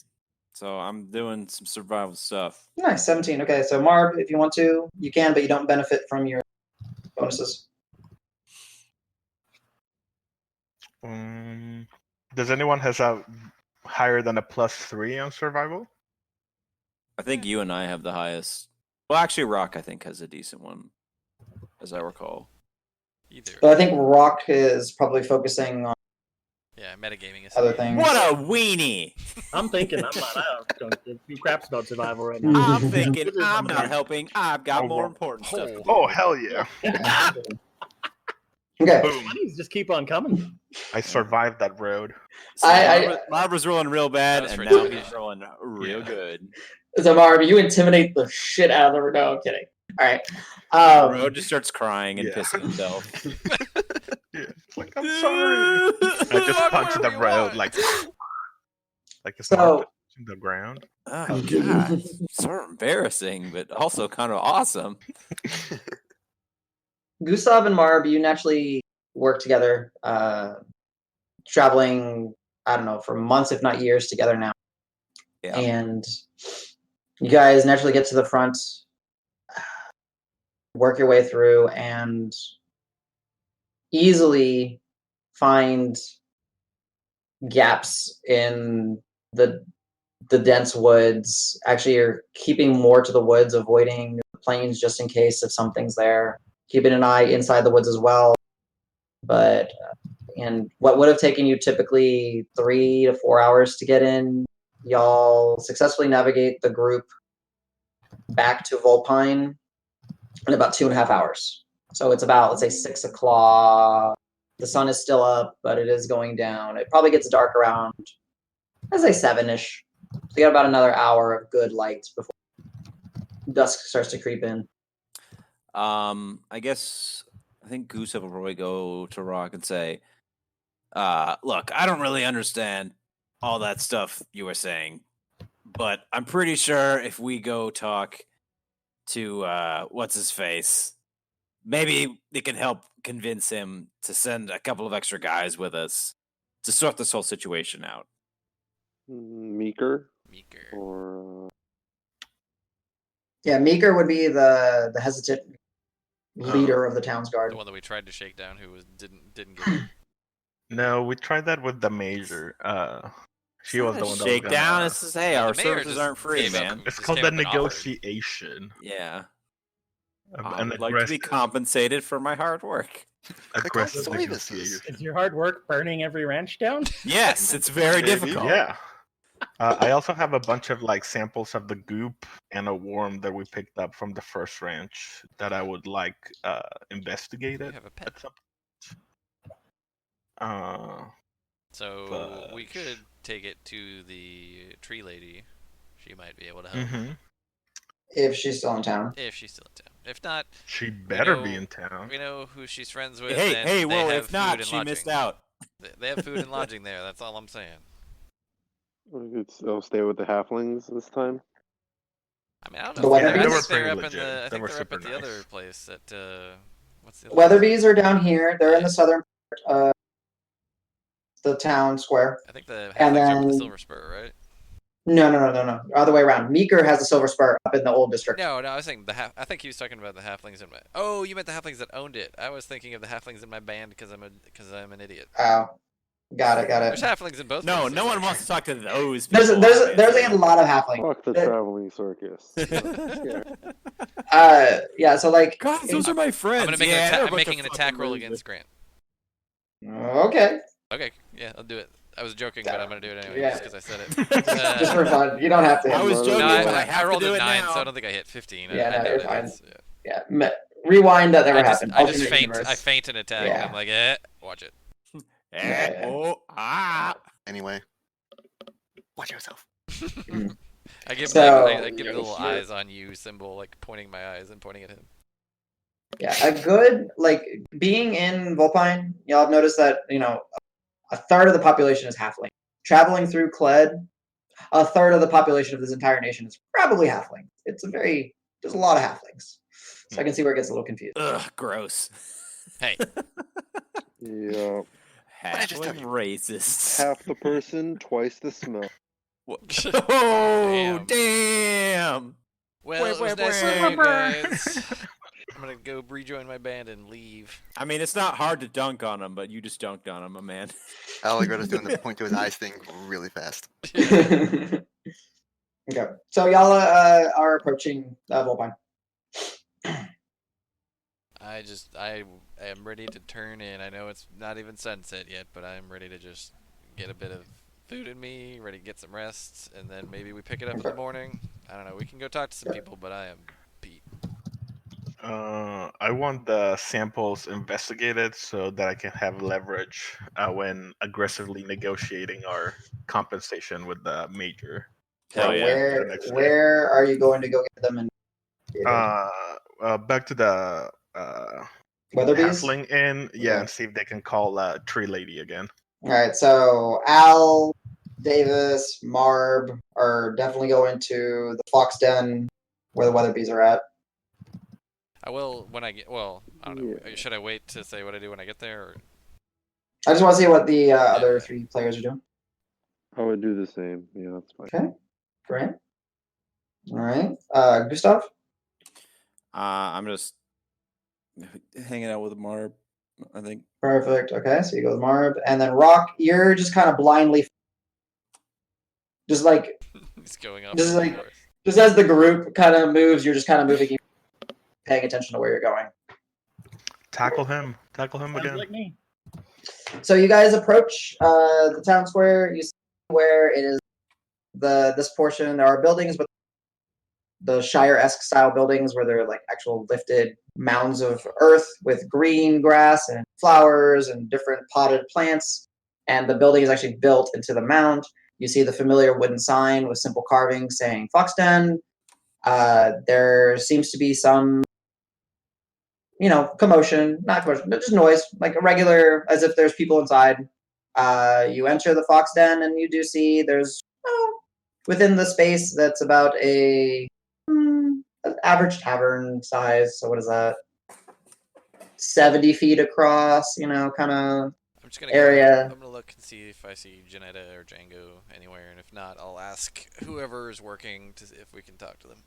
So I'm doing some survival stuff. nice, 17. Okay, so Marb, if you want to, you can, but you don't benefit from your bonuses. Does anyone has a higher than a +3 on survival? I think you and I have the highest. Well, actually, Roque I think has a decent one, as I recall. Either. But I think Roque is probably focusing on Yeah, metagaming is other things. What a weenie! I'm thinking I don't give a few craps about survival right now. I'm thinking I'm not helping. I've got more important stuff to do. Oh, hell yeah. Okay. Boom. Money's just keep on coming. I survived that road. So I- Marb was rolling real bad, That was and for now Toby. he's rolling real Yeah. good. So Marb, you intimidate the shit out of the. No, I'm kidding. All right. The road just starts crying and Yeah. pissing himself. Yeah. It's like, I'm sorry. I just punched the road like it's So- not touching the ground. Oh god, sort of embarrassing, but also kind of awesome. Gustav and Marb, you naturally work together, traveling, I don't know, for months, if not years together now. Yeah. And you guys naturally get to the front, work your way through, and easily find gaps in the dense woods. Actually, you're keeping more to the woods, avoiding the plains just in case if something's there. Keeping an eye inside the woods as well. But and what would have taken you typically 3 to 4 hours to get in, y'all successfully navigate the group back to Volpine in about 2.5 hours. So it's about, let's say, 6 o'clock. The sun is still up, but it is going down. It probably gets dark around, let's say, 7-ish. So you got about another hour of good light before dusk starts to creep in. I guess I think Gustav will probably go to Roque and say, look, I don't really understand all that stuff you were saying, but I'm pretty sure if we go talk to what's his face, maybe it can help convince him to send a couple of extra guys with us to sort this whole situation out. Meeker Meeker. or Yeah, Meeker would be the hesitant leader of the town's guard. The one that we tried to shake down, who didn't give in. No, we tried that with the major. She was the one that was shakedown. gonna. This is hey, No, our the mayor services just aren't free, came up man. and- It's just called came the up and offered. negotiation. Yeah, An I would like to be aggressive, compensated for my hard work. aggressive services. negotiation. Is your hard work burning every ranch down? Yes, it's very Maybe. difficult. Yeah. I also have a bunch of like samples of the goop and a worm that we picked up from the first ranch that I would like You investigated have a pet. at some point. So we But- could take it to the tree lady. She might be able to help Mm-hmm. If she's still in town. if she's still in town. If not, She better be know- in town. we know who she's friends with. Hey, and hey, they well, have if food not, and she lodging. missed out. They have food and lodging there. That's all I'm saying. I'll stay with the halflings this time. I mean, I don't The know. If Weatherbees? I They were think they're pretty up in legit. the. I They think were they're up super at the other nice. place at what's the other place? Weatherbees are down here. They're in the southern part, the town square. I think the And halflings are up at the then- Silver Spur, right? No. Other way around. Meeker has the silver spur up in the old district. No, I was saying I think he was talking about the halflings in my. Oh, you meant the halflings that owned it. I was thinking of the halflings in my band because I'm an idiot. Oh, got it. There's halflings in both. No, places, no one actually. wants to talk to those people. There's a lot of halflings. Fuck the There- traveling circus. Yeah. So like. God, those are my friends. I'm gonna make yeah, they're a I'm bunch making of an attack fucking roll losers. against Grant. Okay. Okay, yeah, I'll do it. I was joking, but I'm gonna do it anyway Yeah. just because I said it. Just for fun. You don't have to. I was No, joking, No, but I I have rolled to do a it 9, now. so I don't think I hit 15. Yeah, I no, doubt you're it. fine. Yeah. Yeah. Rewind. That never I just, happened. I just Alternate faint. universe. I faint an attack. Yeah. And I'm like, watch it. Yeah. Oh, ah. Anyway, watch yourself. I give So- I give the little eyes on you symbol, like pointing my eyes and pointing at him. Yeah, a good being in Vulpine. Y'all have noticed that a third of the population is halfling. Traveling through Kled, a third of the population of this entire nation is probably halfling. There's a lot of halflings, so I can see where it gets a little confused. Ugh, gross. Hey, Yeah. I just tell Halfling you? racists. Half the person, twice the smell. Oh, Damn. damn. well, it was Wah, nice wah, seeing you wah. guys. I'm gonna go rejoin my band and leave. I mean, it's not hard to dunk on him, but you just dunked on him, man. Allegretto's doing the point to his eyes thing really fast. Okay, so y'all are approaching Vulpine. I am ready to turn in. I know it's not even sunset yet, but I'm ready to just get a bit of food in me, ready to get some rest, and then maybe we pick it up in the morning. I don't know. We can go talk to some people, but I am beat. I want the samples investigated so that I can have leverage when aggressively negotiating our compensation with the major. Hell So yeah. the next day. where are you going to go get them? Back to the Weatherbees. halfling inn, Yeah. and see if they can call Tree Lady again. All right, so Al, Davis, Marb are definitely going to the Fox Den where the Weatherbees are at. I will when I get. Well, I don't know. Should I wait to say what I do when I get there? Or... I just want to see what the other three players are doing. I would do the same. Yeah, that's fine. Okay, great. All right, Gustav. I'm just hanging out with Marb, I think. Perfect. Okay, so you go with Marb, and then Roque. You're just kind of blindly, just He's going off. This is the like- course. just as the group kind of moves, you're just kind of moving, paying attention to where you're going. Tackle him Sounds again. like me. So you guys approach the town square. You see where it is this portion. There are buildings, but the Shire-esque style buildings where they're like actual lifted mounds of earth with green grass and flowers and different potted plants. And the building is actually built into the mound. You see the familiar wooden sign with simple carving saying Fox Den. There seems to be some commotion, not commotion, but just noise, like a regular, as if there's people inside. You enter the Fox Den, and you do see there's within the space that's about an average tavern size. So what is that? 70 feet across, kind of. I'm just gonna area. I'm gonna look and see if I see Janetta or Django anywhere, and if not, I'll ask whoever is working to see if we can talk to them.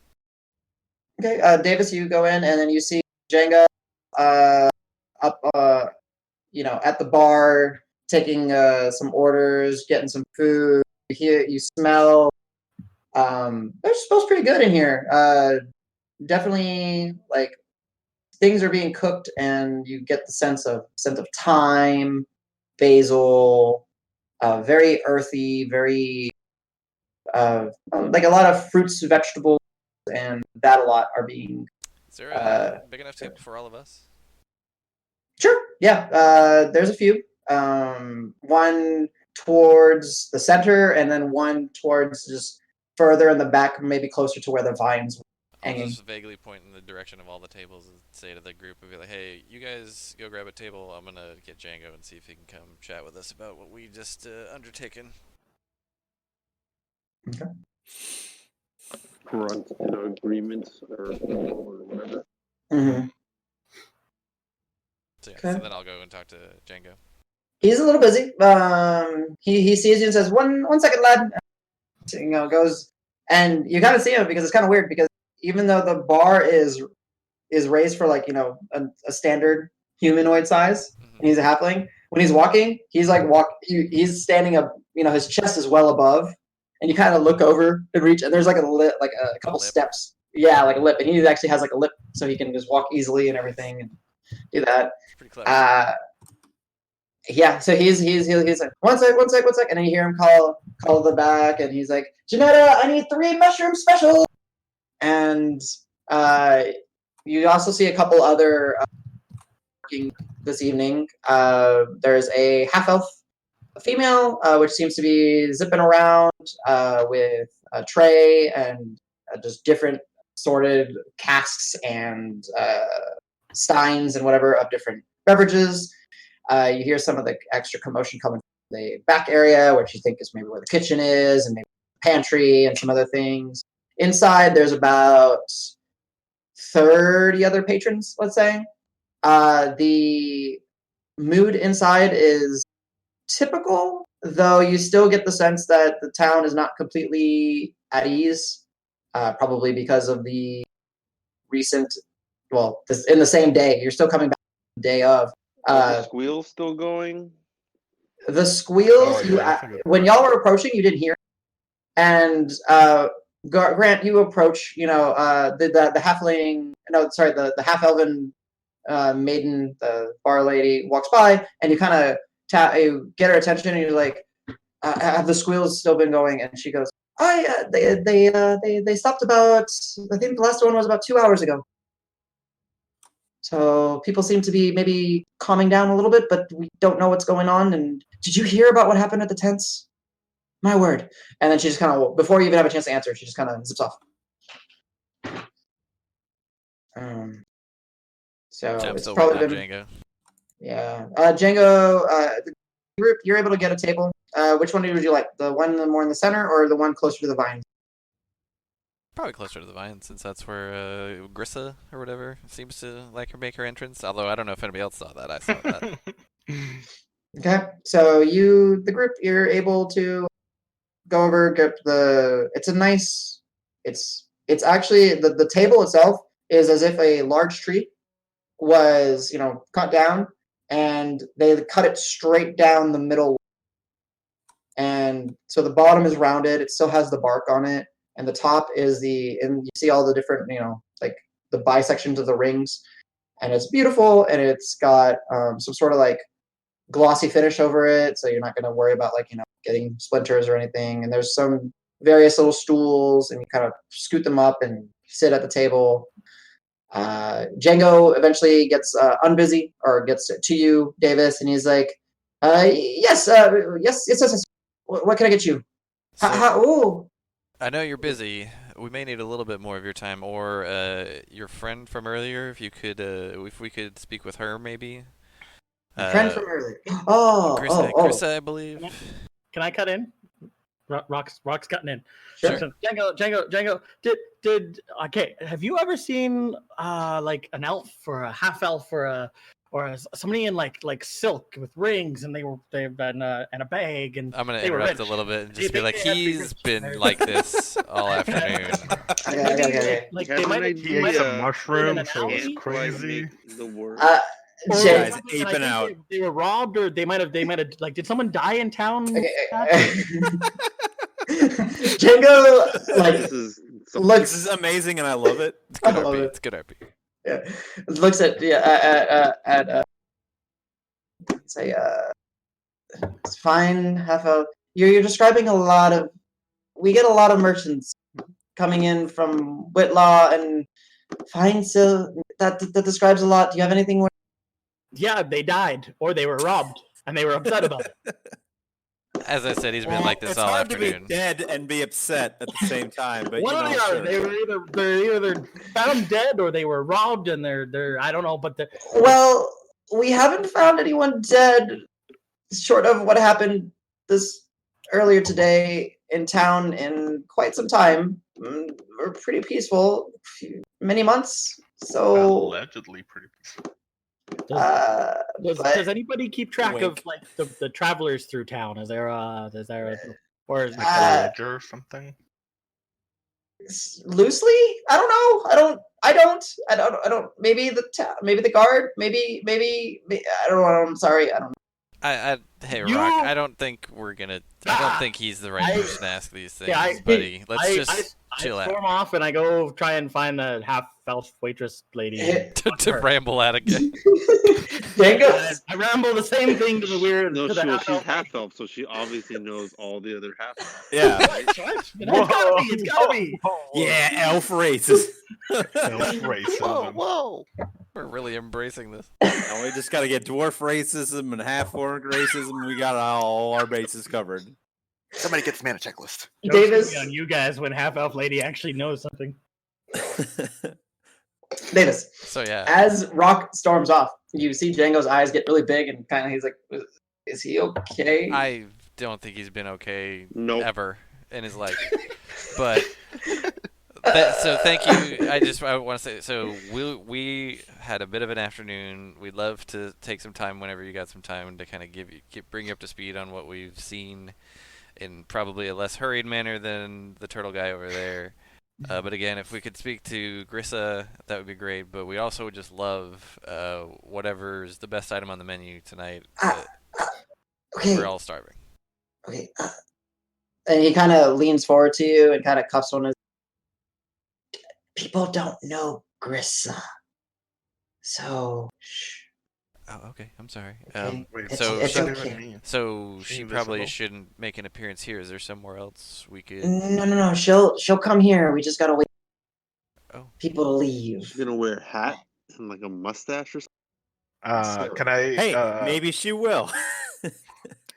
Okay, Davis, you go in and then you see Jenga up, at the bar, taking some orders, getting some food. You smell. It smells pretty good in here. Definitely, like things are being cooked, and you get the sense of thyme, basil, very earthy, very like a lot of fruits, vegetables, and that a lot are being. Is there a big enough table for all of us? Sure. Yeah. There's a few. One towards the center, and then one towards just further in the back, maybe closer to where the vines were I'll hanging. just vaguely point in the direction of all the tables and say to the group and be like, "Hey, you guys go grab a table. I'm gonna get Django and see if he can come chat with us about what we just undertaken." Okay. Grunt agreement or whatever. Mm-hmm. So yeah, Okay. so then I'll go and talk to Django. He's a little busy. He sees you and says, "One second, lad." Goes, and you kind of see him because it's kind of weird because even though the bar is raised for like a standard humanoid size, and he's a halfling, when he's walking, he's like he's standing up. His chest is well above, and you kind of look over and reach, and there's like a lip, like a couple steps. Yeah, like a lip, and he actually has like a lip, so he can just walk easily and everything, and do that. It's pretty clever. Yeah, so he's like, one sec, and then you hear him call the back, and he's like, "Janetta, I need 3 mushroom special." And you also see a couple other working this evening. There's a half-elf female, which seems to be zipping around with a tray and just different sorted casks and steins and whatever of different beverages. You hear some of the extra commotion coming from the back area, which you think is maybe where the kitchen is, and maybe the pantry and some other things. Inside, there's about 30 other patrons, let's say. The mood inside is typical, though you still get the sense that the town is not completely at ease, probably because of the recent, in the same day. You're still coming back the day of. Are the squeals still going? The squeals, Oh, yeah, that's a good when point. y'all were approaching, you didn't hear. And Grant, you approach, the halfling, no, sorry, the half-elven maiden, the bar lady, walks by, and you kind of you get her attention, and you're like, have the squeals still been going? And she goes, "Oh, yeah, they stopped about, I think the last one was about 2 hours ago. So people seem to be maybe calming down a little bit, but we don't know what's going on. And did you hear about what happened at the tents? My word." And then she just kind of, before you even have a chance to answer, she just kind of zips off. So I'm it's still probably waiting on been, Django. yeah. Django, the group, you're able to get a table. Which one would you like? The one more in the center, or the one closer to the vines? Probably closer to the vine, since that's where Grissa or whatever seems to like her make her entrance. Although I don't know if anybody else saw that. I saw that. Okay, so the group, you're able to go over, get it's a nice, it's actually, the table itself is as if a large tree was, cut down, and they cut it straight down the middle. And so the bottom is rounded, it still has the bark on it, and the top is and you see all the different, like the bisections of the rings, and it's beautiful, and it's got some sort of like glossy finish over it, so you're not going to worry about like getting splinters or anything. And there's some various little stools, and you kind of scoot them up and sit at the table. Django eventually gets unbusy, or gets to you, Davis, and he's like, yes, yes. What can I get you? So, I know you're busy. We may need a little bit more of your time, or your friend from earlier. If we could speak with her, maybe. Friend from earlier. Krista, I believe. Can I cut in? Rock's cutting in. Sure. Listen, Django. Did okay? Have you ever seen like an elf or a half elf or somebody in like silk with rings, and they've been and a bag, and I'm gonna they were interrupt a rich. little bit and just They be like, had to be he's rich. been like this all afternoon. Okay. Like Have they an might have He ate some mushrooms. It was alley? crazy. Make the word. Or Jay, Guys something, and I aping think out. They were robbed, or they might have like. Did someone die in town? Django like This is This looks. is amazing, and I love it. It's good I love RP. it. It's good RP. Yeah, looks at say it's fine. You're describing a lot of. We get a lot of merchants coming in from Whitlaw and fine. So that describes a lot. Do you have anything more? Yeah, they died, or they were robbed, and they were upset about it. As I said, he's been like this it's all hard afternoon. to be dead and be upset at the same time. But What you know, they are? sure. They're either found dead, or they were robbed, and they're I don't know, but Well, we haven't found anyone dead, short of what happened this earlier today in town in quite some time. We're pretty peaceful, many months. So, Allegedly pretty peaceful. does anybody keep track of Wink. like the travelers through town? Is there or is Like a ledger or something. loosely? I don't know. I don't. Maybe maybe the guard. Maybe. I don't know. I'm sorry. I don't know. Hey, You- Rock, I don't think we're gonna. I don't think he's the right person to ask these things, Yeah, buddy. Let's just I chill out. storm off, and I go try and find the half-elf waitress lady. to ramble out again. Django. I ramble the same thing to the weird. No, to the she's half-elf. half elf, so she obviously knows all the other half elves. Yeah, It's gotta be. It's gotta be. yeah, elf races. Racism. Whoa! We're really embracing this. And we just got to get dwarf racism and half-orc racism. We got all our bases covered. Somebody get the mana checklist. Davis. Joke's on you guys when half-elf lady actually knows something. Davis. So yeah, As Rock storms off, you see Django's eyes get really big, and kind of he's like, "Is he okay?" I don't think he's been okay Nope. ever in his life. But so thank you. I want to say so we had a bit of an afternoon. We'd love to take some time whenever you got some time to kind of bring you up to speed on what we've seen in probably a less hurried manner than the turtle guy over there. But again, if we could speak to Grissa, that would be great. But we also would just love whatever's the best item on the menu tonight. Okay. We're all starving. Okay. And he kind of leans forward to you and kind of cuffs on his. People don't know Grissa. So. Shh. Oh, okay. I'm sorry. Okay. Wait, So- what's that okay. even mean? So she probably Invisible? shouldn't make an appearance here. Is there somewhere else we could? No. She'll come here. We just gotta wait. Oh. People to leave. She's gonna wear a hat and like a mustache or something. Can I? Hey, maybe she will.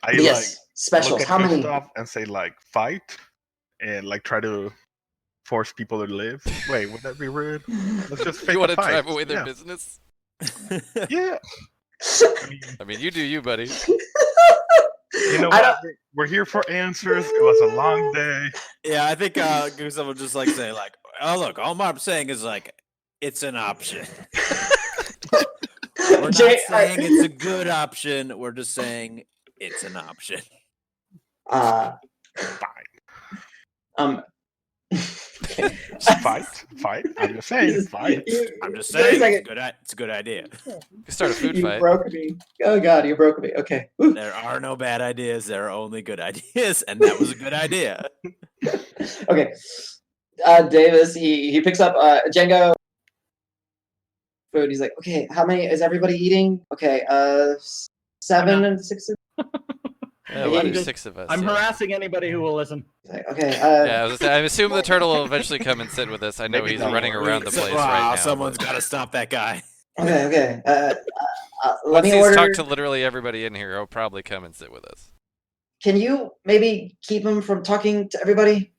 I Yes. like Specials. look at How many? Gustav and say like fight, and like try to force people to live. Wait, would that be rude? Let's just fake You want to a fight. drive away their yeah. business? Yeah. I mean, you do you, buddy. You know I what? We're here for answers. It was a long day. Yeah, I think Gustav would just like say like, "Oh look, all I'm saying is like, it's an option. We're not saying it's a good option. We're just saying it's an option." Fine. Fight. I'm just saying, fight. I'm just Wait a saying second. it's a good idea. You can start a food You fight. broke me. Oh God, you broke me. Okay. Woo. There are no bad ideas. There are only good ideas, and that was a good idea. Okay. Davis, he picks up Django food. He's like, okay, how many is everybody eating? Okay, 7 and 6. Yeah, well, I'm there's 6 of us. I'm yeah. harassing anybody who will listen. He's like, okay. Yeah, I assume the turtle will eventually come and sit with us. I know Maybe he's not. running around the place Wow, right now. someone's but got to stop that guy. Okay. Let Once me he's order. talked to literally everybody in here, he'll probably come and sit with us. Can you maybe keep him from talking to everybody?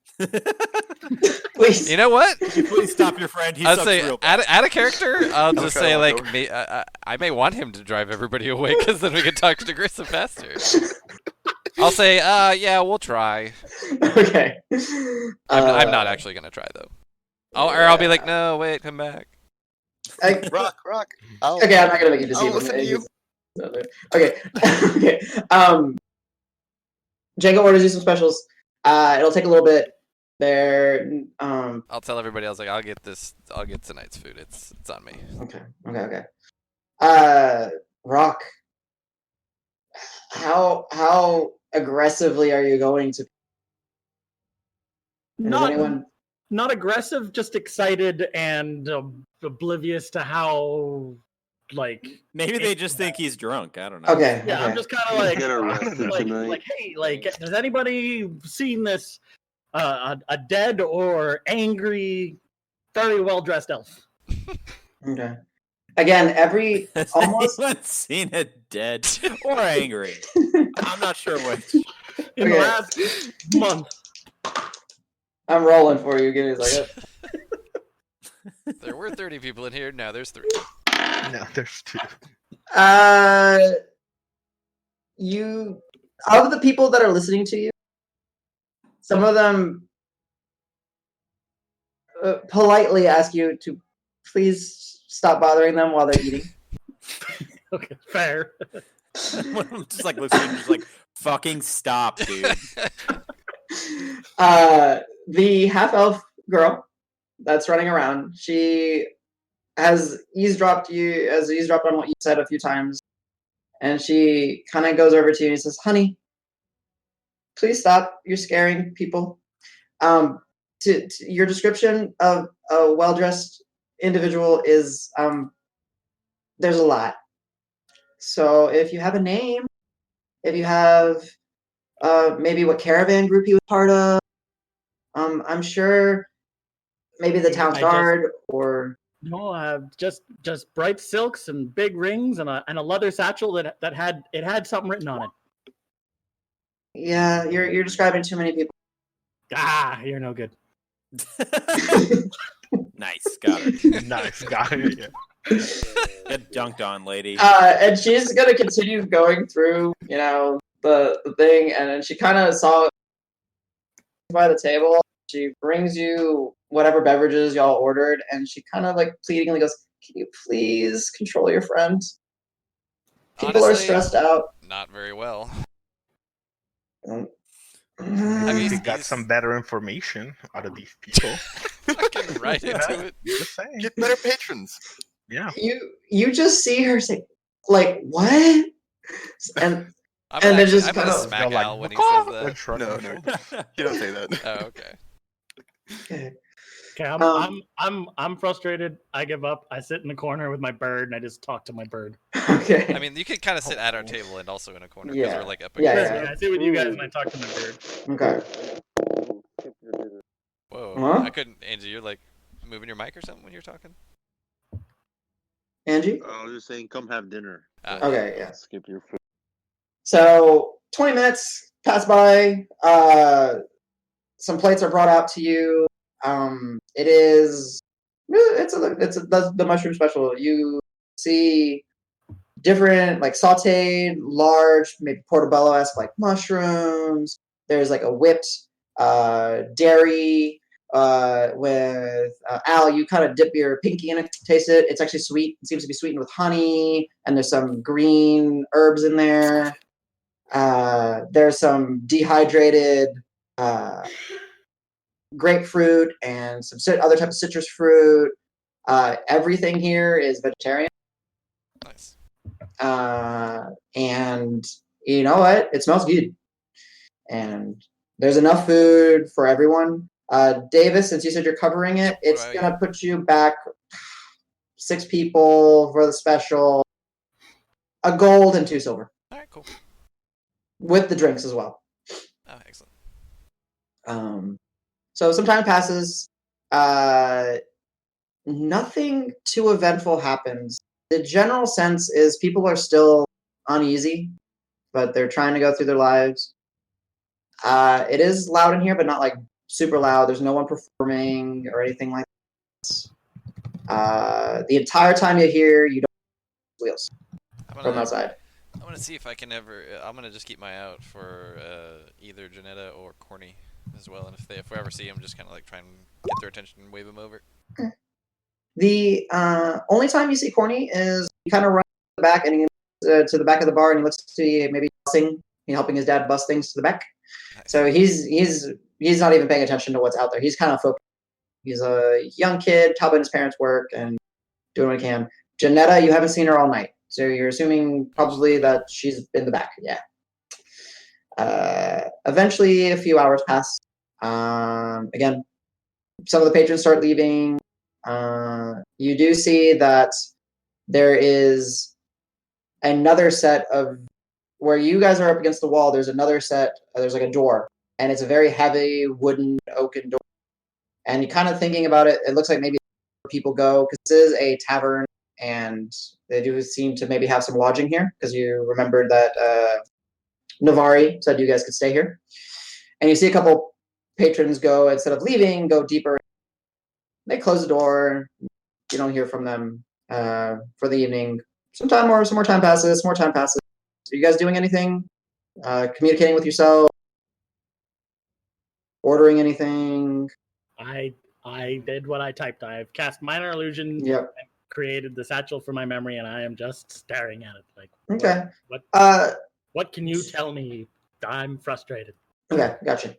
Please. You know what? Please stop your friend. He I'll sucks say, real bad. add a character. I'll just Okay, say, I'll like, go. I may want him to drive everybody away, because then we can talk to Grissa faster. I'll say, yeah, we'll try. Okay. I'm not actually going to try, though. Or I'll be like, no, wait, come back. Rock. Okay, I'm not gonna make you deceive I'll listen to you. Okay. Okay. Django orders you some specials. It'll take a little bit. I'll tell everybody else like I'll get tonight's food. It's on me. Okay. Rock, how aggressively are you going to? Not aggressive, just excited and oblivious to how, like. Maybe they just think he's drunk. I don't know. Okay. Yeah, I'm just kind of like, Get arrested tonight. hey, has anybody seen this a dead or angry, very well dressed elf? Okay. Again, Has almost anyone seen a dead or angry? I'm not sure which. In the last month. I'm rolling for you. Give me a second. There were 30 people in here. Now there's 3. No, there's 2. You of the people that are listening to you, some of them politely ask you to please stop bothering them while they're eating. Okay, fair. I'm just like listening, just like fucking stop, dude. The half elf girl that's running around, she has eavesdropped on what you said a few times, and she kind of goes over to you and says, "Honey, please stop. You're scaring people." To your description of a well-dressed individual is there's a lot. So if you have a name, if you have maybe what caravan group he was part of, I'm sure maybe the town's guard or no, just bright silks and big rings and a leather satchel that had something written on it. Yeah, you're describing too many people. You're no good. Nice, got it. Nice, got it. Yeah. Get dunked on, lady. And she's gonna continue going through, the thing, and then she kind of saw by the table. She brings you whatever beverages y'all ordered, and she kind of like pleadingly goes, "Can you please control your friend? People are Honestly, stressed out." Not very well. Maybe he's- we got he's- some better information out of these people. Fucking right into it. Just saying. Get better patrons. Yeah. You just see her say, like, "What?" And I'm And gonna, they're just I'm gonna kinda- smack They're Al when he says that. Let's shrug No, our no. shoulders. You don't say that. Oh, okay. Okay, I'm frustrated. I give up. I sit in the corner with my bird and I just talk to my bird. okay. I mean, you could kind of sit at our table and also in a corner because Yeah. we're like up Yeah, against Yeah, it. I sit with you guys and I talk to my bird. Okay. Whoa, Huh? I couldn't. Angie, you're like moving your mic or something when you're talking. Angie? I was just saying, come have dinner. Okay, yeah. Skip your food. So 20 minutes pass by. Some plates are brought out to you. It's the mushroom special. You see different like sautéed, large, maybe portobello-esque like mushrooms. There's like a whipped dairy with Al. You kind of dip your pinky in it, taste it. It's actually sweet. It seems to be sweetened with honey, and there's some green herbs in there. There's some dehydrated grapefruit and some other type of citrus fruit. Everything here is vegetarian. Nice. And you know what? It smells good. And there's enough food for everyone. Davis, since you said you're covering it, it's Right. going to put you back 6 people for the special. A gold and 2 silver. All right, cool. With the drinks as well. Oh, excellent. So some time passes. Nothing too eventful happens. The general sense is people are still uneasy, but they're trying to go through their lives. It is loud in here, but not like super loud. There's no one performing or anything like that. The entire time you're here, you don't wheels from outside. I'm gonna see if I can ever. I'm gonna just keep my eye out for either Janetta or Corny as well, and if we ever see them, just kind of like try and get their attention and wave them over. The only time you see Corny is he kind of runs to the back and he to the back of the bar and he looks to see maybe busing, helping his dad bust things to the back. So he's not even paying attention to what's out there. He's kind of focused. He's a young kid, helping his parents work and doing what he can. Janetta, you haven't seen her all night, so you're assuming probably that she's in the back. Yeah. Eventually, a few hours pass. Again, some of the patrons start leaving. You do see that there is another set of where you guys are up against the wall. There's another set. There's like a door, and it's a very heavy wooden oaken door. And you're kind of thinking about it. It looks like maybe people go because this is a tavern, and they do seem to maybe have some lodging here because you remembered that Navari said you guys could stay here. And you see a couple patrons go, instead of leaving, go deeper. They close the door. You don't hear from them for the evening. Some more time passes. Are you guys doing anything? Communicating with yourself? Ordering anything? I did what I typed. I've cast Minor Illusion. Yep. And created the satchel for my memory, and I am just staring at it. Like, okay. What can you tell me? I'm frustrated. Okay, gotcha.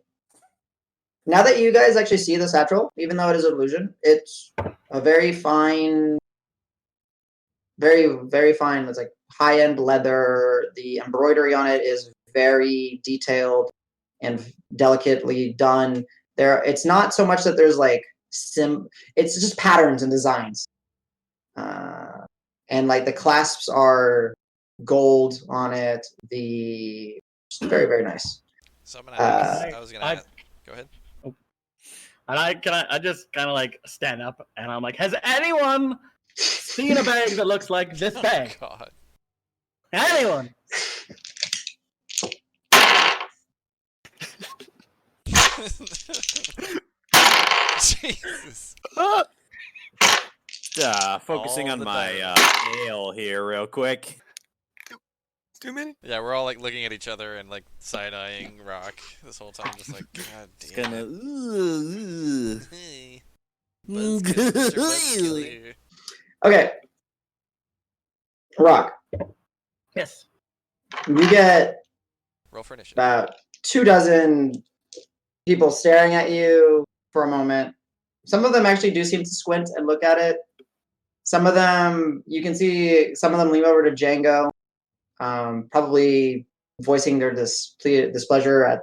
Now that you guys actually see the satchel, even though it is an illusion, it's a very fine, very, very fine. It's like high-end leather. The embroidery on it is very detailed and delicately done. It's not so much that there's like it's just patterns and designs. And like the clasps are gold on it. It's very, very nice. So I'm gonna ask, I was gonna ask. Go ahead. And I just kind of like stand up and I'm like, has anyone seen a bag that looks like this bag? Oh, God. Anyone? Jesus. Focusing All on the my ale here real quick. Too many? Yeah, we're all like looking at each other and like side-eyeing Roque this whole time, just like, God It's damn gonna. it. Hey. Mr. Buzzkill. Okay. Roque, Yes. you get Roll for initiative. about 24 people staring at you for a moment. Some of them actually do seem to squint and look at it. Some of them, you can see some of them lean over to Django, probably voicing their displeasure at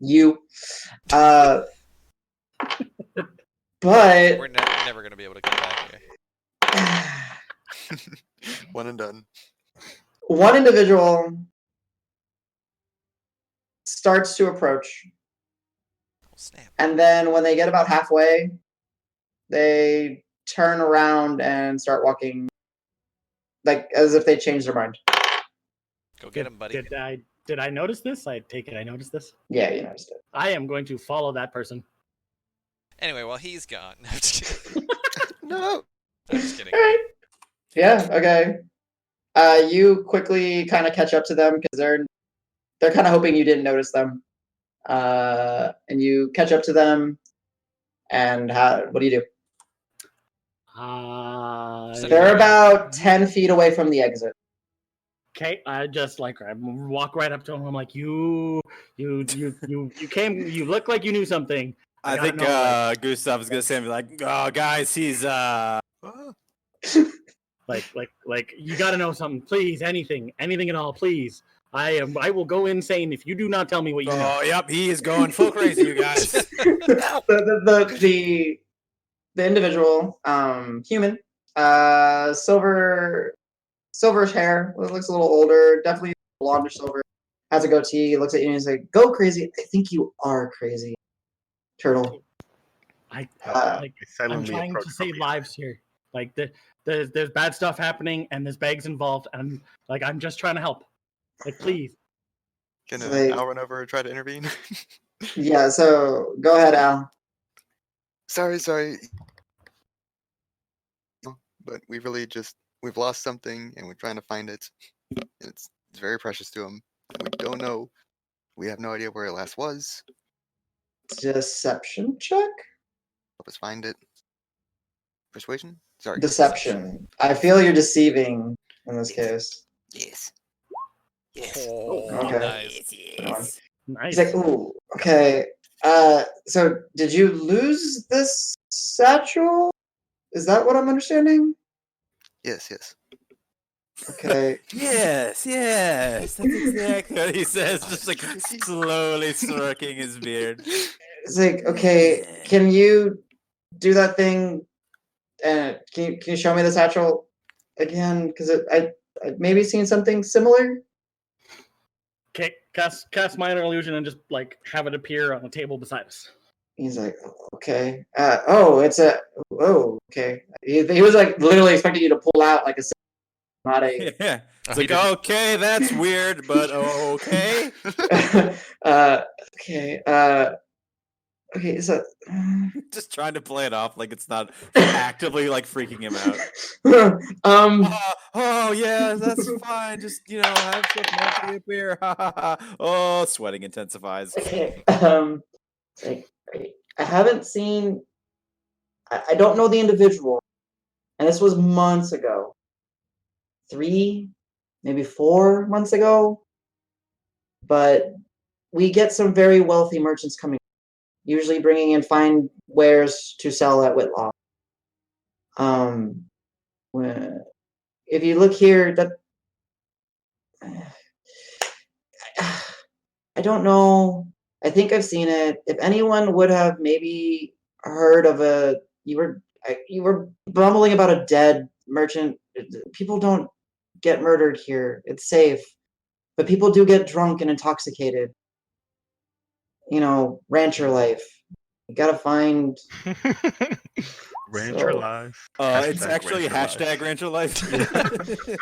you. But We're never going to be able to come back here. One and done. one individual starts to approach. Oh, snap. And then when they get about halfway, they turn around and start walking, like as if they changed their mind. Go get him, buddy. Did I notice this? I take it I noticed this. Yeah, you noticed it. I am going to follow that person. Anyway, while he's gone. No, I'm just kidding. No. I'm just kidding. All right. Yeah. Okay. You quickly kind of catch up to them because they're kind of hoping you didn't notice them. And you catch up to them. And what do you do? They're about 10 feet away from the exit. Okay, I just like I walk right up to him. I'm like, you came. You look like you knew something. I think Gustav is gonna say, like, oh, guys, he's like you got to know something, please. Anything at all, please. I will go insane if you do not tell me what you know. Oh, yep, he is going full crazy, you guys. the individual, human, silverish hair, looks a little older, definitely blondish silver, has a goatee, looks at you and he's like, go crazy. I think you are crazy, Turtle. I'm silently trying approach to save from lives here. Like there's bad stuff happening and there's bags involved, and like I'm just trying to help. Like, please. Can Like- Al run over and try to intervene? Yeah, so go ahead, Al. Sorry. But we've lost something and we're trying to find it. And it's very precious to him. And we don't know. We have no idea where it last was. Deception check? Help us find it. Persuasion? Sorry. Deception. I feel you're deceiving in this case. Yes. Oh, Okay. nice. Nice. He's like, ooh, okay. So did you lose this satchel? Is that what I'm understanding? Yes. Okay. Yes, that's exactly what he says, just like slowly stroking his beard. It's like, okay, can you do that thing? And can you show me the satchel again? Because I maybe seen something similar. Okay, cast minor illusion and just like have it appear on the table beside us. He's like, okay. Okay. He was like literally expecting you to pull out like a not a. Yeah. Oh, It's he like, didn't- okay, that's weird, but okay. Okay. Okay. So. Just trying to play it off like it's not actively like freaking him out. Oh yeah, that's fine. Just have stuff naturally appear. Oh, sweating intensifies. Okay. Like, I haven't seen. I don't know the individual, and this was months ago. 3, maybe 4 months ago. But we get some very wealthy merchants coming, usually bringing in fine wares to sell at Whitlaw. If you look here, that I don't know. I think I've seen it. If anyone would have maybe heard of you were bumbling about a dead merchant. People don't get murdered here. It's safe, but people do get drunk and intoxicated. Rancher life. You gotta find. Rancher So- life. It's Hashtag actually Rancher life. #Rancher Life.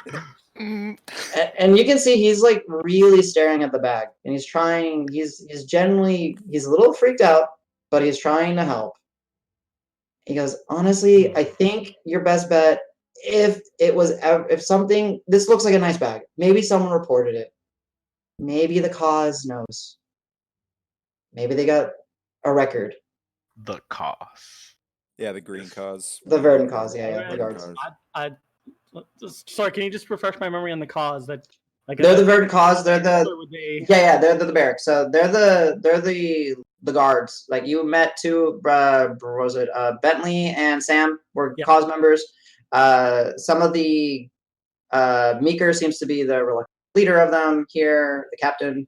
And you can see he's like really staring at the bag, and he's trying. He's a little freaked out, but he's trying to help. He goes, honestly, I think your best bet, if something, this looks like a nice bag. Maybe someone reported it. Maybe the cause knows. Maybe they got a record. The cause. Yeah, the green cause. The Verdant cause, yeah, Alright. the guards. Sorry, can you just refresh my memory on the cause? That like They're the Verdant cause. They're the or would they- they're the barracks. So they're the guards. Like you met two. What was it? Bentley and Sam were Yep. cause members. Some of the Meeker seems to be the leader of them here. The captain.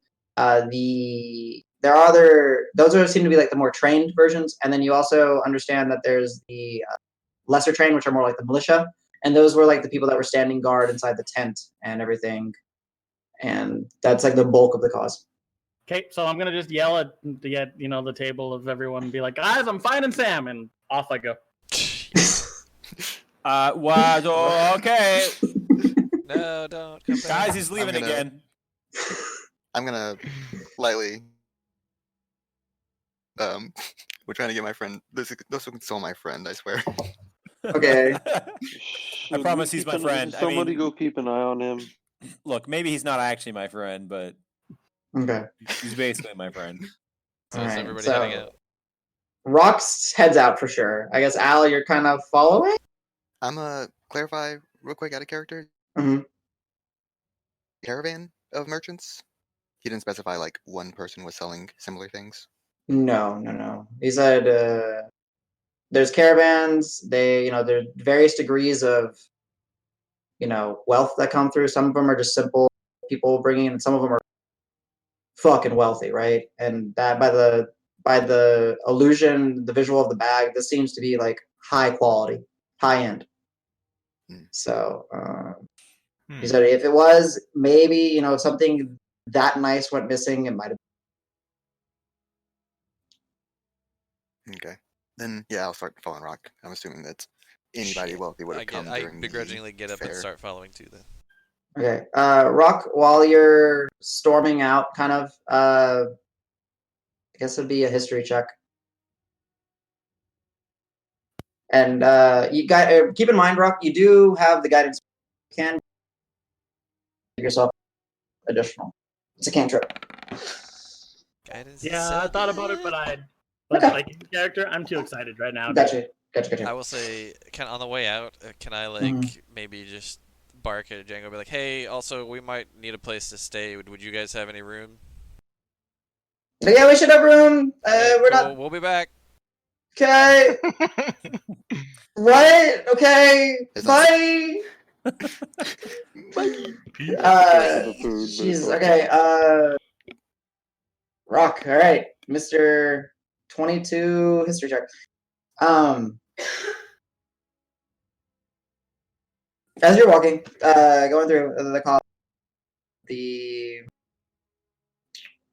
Those seem to be like the more trained versions, and then you also understand that there's the lesser trained, which are more like the militia, and those were like the people that were standing guard inside the tent and everything, and that's like the bulk of the cause. Okay, so I'm gonna just yell at the table of everyone and be like, guys, I'm finding Sam, and off I go. Okay. No, don't come back. Guys, he's leaving gonna- again. I'm gonna lightly. We're trying to get my friend. This one stole my friend. I swear. Okay. Should promise we he's keep my an- friend. I Somebody mean- go keep an eye on him. Look, maybe he's not actually my friend, but Okay. he's basically my friend. So is Alright, everybody so- heading out? Rock's heads out for sure. I guess Al, you're kind of following. I'm gonna clarify real quick out of character. Mhm. Caravan of merchants. He didn't specify like one person was selling similar things. No. He said there's caravans. There's various degrees of wealth that come through. Some of them are just simple people bringing in, and some of them are fucking wealthy, right? And that by the illusion, the visual of the bag, this seems to be like high quality, high end. So he said if it was maybe if something that nice went missing, it might have. Okay. Then yeah, I'll start following Rock. I'm assuming that anybody wealthy would have come I during begrudgingly get up and fair. start following too. Then Okay. Rock, while you're storming out, kind of, I guess it'd be a history check. And you got keep in mind, Rock, you do have the guidance. You can give yourself additional. It's a cantrip. guidance. Yeah, I thought about it, but Okay. like in character, I'm too excited right now. Gotcha. Gotcha. I will say, on the way out, can I maybe just bark at Django, be like, "Hey, also we might need a place to stay. Would you guys have any room?" Yeah, we should have room. We're cool. not. We'll be back. Okay. What? Okay. It's Bye. Peace. Jeez. Okay. Roque. All right, Mr. 22 history check. As you're walking, going through the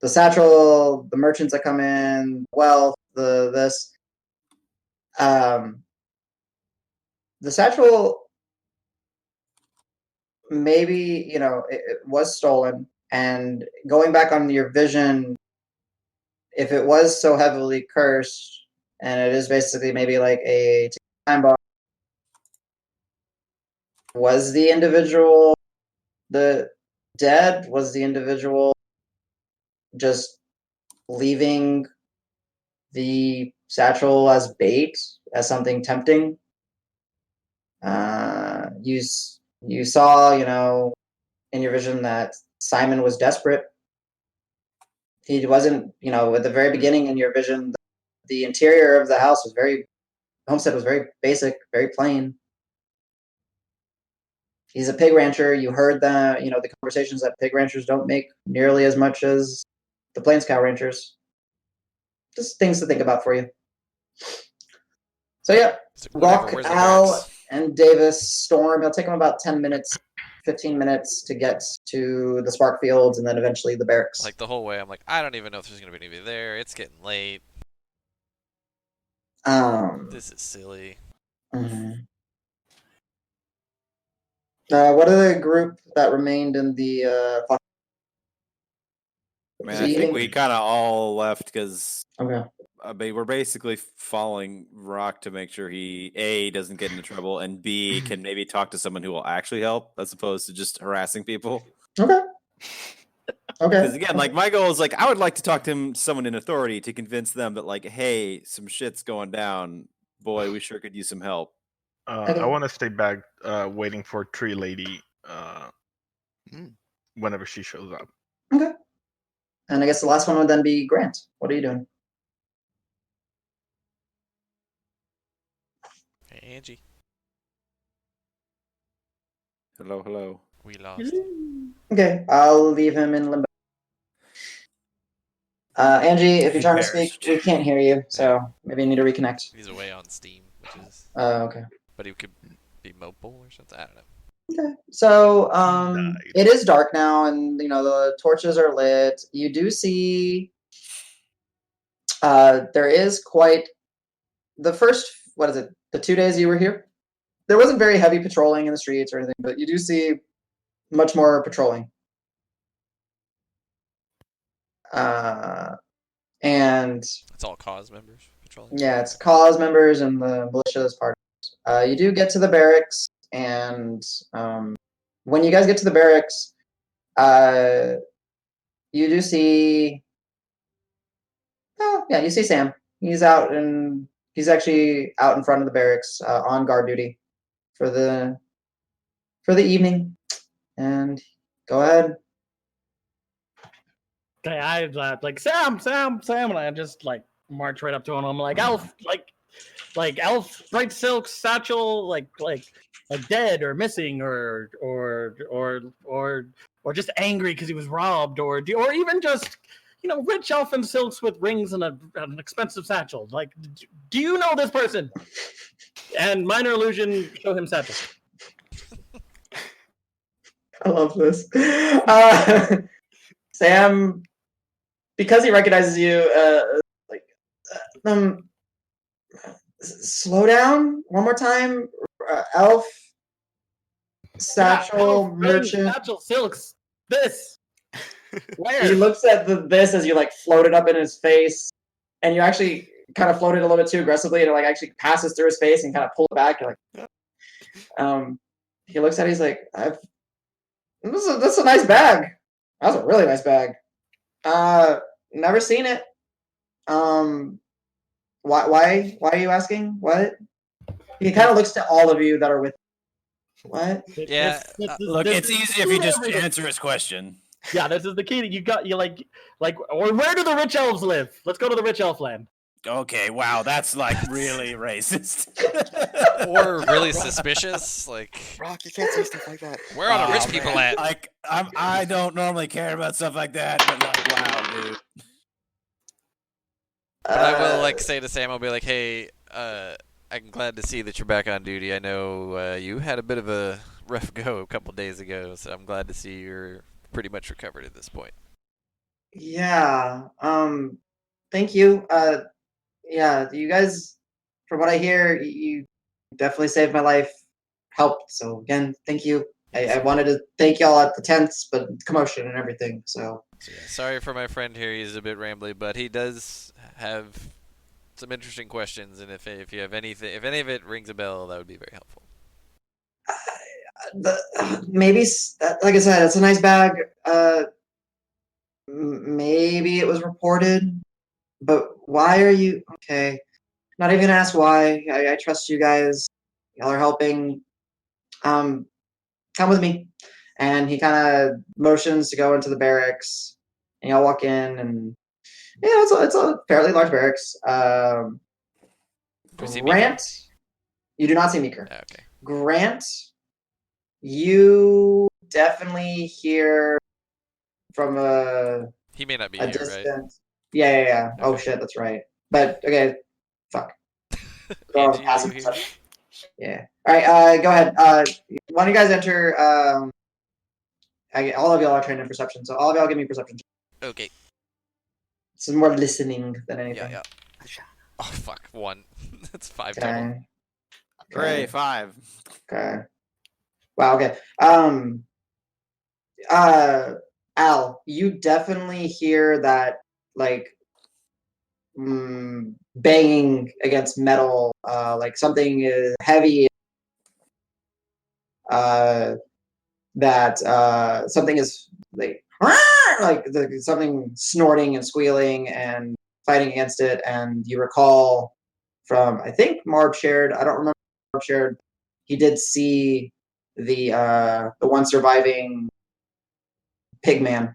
satchel, the merchants that come in, wealth, the satchel, maybe, it was stolen, and going back on your vision, if it was so heavily cursed, and it is basically maybe like a time bomb, was the individual the dead? Was the individual just leaving the satchel as bait, as something tempting? You saw, in your vision that Simon was desperate. He wasn't, at the very beginning in your vision, the interior of the house was homestead was very basic, very plain. He's a pig rancher. You heard the conversations that pig ranchers don't make nearly as much as the plains cow ranchers. Just things to think about for you. So yeah, Roque, Al, and Davis storm. It'll take them about 10 minutes, 15 minutes to get to the Spark Fields and then eventually the barracks. Like the whole way, I'm like, I don't even know if there's gonna be anybody there. It's getting late. This is silly. Mm-hmm. What are the group that remained in the? I think we kind of all left because okay. We're basically following Roque to make sure he A, doesn't get into trouble, and B, can maybe talk to someone who will actually help as opposed to just harassing people. Okay. Because again, my goal is I would like to talk to someone in authority to convince them that hey, some shit's going down. Boy, we sure could use some help. I want to stay back, waiting for Tree Lady whenever she shows up. Okay. And I guess the last one would then be Grant. What are you doing? Hey, Angie. Hello. We lost. Okay, I'll leave him in limbo. Angie, if you're trying to speak, we can't hear you, so maybe you need to reconnect. He's away on Steam, which is. Okay. But he could be mobile or something. I don't know. Okay. So it is dark now, and the torches are lit. You do see there is quite the first the 2 days you were here, there wasn't very heavy patrolling in the streets or anything, but you do see much more patrolling. And it's all cause members patrolling. Yeah, it's cause members and the militia's part. You do get to the barracks, and when you guys get to the barracks, you do see. Oh yeah, you see Sam. He's actually out in front of the barracks on guard duty for the evening. And go ahead. Okay, I like Sam, and I just march right up to him. I'm like, Elf, like Elf, bright silk satchel, like dead or missing or just angry because he was robbed, or even just rich elfin silks with rings and an expensive satchel. Like, do you know this person? And minor illusion, show him satchel. I love this. Sam, because he recognizes you, slow down one more time. Elf, satchel, merchant. Satchel, silks, this. Where? He looks at this as you float it up in his face, and you actually kind of float it a little bit too aggressively, and it actually passes through his face and kind of pull it back. You're like, he looks at it, he's like, that's a nice bag. That's a really nice bag. Never seen it. Why are you asking? What? He kind of looks to all of you that are with. What? Yeah, Look, this it's is easy if key you to just everything. answer his question. Yeah, this is the key. You like, or where do the rich elves live? Let's go to the rich elf land. Okay, wow, that's like really racist. or really suspicious. Like, Rock, you can't say stuff like that. where are the rich Oh, people man. at? Like, I don't normally care about stuff like that, but like, wow, dude. But I will like say to Sam, I'll be like, hey, I'm glad to see that you're back on duty. I know you had a bit of a rough go a couple days ago, so I'm glad to see you're pretty much recovered at this point. Yeah. Thank you. Yeah, you guys, from what I hear, you definitely saved my life. Helped. So again, thank you. I wanted to thank y'all at the tents, but commotion and everything. So Yeah, sorry for my friend here. He's a bit rambly, but he does have some interesting questions. And if you have anything, if any of it rings a bell, that would be very helpful. Maybe, like I said, it's a nice bag. Maybe it was reported, but why are you okay? Not even gonna ask why. I trust you guys. Y'all are helping. Come with me. And he kind of motions to go into the barracks. And y'all walk in, and yeah, it's a fairly large barracks. Do we see Grant, you do not see Meeker. Meeker? Okay. Grant, you definitely hear from He may not be a here, distance. right? Yeah. Oh Okay. shit, that's right. But okay, fuck. Go on, Angie, are passive you here? perception. Yeah. All right. Go ahead. Why don't you guys enter? All of y'all are trained in perception, so all of y'all give me perception. Okay. It's more listening than anything. Yeah. Oh fuck, 1. That's 5 total. Okay. Hooray, 5. Okay. Wow. Okay. Al, you definitely hear that like banging against metal, like something is heavy. That something is like something snorting and squealing and fighting against it, and you recall from I think Marb shared. I don't remember Marb shared. He did see the one surviving pigman,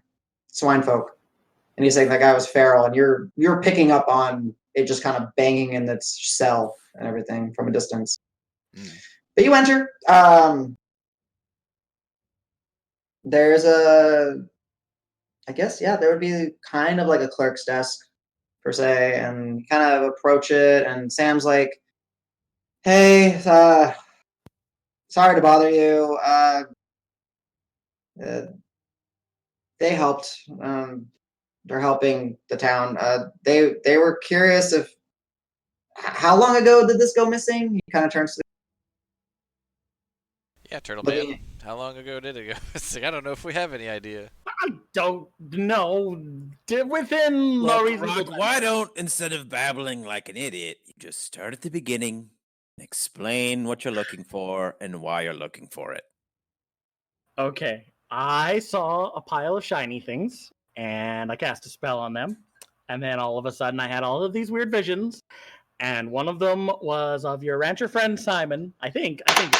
swine folk, and he's saying that guy was feral, and you're picking up on it just kind of banging in its cell and everything from a distance. But you enter. There's I guess, yeah, there would be kind of like a clerk's desk per se, and you kind of approach it, and Sam's like, hey, sorry to bother you. They helped. They're helping the town. They were curious if how long ago did this go missing? He kind of turns to Yeah, Turtle Looking Man. How long ago did it go? It's like, I don't know if we have any idea. I don't know. Within Look, a reasonable Rock, time. why don't, instead of babbling like an idiot, you just start at the beginning, explain what you're looking for and why you're looking for it. Okay, I saw a pile of shiny things, and I cast a spell on them, and then all of a sudden I had all of these weird visions, and one of them was of your rancher friend Simon. I think it was him.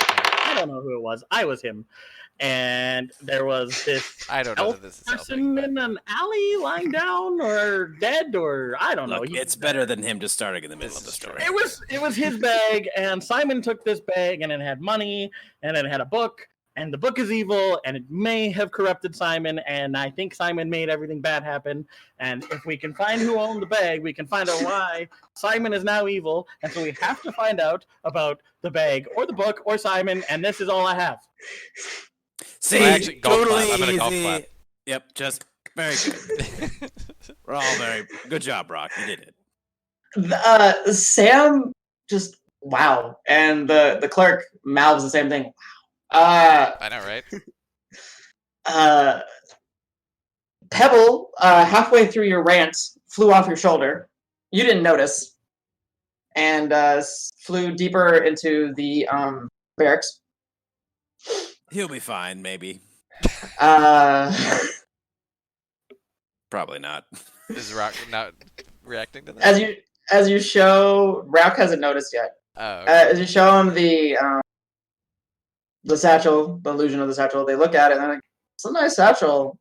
I don't know who it was. I was him. And there was this I don't know elf that this is person helping. in an alley lying down or dead, or I don't know. Look, it's better than him just starting in the middle This of the is story. It was his bag, and Simon took this bag, and it had money, and it had a book, and the book is evil, and it may have corrupted Simon, and I think Simon made everything bad happen. And if we can find who owned the bag, we can find out why Simon is now evil, and so we have to find out about the bag or the book or Simon, and this is all I have. See, actually, golf totally clap. I'm gonna golf easy. clap. Yep, just very good. We're all very good job, Rock. You did it. Sam just wow, and the clerk mouths the same thing. Wow. I know, right? Pebble, halfway through your rant, flew off your shoulder. You didn't notice, and flew deeper into the barracks. He'll be fine, maybe. Probably not. Is Rock not reacting to that? As you show, Rock hasn't noticed yet. Oh, okay. As you show them the satchel, the illusion of the satchel, they look at it and they're like, "It's a nice satchel.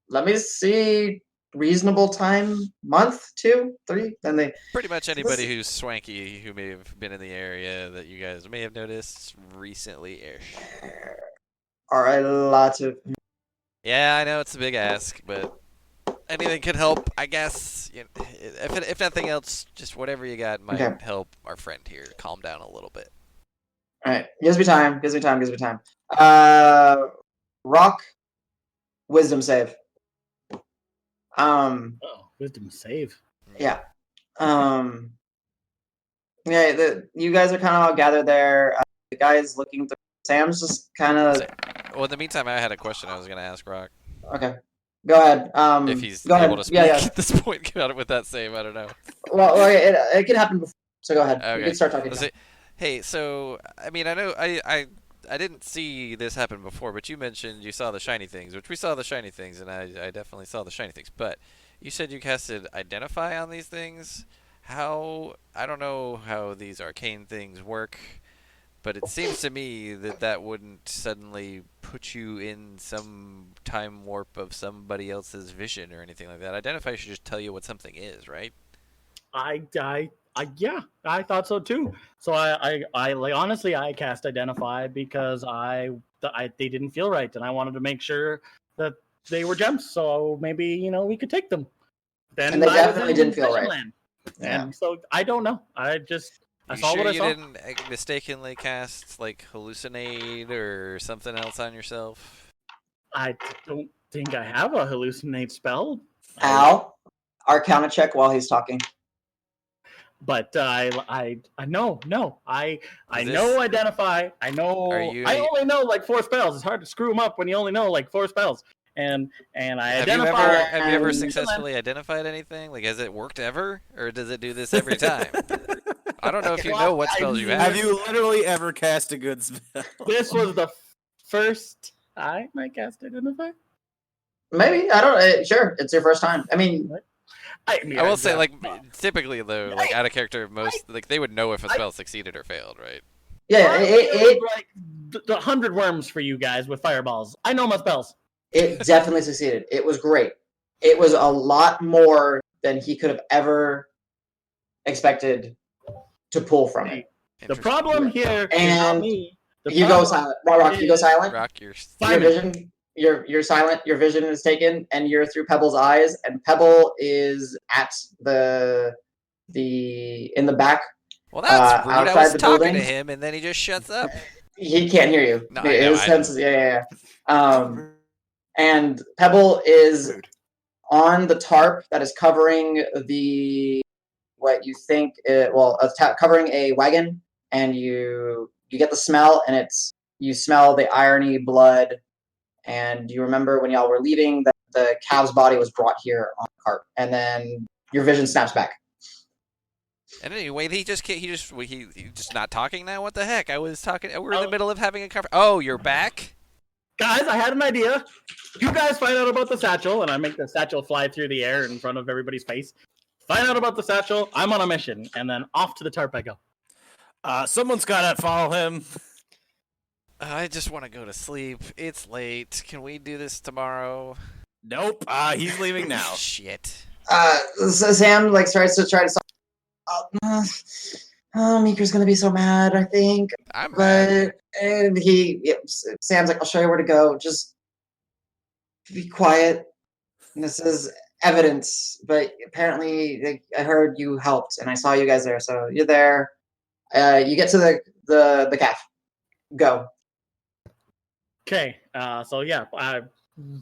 Let me see. Reasonable time, month, 2, 3." Then they Pretty much anybody who's swanky who may have been in the area that you guys may have noticed recently-ish. are a lot of. Yeah, I know it's a big ask, but anything could help, I guess. You know, if nothing else, just whatever you got might Okay. help our friend here calm down a little bit. All right, gives me time. Rock, wisdom save. Oh, wisdom save. Yeah. Yeah, you guys are kind of all gathered there. The guy's looking through. Sam's just kind of. Well, in the meantime, I had a question I was going to ask Rock. Okay. Go ahead. If he's go able ahead. to speak Yeah. at this point, get out with that save, I don't know. Well, it could happen before. So go ahead. Okay. You can start talking. Hey, so I mean, I know I didn't see this happen before, but you mentioned you saw the shiny things, which we saw the shiny things, and I definitely saw the shiny things. But you said you casted Identify on these things. How, I don't know how these arcane things work, but it seems to me that wouldn't suddenly put you in some time warp of somebody else's vision or anything like that. Identify should just tell you what something is, right? Yeah, I thought so too. So I like honestly, I cast Identify because they didn't feel right, and I wanted to make sure that they were gems. So maybe we could take them. Then And they I was definitely in didn't feel right. Visionland. Yeah. And so I don't know. I You saw sure what I you saw. didn't mistakenly cast like hallucinate or something else on yourself? I don't think I have a hallucinate spell. Al, Arcana check while he's talking. But I know I Is know this- Identify. I know. I only know like 4 spells. It's hard to screw them up when you only know like 4 spells. And I Have identify. you ever and- successfully identified anything? Like, has it worked ever, or does it do this every time? I don't know if you know what spells you have. Have you literally ever cast a good spell? This was the first time I cast Identify. Maybe I don't. Sure, it's your first time. I mean, I will say, like, typically though, like out of character, most like they would know if a spell succeeded or failed, right? yeah, it like the 100 worms for you guys with fireballs. I know my spells. it definitely succeeded. It was great. It was a lot more than he could have ever expected to pull from it. The problem here is And not me. The You go problem silent. Rock, you go silent. Rock, you're Your vision, you're silent. Your vision is taken, and you're through Pebble's eyes. And Pebble is at in the back. Well, that's rude. I outside was the talking building. to him, and then he just shuts up. He can't hear you. No, I know, His I senses, yeah. And Pebble is on the tarp that is covering what you think, covering a wagon, and you get the smell, and you smell the irony, blood, and you remember when y'all were leaving that the calf's body was brought here on a cart, and then your vision snaps back. And anyway, he's just not talking now. What the heck? I was talking. We're in the middle of having a conversation. Oh, you're back, guys. I had an idea. You guys find out about the satchel, and I make the satchel fly through the air in front of everybody's face. Find out about the satchel. I'm on a mission, and then off to the tarp I go. Someone's gotta follow him. I just want to go to sleep. It's late. Can we do this tomorrow? Nope. He's leaving now. Shit. So Sam starts to try to stop. Meeker's gonna be so mad, I think. I'm mad. And Sam's like, I'll show you where to go. Just be quiet. And this is evidence, but apparently I heard you helped, and I saw you guys there. So you're there. You get to the calf. Go. Okay. So yeah, I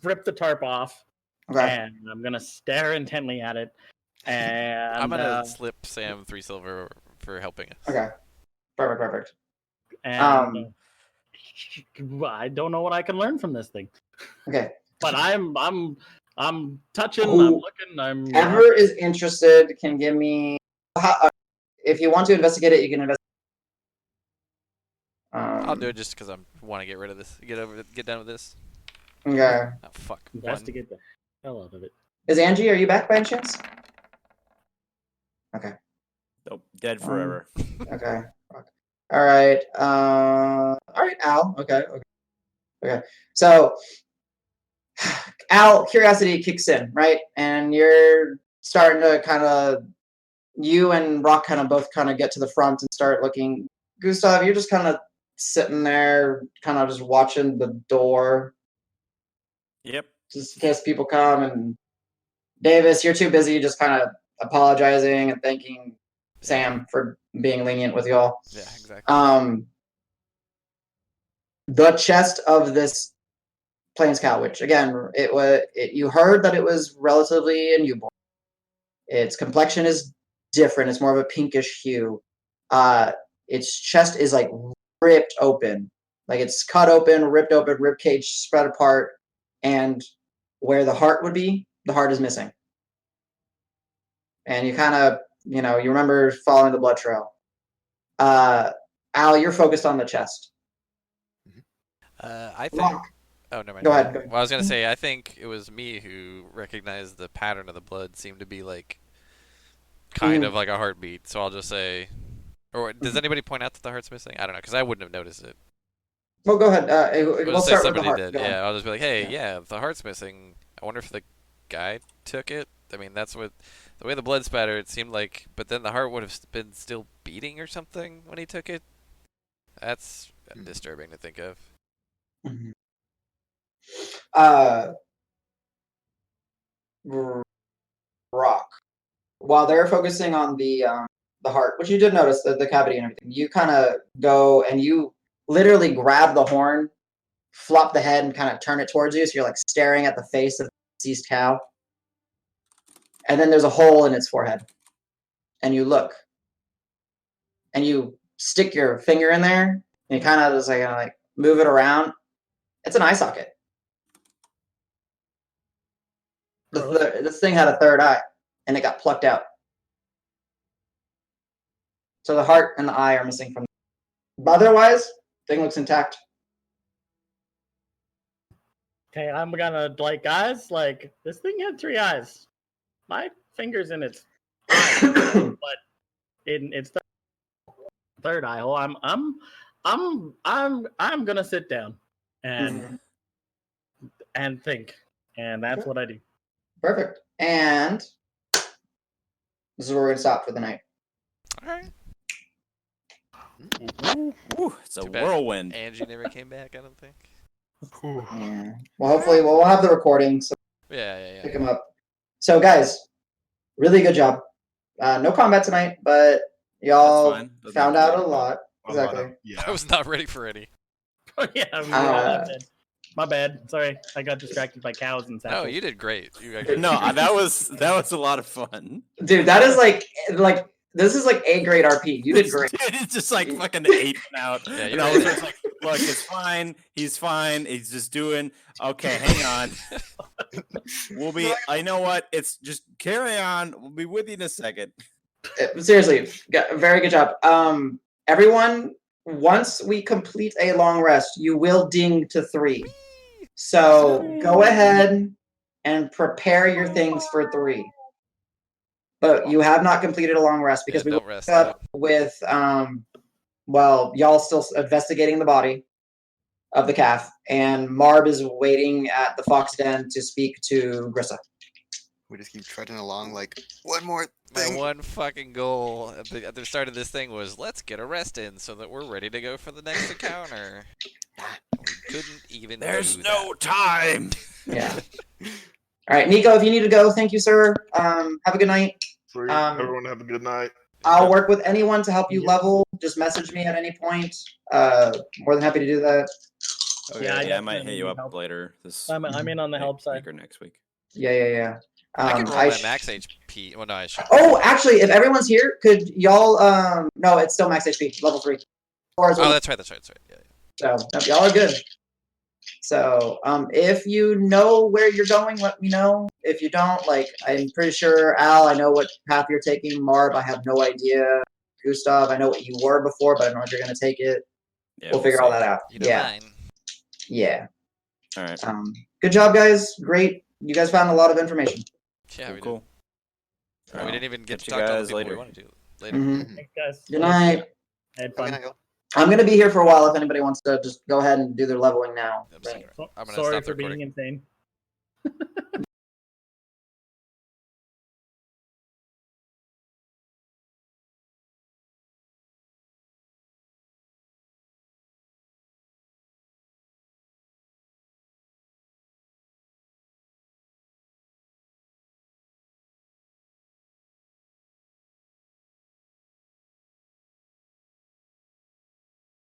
rip the tarp off, and I'm gonna stare intently at it. And I'm gonna slip Sam 3 silver for helping us. Okay. Perfect. And I don't know what I can learn from this thing. Okay. But I'm touching. I'm looking. Whoever is interested can give me. If you want to investigate it, you can investigate. I'll do it just because I want to get rid of this. Get done with this. Okay. Oh fuck. Investigate the hell out of it. Is Angie? Are you back by any chance? Okay. Nope. Dead forever. Okay. All right. Al. Okay. So, Al, curiosity kicks in, right? And you're starting to kind of, you and Roque kind of both kind of get to the front and start looking. Gustav, you're just kind of sitting there, kind of just watching the door, Yep. just in case people come. And Davis, you're too busy just kind of apologizing and thanking Sam for being lenient with y'all. Yeah, exactly. The chest of this Plains cow, which again, you heard that it was relatively a newborn. Its complexion is different. It's more of a pinkish hue. Its chest is like ripped open, like it's cut open, ripped open, rib cage spread apart, and where the heart would be, the heart is missing. And you kind of, you remember following the blood trail. Al, you're focused on the chest. I think. Roque. Oh, never mind. Go ahead. Well, I was gonna say I think it was me who recognized the pattern of the blood seemed to be like kind of like a heartbeat. So I'll just say, or does anybody point out that the heart's missing? I don't know, because I wouldn't have noticed it. Well, go ahead. We'll We'll just say start with the somebody heart. did. Go ahead. Yeah, I'll just be like, hey, yeah, the heart's missing. I wonder if the guy took it. I mean, that's what the way the blood spattered. It seemed like, but then the heart would have been still beating or something when he took it. That's disturbing to think of. Mhm. Roque. While they're focusing on the heart, which you did notice the cavity and everything, you kind of go and you literally grab the horn, flop the head, and kind of turn it towards you. So you're like staring at the face of the deceased cow, and then there's a hole in its forehead, and you look, and you stick your finger in there, and you kind of just like move it around. It's an eye socket. This thing had a third eye, and it got plucked out. So the heart and the eye are missing from. But otherwise, thing looks intact. Okay, I'm gonna guys, this thing had 3 eyes. My finger's in its eye, but in its third eye hole. I'm gonna sit down and think, and that's what I do. Perfect. And this is where we're gonna stop for the night. All right. Ooh, it's a Too bad whirlwind. Angie never came back. I don't think. Yeah. Well, hopefully we'll have the recording, so Yeah. pick them up. So, guys, really good job. No combat tonight, but y'all That's fine. Doesn't found have to out be a lot. Exactly. Yeah. I was not ready for any. Yeah, my bad. Sorry, I got distracted by cows and stuff. No, you did great. You got great. No, that was a lot of fun. Dude, that is like this is like A grade RP. You did great. It's just like fucking aping out. Yeah, And you're I was right. just like, look, it's fine. He's fine. He's just doing okay. Hang on. We'll be. I know what. It's just carry on. We'll be with you in a second. Seriously, very good job. Everyone, once we complete a long rest, you will ding to 3. So go ahead and prepare your things for 3. But you have not completed a long rest because we don't woke rest up with y'all still investigating the body of the calf, and Marb is waiting at the fox den to speak to Grissa. We just keep treading along like one more My thing. one fucking goal at the start of this thing was let's get a rest in so that we're ready to go for the next encounter. We couldn't even. There's do no time. Yeah. All right, Nico, if you need to go, thank you, sir. Have a good night. Sweet. Everyone have a good night. I'll work with anyone to help you level. Just message me at any point. More than happy to do that. Okay, Yeah, I I might hit you definitely up help. later. This I'm in on the help side. week or next week. Yeah. I can roll my sh- max HP. Well, no, I should. Oh, actually, if everyone's here, could y'all? No, it's still max HP, level 3. Or as well. Oh, that's right. Yeah. So no, y'all are good. So if you know where you're going, let me know. If you don't, I'm pretty sure, Al, I know what path you're taking. Marb, I have no idea. Gustav, I know what you were before, but I don't know if you're going to take it. Yeah, we'll figure all that out. You know mine. Yeah. All right. Good job, guys. Great. You guys found a lot of information. Yeah, we Cool. did. We didn't even get Catch to you talk to all the guys people we later. wanted to. Later. Mhm. Thanks, guys. Good night. I had Good fun. night, y'all. I'm going to be here for a while if anybody wants to just go ahead and do their leveling now. I'm, sticking, So- I'm gonna Sorry stop the for being recording. insane.